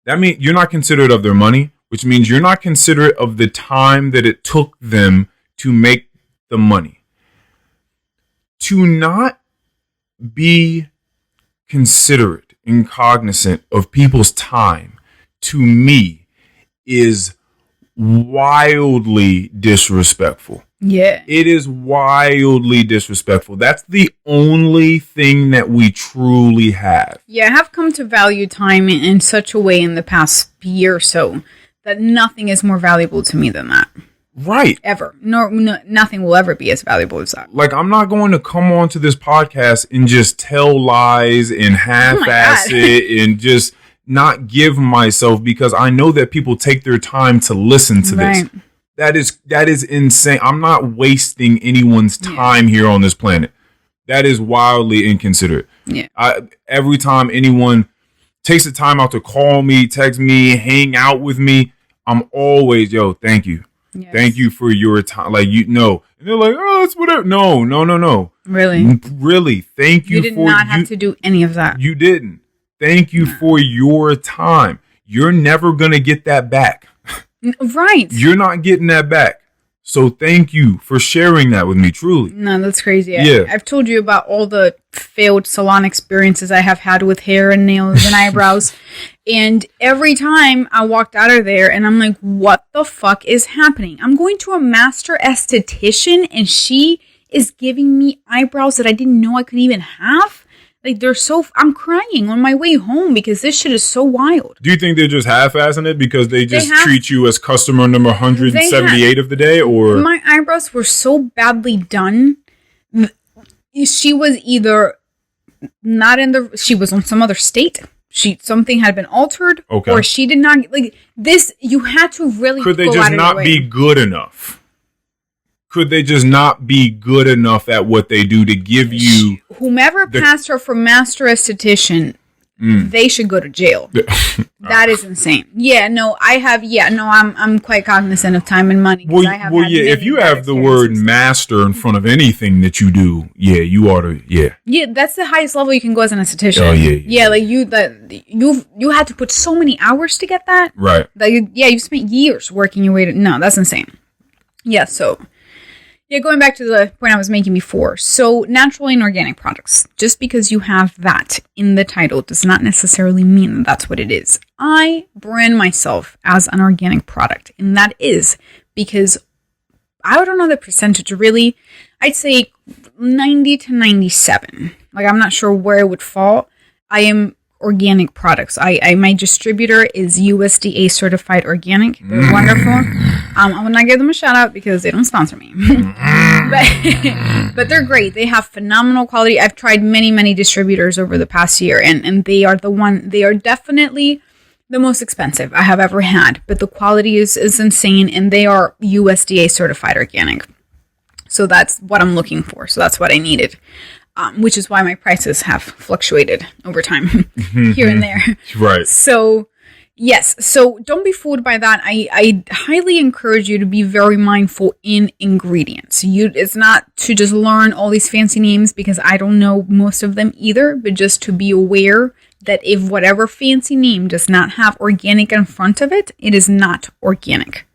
That means you're not considerate of their money, which means you're not considerate of the time that it took them to make the money. To not be considerate and cognizant of people's time, to me, is wildly disrespectful. Yeah. It is wildly disrespectful. That's the only thing that we truly have. Yeah, I have come to value time in such a way in the past year or so that nothing is more valuable to me than that. Right. Ever. No, nothing will ever be as valuable as that. Like, I'm not going to come onto this podcast and just tell lies and half-ass it and just not give myself, because I know that people take their time to listen to this. That is insane. I'm not wasting anyone's time here on this planet. That is wildly inconsiderate. Yeah. Every time anyone takes the time out to call me, text me, hang out with me, I'm always, thank you. Yes. Thank you for your time. Like, and they're like, oh, it's whatever. No. Really. Thank you. You did not have to do any of that. You didn't. Thank you for your time. You're never going to get that back. Right. You're not getting that back. So thank you for sharing that with me, truly. No, that's crazy. Yeah. I've told you about all the failed salon experiences I have had with hair and nails and eyebrows. And every time I walked out of there and I'm like, what the fuck is happening? I'm going to a master esthetician and she is giving me eyebrows that I didn't know I could even have. Like, I'm crying on my way home because this shit is so wild. Do you think they're just half-assing it because they treat you as customer number 178 of the day, or? My eyebrows were so badly done. She was either she was on some other state. Something had been altered. Okay. Or she did not, like, this, you had to really Could they just not be good enough? Could they just not be good enough at what they do to give you... Whomever passed her for master esthetician, they should go to jail. That is insane. Yeah, no, I'm quite cognizant of time and money. If you have the word master in front of anything that you do, you ought to, Yeah, that's the highest level you can go as an esthetician. Oh, yeah. Yeah, like you had to put so many hours to get that. Right. Like, you spent years working your way to... No, that's insane. Yeah, so... Yeah, going back to the point I was making before. So, natural and organic products. Just because you have that in the title does not necessarily mean that that's what it is. I brand myself as an organic product. And that is because I don't know the percentage really. I'd say 90 to 97. Like, I'm not sure where it would fall. I am organic products. My distributor is USDA certified organic. They're wonderful. I will not give them a shout out because they don't sponsor me. but they're great. They have phenomenal quality. I've tried many distributors over the past year and they are they are definitely the most expensive I have ever had, but the quality is insane and they are USDA certified organic. So that's what I'm looking for. So that's what I needed. Which is why my prices have fluctuated over time here and there. Right. So, yes. So don't be fooled by that. I highly encourage you to be very mindful in ingredients. It's not to just learn all these fancy names because I don't know most of them either, but just to be aware that if whatever fancy name does not have organic in front of it, it is not organic.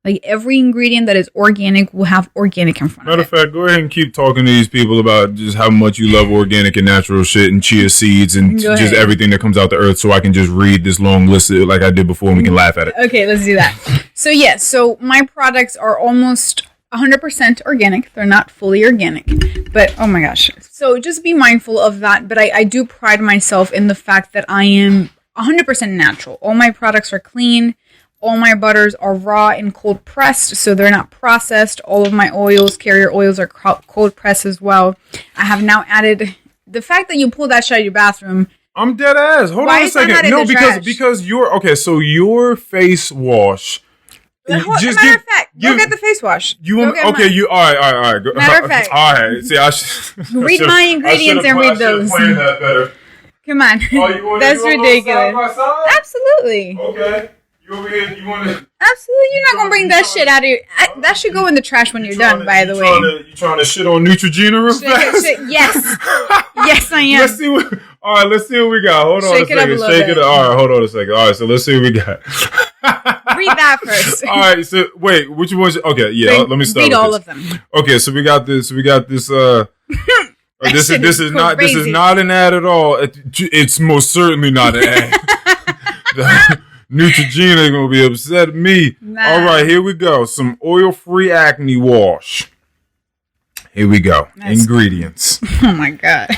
Like every ingredient that is organic will have organic in front Matter of of fact, go ahead and keep talking to these people about just how much you love organic and natural shit and chia seeds and just everything that comes out the earth, so I can just read this long list like I did before and we can laugh at it. Okay, let's do that. So yes, so my products are almost 100% organic. They're not fully organic, but oh my gosh. So just be mindful of that. But I do pride myself in the fact that I am 100% natural. All my products are clean. All my butters are raw and cold pressed, so they're not processed. All of my oils, carrier oils, are cold pressed as well. I have now added the fact that you pulled that shit out of your bathroom. I'm dead ass. Hold on a second. No, because your face wash. Matter of fact, go get the face wash. All right. Matter of fact, all right. See, I should read my ingredients and read those. Planned that better. Come on, that's ridiculous. Side by side? Absolutely. Okay. You over here? You want to? Absolutely, you're not gonna bring that shit out of your. That should go in the trash when you're done. By the way, you trying to shit on Neutrogena real fast? Yes, yes, I am. Let's see what. All right, let's see what we got. Hold on a second. Shake it up. All right, hold on a second. All right, so let's see what we got. Read that first. All right, so wait, which ones? Okay, yeah, let me start. Read all of them. Okay, so we got this. This is not an ad at all. It's most certainly not an ad. Neutrogena is going to be upset at me. Nah. All right, here we go. Some oil-free acne wash. Here we go. Ingredients. Oh, my God.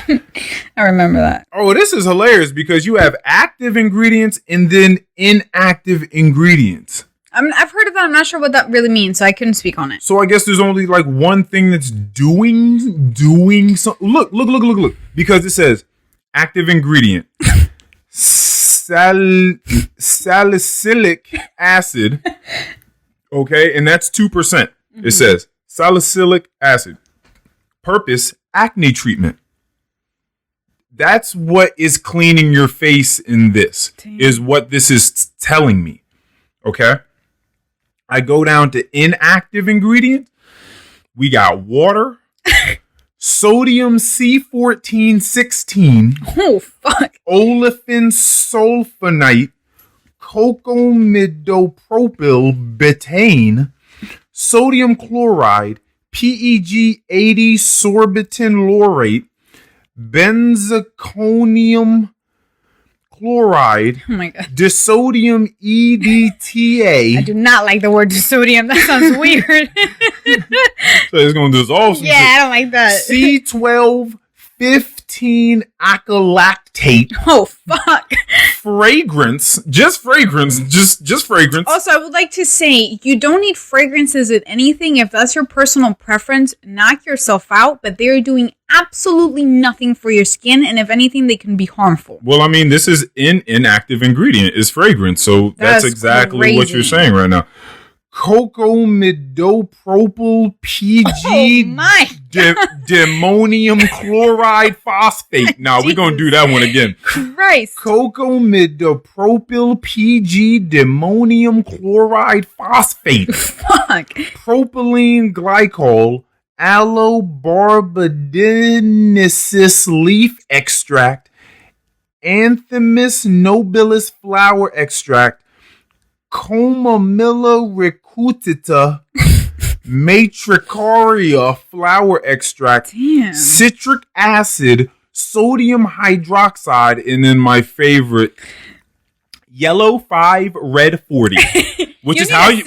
I remember that. Oh, this is hilarious because you have active ingredients and then inactive ingredients. I've heard of that. I'm not sure what that really means, so I couldn't speak on it. So I guess there's only like one thing that's doing something. Look. Because it says active ingredient. Salicylic acid, okay, and that's 2%. Mm-hmm. It says salicylic acid. Purpose, acne treatment. That's what is cleaning your face in this. Damn. Is what this is telling me. Okay, I go down to inactive ingredient. We got water. Sodium C1416. Oh, fuck. Olefin sulfonate. Cocamidopropyl betaine. Sodium chloride. PEG 80 sorbitan laurate. Benzalkonium chloride. Oh my God. Disodium EDTA. I do not like the word disodium. That sounds weird. So it's going to dissolve some shit. I don't like that. C1215 acrylactate. Oh, fuck. Fragrance. Just fragrance. Also, I would like to say, you don't need fragrances with anything. If that's your personal preference, knock yourself out. But they're doing absolutely nothing for your skin. And if anything, they can be harmful. Well, I mean, this is inactive ingredient. Is fragrance. So that's exactly crazy. What you're saying right now. Cocamidopropyl PG demonium chloride phosphate. Now we're gonna do that one again. Christ. Cocamidopropyl PG demonium chloride phosphate. Fuck. Propylene glycol, allobarbadensis leaf extract, Anthemis nobilis flower extract, Comamilla recutita, Matricaria flower extract, damn, citric acid, sodium hydroxide, and then my favorite, yellow 5, red 40, which is how you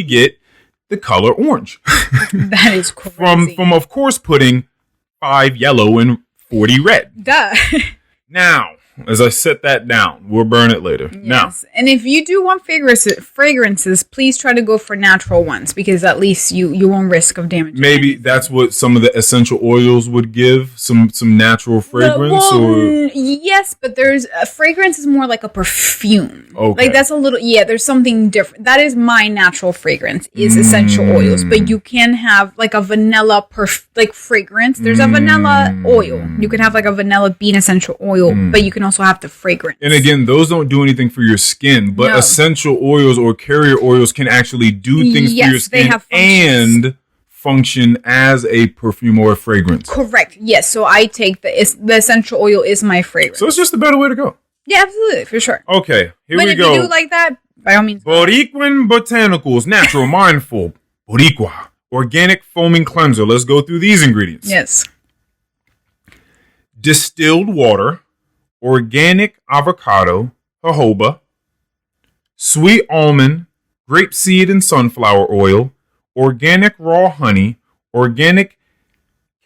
get the color orange. That is crazy. From of course putting 5 yellow and 40 red. Duh. Now, as I set that down, we'll burn it later. Yes. Now, and if you do want fragrances, please try to go for natural ones because at least you won't risk of damage. Maybe that's what some of the essential oils would give, some natural fragrance. Yes, but there's fragrance is more like a perfume. Okay. Like that's a little, there's something different. That is my natural fragrance is essential oils, but you can have like a vanilla fragrance. There's a vanilla oil. You can have like a vanilla bean essential oil, but you can also have the fragrance. And again, those don't do anything for your skin, but essential oils or carrier oils can actually do things for your skin and function as a perfume or a fragrance. Correct. Yes. So I take the essential oil is my fragrance. So it's just a better way to go. Yeah, absolutely, for sure. Okay, here we go. But if you do like that, By all means. Borinquen Botanicals, natural, mindful, Boricua, organic foaming cleanser. Let's go through these ingredients. Yes. Distilled water, organic avocado, jojoba, sweet almond, grapeseed and sunflower oil, organic raw honey, organic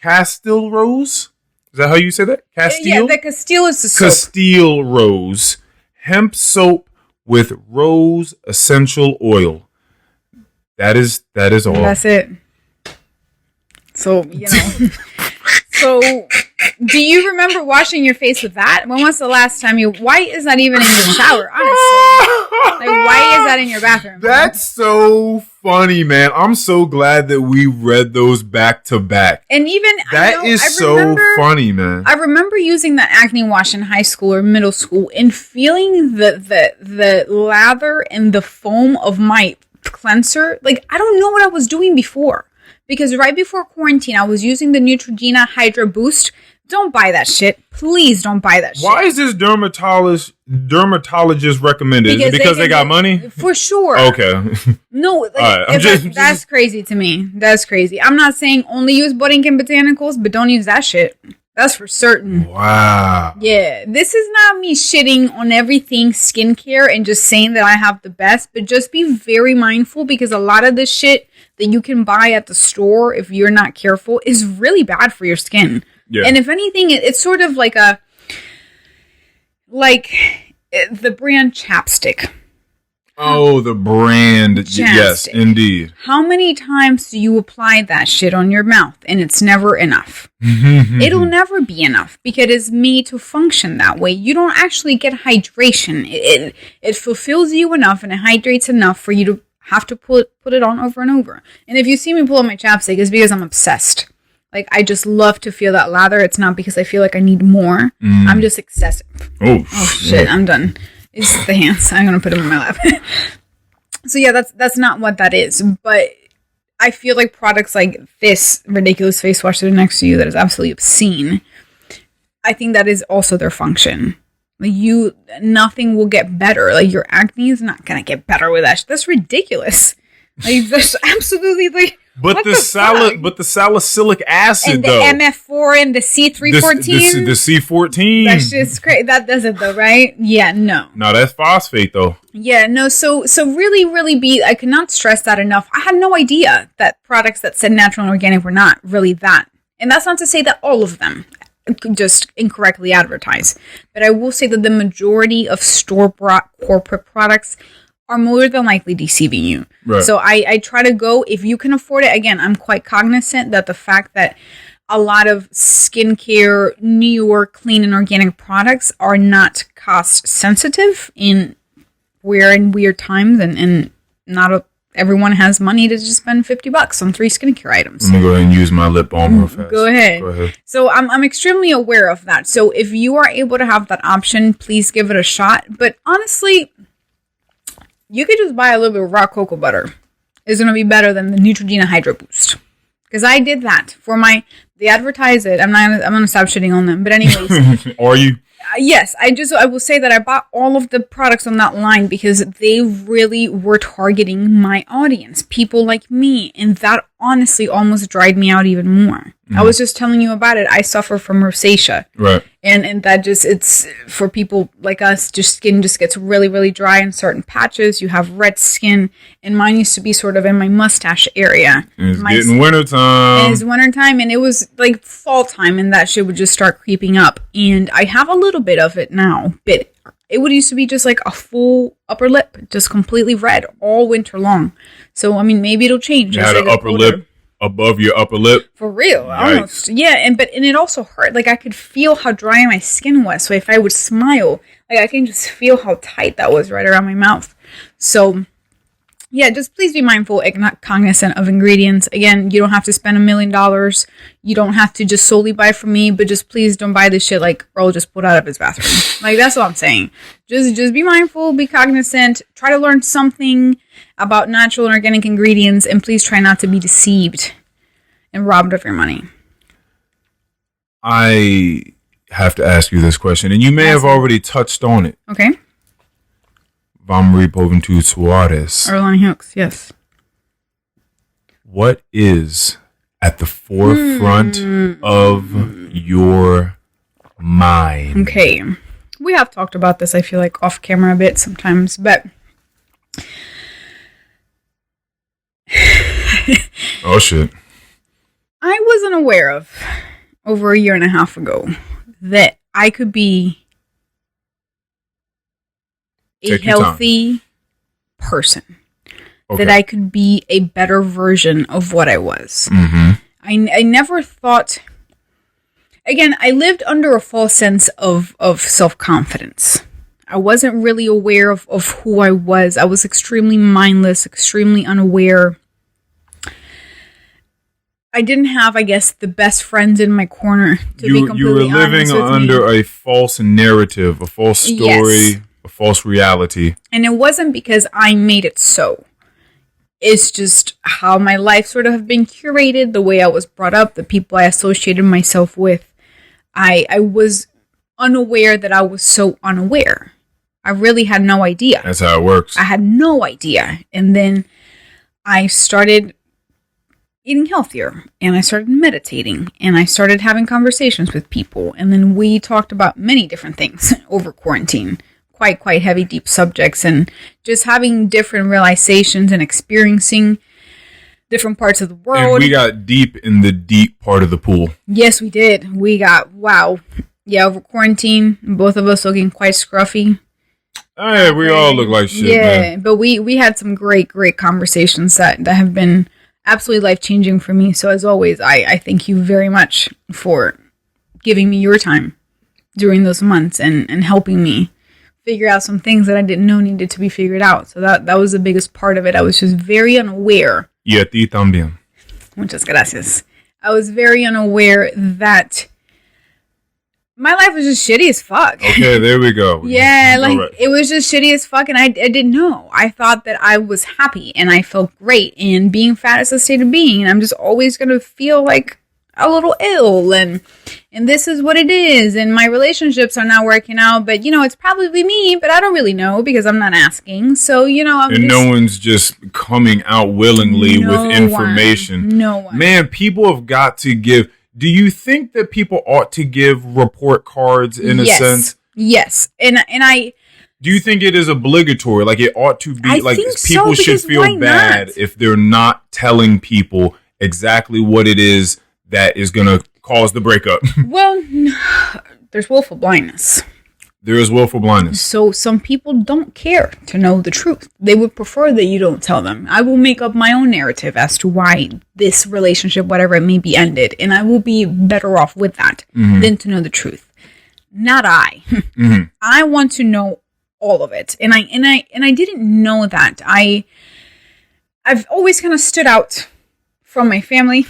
Castile rose. Is that how you say that? Castile? Yeah, the Castile is the soap. Castile rose, hemp soap with rose essential oil. That is all. That's it. So, you know. So, do you remember washing your face with that? When was the last time why is that even in your shower, honestly? Like, why is that in your bathroom? That's so funny, man. I'm so glad that we read those back to back. And even that is so funny, man. I remember using that acne wash in high school or middle school and feeling the lather and the foam of my cleanser. Like, I don't know what I was doing before. Because right before quarantine, I was using the Neutrogena Hydra Boost. Don't buy that shit. Please don't buy that shit. Why is this dermatologist recommended? Is it because they got money? For sure. Okay. No, like, that's crazy to me. That's crazy. I'm not saying only use Borinquen Botanicals, but don't use that shit. That's for certain. Wow. Yeah. This is not me shitting on everything skincare and just saying that I have the best, but just be very mindful because a lot of this shit that you can buy at the store, if you're not careful, is really bad for your skin. Yeah. And if anything, it's sort of like the brand chapstick. Oh, the brand. Chapstick. Yes, indeed. How many times do you apply that shit on your mouth and it's never enough? It'll never be enough because it's made to function that way. You don't actually get hydration. It fulfills you enough and it hydrates enough for you to have to put it on over and over. And if you see me pull up my chapstick, it's because I'm obsessed. Like, I just love to feel that lather. It's not because I feel like I need more. I'm just excessive. Oh shit, I'm done. It's the hands. I'm going to put them in my lap. So yeah, that's not what that is. But I feel like products like this ridiculous face wash that are next to you that is absolutely obscene, I think that is also their function. Like, nothing will get better. Like, your acne is not gonna get better with that. That's ridiculous. Like, that's absolutely like. But the salicylic acid, and the though, MF4 and the C314, the C14. That's just great. That does it, though, right? Yeah, no. No, that's phosphate, though. Yeah, no. So really, I cannot stress that enough. I had no idea that products that said natural and organic were not really that. And that's not to say that all of them just incorrectly advertise. But I will say that the majority of store-bought corporate products are more than likely deceiving you. Right. So I try to go, if you can afford it. Again, I'm quite cognizant that the fact that a lot of skincare, newer, clean and organic products are not cost sensitive we're in weird times and not everyone has money to just spend $50 on 3 skincare items. Let me go ahead and use my lip balm real fast. Go ahead. So I'm extremely aware of that. So if you are able to have that option, please give it a shot. But honestly, you could just buy a little bit of raw cocoa butter. It's going to be better than the Neutrogena Hydro Boost. Because I did that for they advertise it. I'm going to stop shitting on them. But anyways. Are you? Yes, I will say that I bought all of the products on that line because they really were targeting my audience, people like me, and that honestly almost dried me out even more. I was just telling you about it. I suffer from rosacea, right? And that it's for people like us. Just skin just gets really, really dry in certain patches. You have red skin, and mine used to be sort of in my mustache area. It's getting wintertime. It's wintertime, and it was like fall time, and that shit would just start creeping up. And I have a little bit of it now, but it would used to be just like a full upper lip, just completely red all winter long. So I mean, maybe it'll change. You had an upper lip above your upper lip. For real, almost. Yeah, and it also hurt. Like, I could feel how dry my skin was. So if I would smile, like, I can just feel how tight that was right around my mouth. So yeah, just please be mindful and not cognizant of ingredients. Again, you don't have to spend $1 million. You don't have to just solely buy from me, but just please don't buy this shit like Earl just pulled out of his bathroom. Like, that's what I'm saying. Just be mindful, be cognizant, try to learn something about natural and organic ingredients, and please try not to be deceived and robbed of your money. I have to ask you this question, and you may have already touched on it. Okay. Vamos Poventu Suarez. Erlani Hooks, yes. What is at the forefront of your mind? Okay. We have talked about this, I feel like, off camera a bit sometimes, but... Oh, shit. I wasn't aware of, over a year and a half ago, that I could be a healthy person. Okay. That I could be a better version of what I was. Mm-hmm. I never thought... Again, I lived under a false sense of self-confidence. I wasn't really aware of who I was. I was extremely mindless, extremely unaware. I didn't have, I guess, the best friends in my corner, to be completely honest with me. You were living under a false narrative, a false story, yes. A false reality. And it wasn't because I made it so. It's just how my life sort of have been curated, the way I was brought up, the people I associated myself with. I was unaware that I was so unaware. I really had no idea. That's how it works. I had no idea. And then I started eating healthier, and I started meditating, and I started having conversations with people. And then we talked about many different things over quarantine. Quite heavy, deep subjects, and just having different realizations and experiencing different parts of the world. And we got deep in the deep part of the pool. Yes, we did. We got, wow. Yeah, over quarantine, both of us looking quite scruffy. Hey, we all look like shit, man. But we had some great conversations that have been absolutely life-changing for me. So as always, I thank you very much for giving me your time during those months and helping me figure out some things that I didn't know needed to be figured out. So that was the biggest part of it. I was just very unaware. Y a ti también. Muchas gracias. I was very unaware that my life was just shitty as fuck. Okay, there we go. Yeah, like, right. It was just shitty as fuck, and I didn't know. I thought that I was happy, and I felt great, and being fat is a state of being, and I'm just always going to feel like a little ill, and this is what it is, and my relationships are not working out, but, it's probably me, but I don't really know, because I'm not asking, so, no one's just coming out willingly with information. No one. Man, people have got to give... Do you think that people ought to give report cards in a sense? Yes, and I... Do you think it is obligatory? Like, it ought to be... I like, think people should feel bad if they're not telling people exactly what it is that is going to cause the breakup. Well, there's willful blindness. There is willful blindness. So some people don't care to know the truth. They would prefer that you don't tell them. I will make up my own narrative as to why this relationship, whatever it may be, ended. And I will be better off with that than to know the truth. Not I. Mm-hmm. I want to know all of it. And I didn't know that. I've always kind of stood out from my family.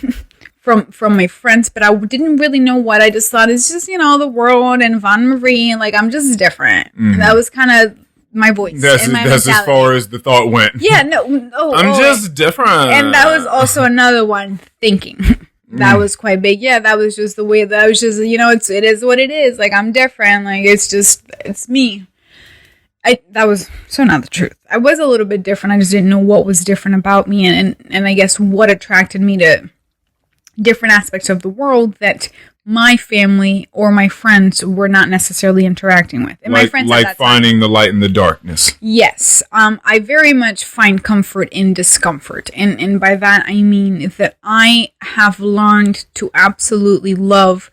From my friends, but I didn't really know what. I just thought it's just, the world and Van Marie, and like, I'm just different. Mm-hmm. And that was kind of my voice. That's as far as the thought went. Yeah, no. I'm just different. And that was also another one thinking. That was quite big. Yeah, that was just the way that I was just, it is what it is. Like, I'm different. Like, it's me. That was so not the truth. I was a little bit different. I just didn't know what was different about me. And I guess what attracted me to different aspects of the world that my family or my friends were not necessarily interacting with. And my friends like finding the light in the darkness. Yes. I very much find comfort in discomfort. And by that, I mean that I have learned to absolutely love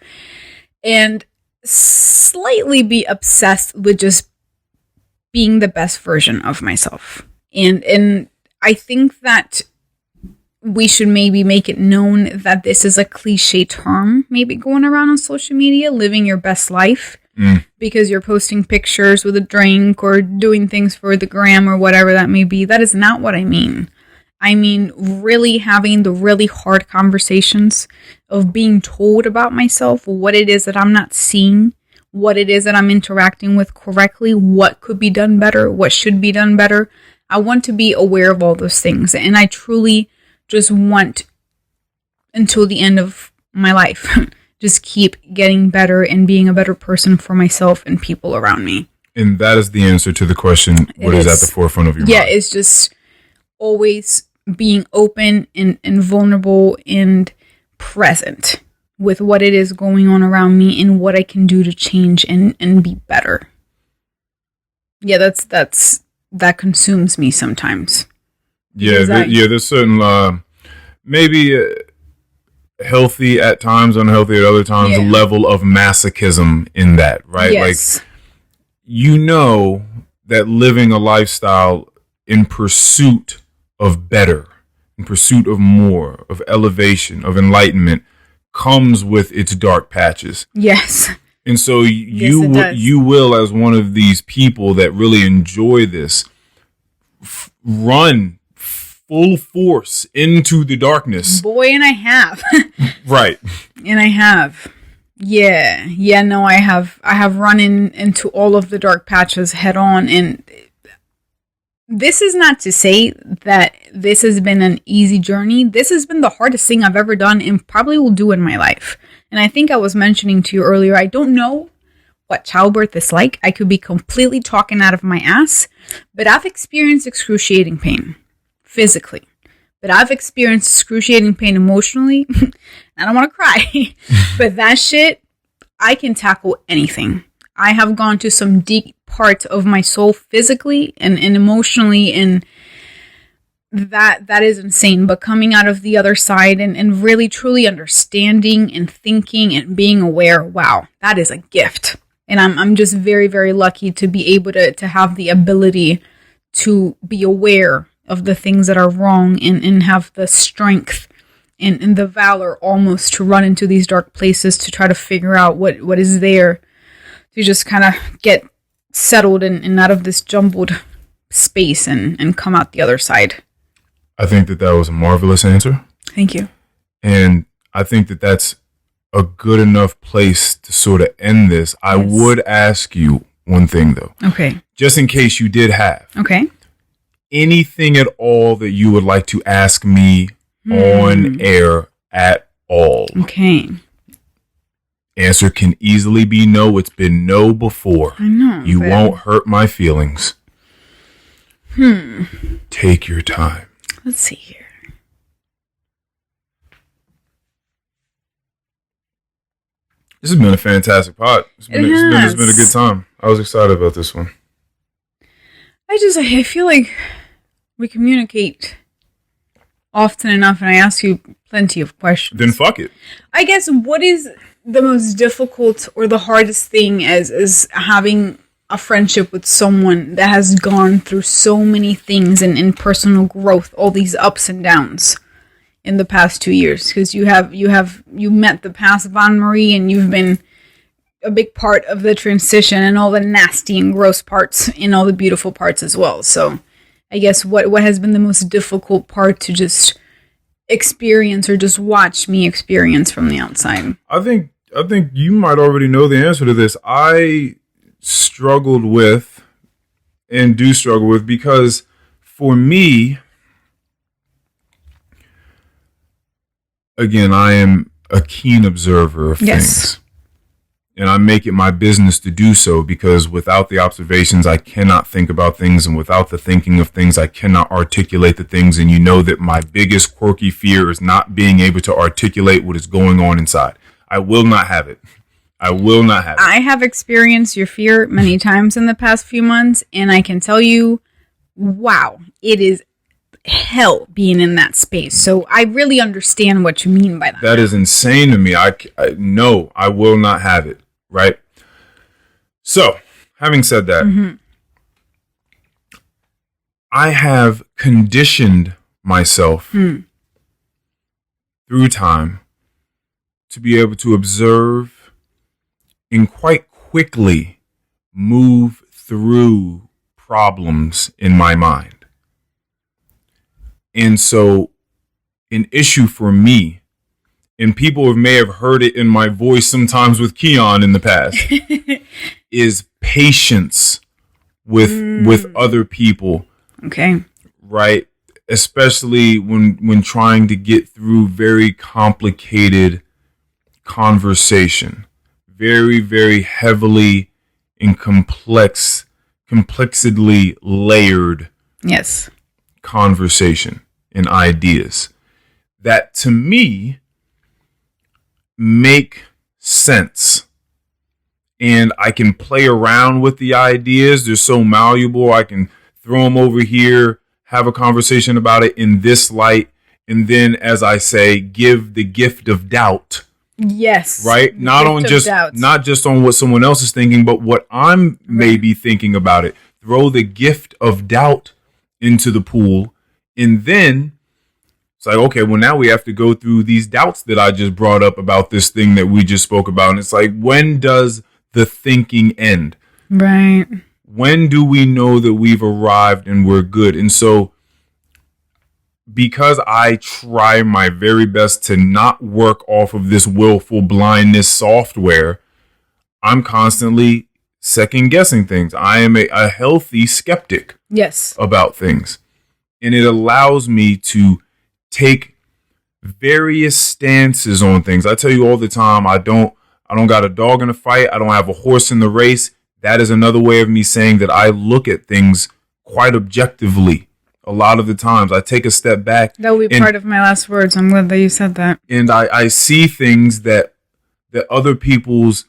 and slightly be obsessed with just being the best version of myself. And I think that we should maybe make it known that this is a cliche term, maybe going around on social media, living your best life, because you're posting pictures with a drink or doing things for the gram or whatever that may be. That is not what I mean. I mean, really having the really hard conversations of being told about myself, what it is that I'm not seeing, what it is that I'm interacting with correctly, what could be done better, what should be done better. I want to be aware of all those things. And I truly just want, until the end of my life, just keep getting better and being a better person for myself and people around me. And that is the answer to the question, what is at the forefront of your mind? Yeah, it's just always being open and vulnerable and present with what it is going on around me and what I can do to change and be better. Yeah, that consumes me sometimes. Yeah, there's certain maybe healthy at times, unhealthy at other times, a level of masochism in that, right? Yes. Like, you know that living a lifestyle in pursuit of better, in pursuit of more, of elevation, of enlightenment, comes with its dark patches. Yes. And so you will, as one of these people that really enjoy this, run full force into the darkness. Boy, and I have. Right. And I have. Yeah, no, I have run into all of the dark patches head on, and this is not to say that this has been an easy journey. This has been the hardest thing I've ever done and probably will do in my life. And I think I was mentioning to you earlier, I don't know what childbirth is like. I could be completely talking out of my ass, but I've experienced excruciating pain physically. But I've experienced excruciating pain emotionally. I don't want to cry, but that shit, I can tackle anything. I have gone to some deep parts of my soul physically and emotionally, and that is insane. But coming out of the other side and really truly understanding and thinking and being aware, wow, that is a gift. And I'm just very, very lucky to be able to have the ability to be aware of the things that are wrong and have the strength and the valor almost to run into these dark places to try to figure out what is there, to just kind of get settled and out of this jumbled space and come out the other side. I think that was a marvelous answer. Thank you. And I think that that's a good enough place to sort of end this. I would ask you one thing, though. Okay. Just in case you did have. Okay. Anything at all that you would like to ask me on air at all. Okay. Answer can easily be no. It's been no before. I know. You won't hurt my feelings. Take your time. Let's see here. This has been a fantastic pod. It's been a good time. I was excited about this one. I feel like we communicate often enough, and I ask you plenty of questions. Then fuck it. I guess, what is the most difficult or the hardest thing as having a friendship with someone that has gone through so many things in personal growth, all these ups and downs in the past 2 years? Because you met the past Von Marie, and you've been a big part of the transition and all the nasty and gross parts and all the beautiful parts as well. So I guess what has been the most difficult part to just experience or just watch me experience from the outside? I think you might already know the answer to this. I struggled with and do struggle with, because for me, again, I am a keen observer of things. And I make it my business to do so, because without the observations, I cannot think about things. And without the thinking of things, I cannot articulate the things. And you know that my biggest quirky fear is not being able to articulate what is going on inside. I will not have it. I will not have it. I have experienced your fear many times in the past few months, and I can tell you, wow, it is hell being in that space. So I really understand what you mean by that. That is insane to me. No, I will not have it. Right. So, having said that, I have conditioned myself through time to be able to observe and quite quickly move through problems in my mind. And so an issue for me, and people may have heard it in my voice sometimes with Keon in the past, is patience with other people. Okay. Right? Especially when trying to get through very complicated conversation. Very, very heavily and complexly layered Yes. conversation and ideas that to me make sense. And I can play around with the ideas. They're so malleable. I can throw them over here, have a conversation about it in this light, and then, as I say, give the gift of doubt. Yes. Right? Not just on what someone else is thinking, but what I'm maybe thinking about it. Throw the gift of doubt into the pool, and then it's like, okay, well, now we have to go through these doubts that I just brought up about this thing that we just spoke about. And it's like, when does the thinking end? Right. When do we know that we've arrived and we're good? And so, because I try my very best to not work off of this willful blindness software, I'm constantly second guessing things. I am a healthy skeptic. Yes. About things. And it allows me to take various stances on things. I tell you all the time, I don't got a dog in a fight. I don't have a horse in the race. That is another way of me saying that I look at things quite objectively. A lot of the times I take a step back. That will be part of my last words. I'm glad that you said that. And I see things that other people's,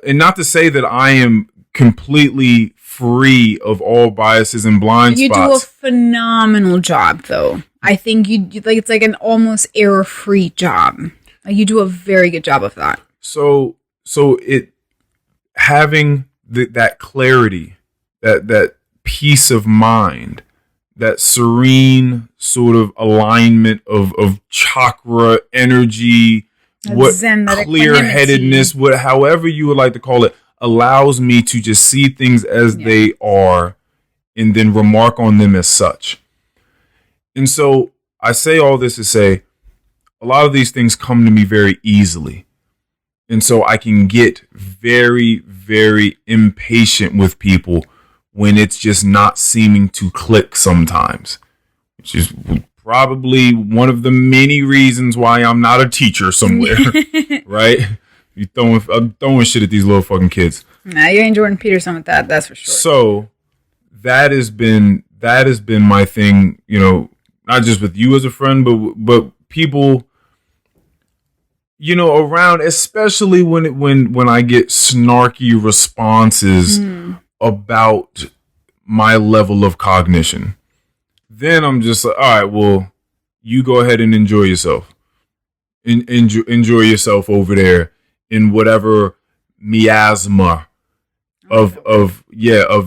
and not to say that I am completely free of all biases and blind spots. You do a phenomenal job, though. I think you like, it's like an almost error-free job. Like, you do a very good job of that. So it having that clarity, that peace of mind, that serene sort of alignment of chakra energy, clear-headedness, however you would like to call it, allows me to just see things as they are and then remark on them as such. And so I say all this to say a lot of these things come to me very easily. And so I can get very, very impatient with people when it's just not seeming to click sometimes, which is probably one of the many reasons why I'm not a teacher somewhere, right? I'm throwing shit at these little fucking kids. Nah, you ain't Jordan Peterson with that, that's for sure. So that has been my thing, you know, not just with you as a friend, but people, you know, around, especially when I get snarky responses about my level of cognition. Then I'm just like, all right, well, you go ahead and enjoy yourself. Enjoy yourself over there in whatever miasma of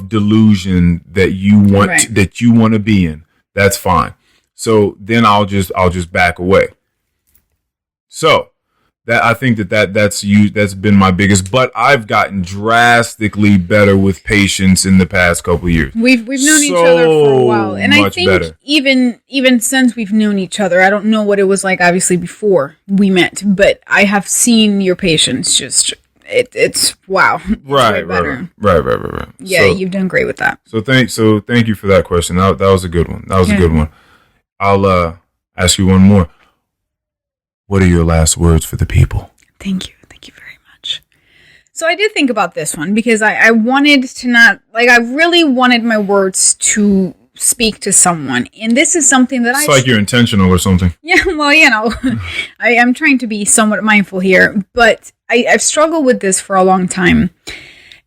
delusion that you want to be in. That's fine. So then I'll just back away. So that I think that's been my biggest, but I've gotten drastically better with patience in the past couple of years. We've known each other for a while, and I think better. even since we've known each other, I don't know what it was like obviously before we met, but I have seen your patience just it's wow. Right. Yeah, so, you've done great with that. So thank you for that question. That was a good one. A good one. I'll ask you one more. What are your last words for the people? Thank you very much. So I did think about this one because I wanted to not, like, I really wanted my words to speak to someone. And this is something that it's like you're intentional or something. Yeah, well, you know, I am trying to be somewhat mindful here, but I've struggled with this for a long time.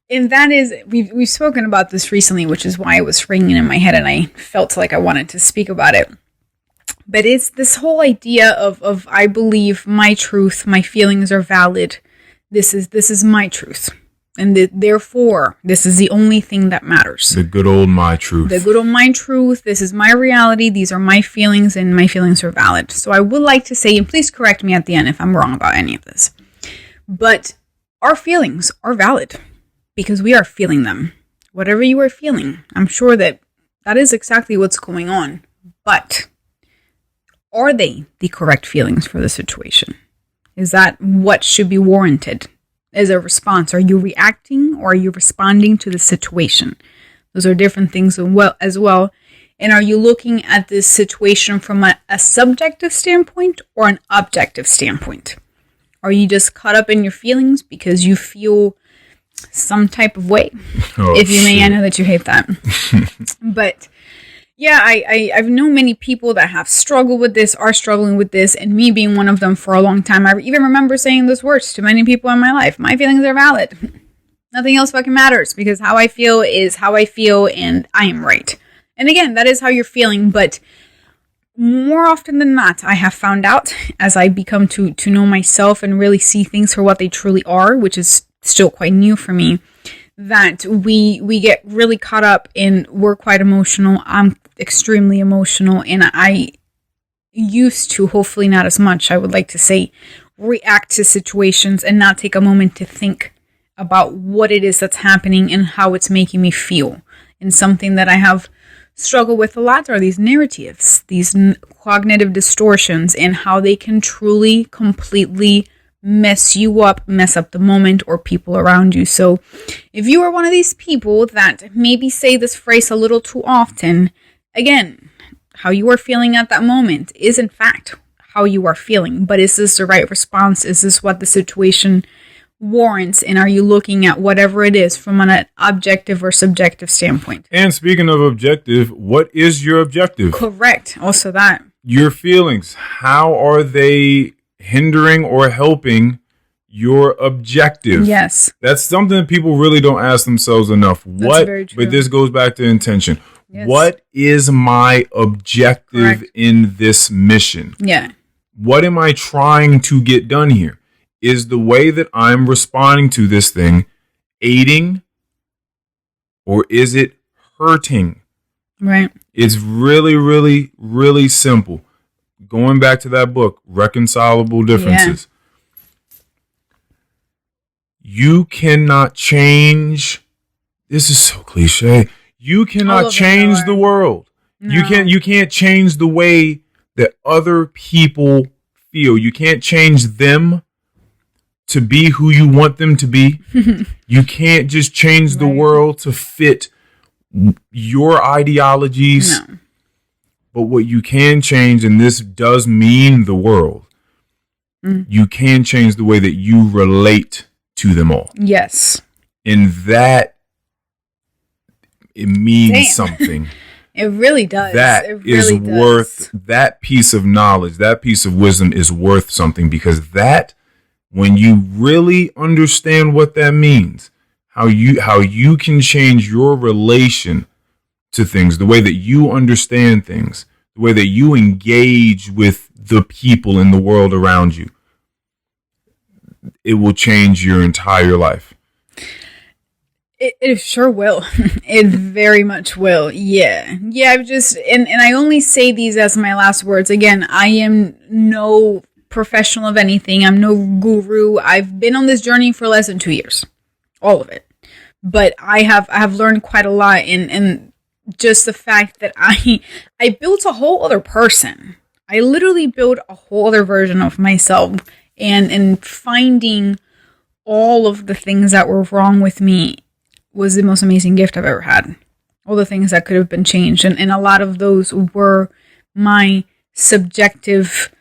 And that is, we've spoken about this recently, which is why it was ringing in my head and I felt like I wanted to speak about it. But it's this whole idea of I believe my truth, my feelings are valid. This is my truth. And therefore, this is the only thing that matters. The good old my truth. The good old my truth. This is my reality. These are my feelings and my feelings are valid. So I would like to say, and please correct me at the end if I'm wrong about any of this, but our feelings are valid because we are feeling them. Whatever you are feeling, I'm sure that is exactly what's going on. But are they the correct feelings for the situation? Is that what should be warranted as a response? Are you reacting or are you responding to the situation? Those are different things as well. And are you looking at this situation from a subjective standpoint or an objective standpoint? Are you just caught up in your feelings because you feel some type of way. Oh, if you may, shit. I know that you hate that. But yeah, I've known many people that have struggled with this, are struggling with this, and me being one of them for a long time. I even remember saying those words to many people in my life. My feelings are valid. Nothing else fucking matters, because how I feel is how I feel, and I am right. And again, that is how you're feeling, but more often than not, I have found out as I become to know myself and really see things for what they truly are, which is still quite new for me, that we get really caught up in, we're quite emotional. I'm extremely emotional, and I used to, hopefully not as much, I would like to say, react to situations and not take a moment to think about what it is that's happening and how it's making me feel. And something that I have struggled with a lot are these narratives, these cognitive distortions, and how they can truly, completely mess you up, mess up the moment or people around you. So if you are one of these people that maybe say this phrase a little too often, again, how you are feeling at that moment is in fact how you are feeling. But is this the right response? Is this what the situation warrants? And are you looking at whatever it is from an objective or subjective standpoint? And speaking of objective, what is your objective? Correct. Also that. Your feelings, how are they hindering or helping your objective? Yes. That's something that people really don't ask themselves enough. That's very true. But this goes back to intention. Yes. What is my objective Correct. in this mission? Yeah. What am I trying to get done here? Is the way that I'm responding to this thing aiding, or is it hurting? Right. It's really, really, really simple. Going back to that book, Reconcilable Differences. Yeah. You cannot change. This is so cliche. You cannot change the world. No. You can't change the way that other people feel. You can't change them to be who you want them to be. You can't just change the world to fit your ideologies. No. But what you can change, and this does mean the world, you can change the way that you relate to them all. Yes. And that, it means something. It really does. That is worth, that piece of knowledge, that piece of wisdom is worth something, because that, when you really understand what that means, how you can change your relation to things, the way that you understand things, the way that you engage with the people in the world around you, it will change your entire life. It sure will. It very much will. Yeah. Yeah, I've just, and I only say these as my last words. Again, I am no professional of anything. I'm no guru. I've been on this journey for less than 2 years. All of it. But I have learned quite a lot, and just the fact that I built a whole other person. I literally built a whole other version of myself, and finding all of the things that were wrong with me was the most amazing gift I've ever had. All the things that could have been changed, and a lot of those were my subjective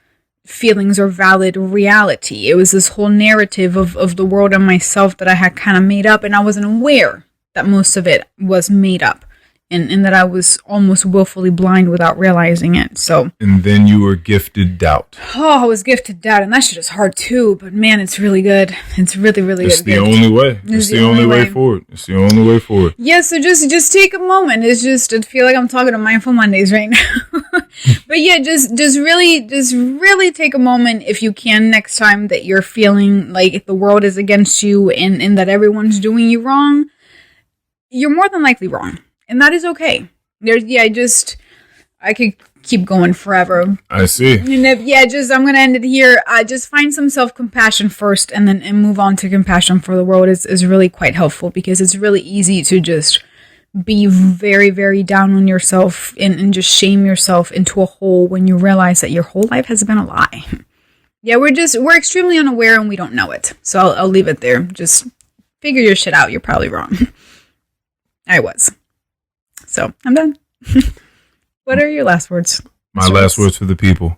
feelings or valid reality. It was this whole narrative of the world and myself that I had kind of made up, and I wasn't aware that most of it was made up, and that I was almost willfully blind without realizing it. So, and then you were gifted doubt. Oh, I was gifted doubt, and that shit is hard too, but man, it's really good. It's really, really good. It's the only way. It's the only way forward. It's the only way forward. Yeah, so just take a moment. It's just, I feel like I'm talking to Mindful Mondays right now. But yeah, just really take a moment if you can next time that you're feeling like the world is against you and that everyone's doing you wrong. You're more than likely wrong. And that is okay. I could keep going forever. I see. And I'm going to end it here. Just find some self-compassion first, and then move on to compassion for the world is really quite helpful, because it's really easy to just be very, very down on yourself and just shame yourself into a hole when you realize that your whole life has been a lie. Yeah, we're extremely unaware and we don't know it. So I'll leave it there. Just figure your shit out. You're probably wrong. I was. So I'm done. What are your last words? My last words for the people.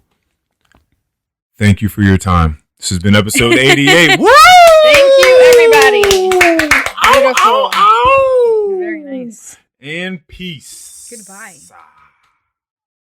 Thank you for your time. This has been episode 88. Woo! Thank you, everybody. Beautiful. Ow, ow. Very nice. And peace. Goodbye.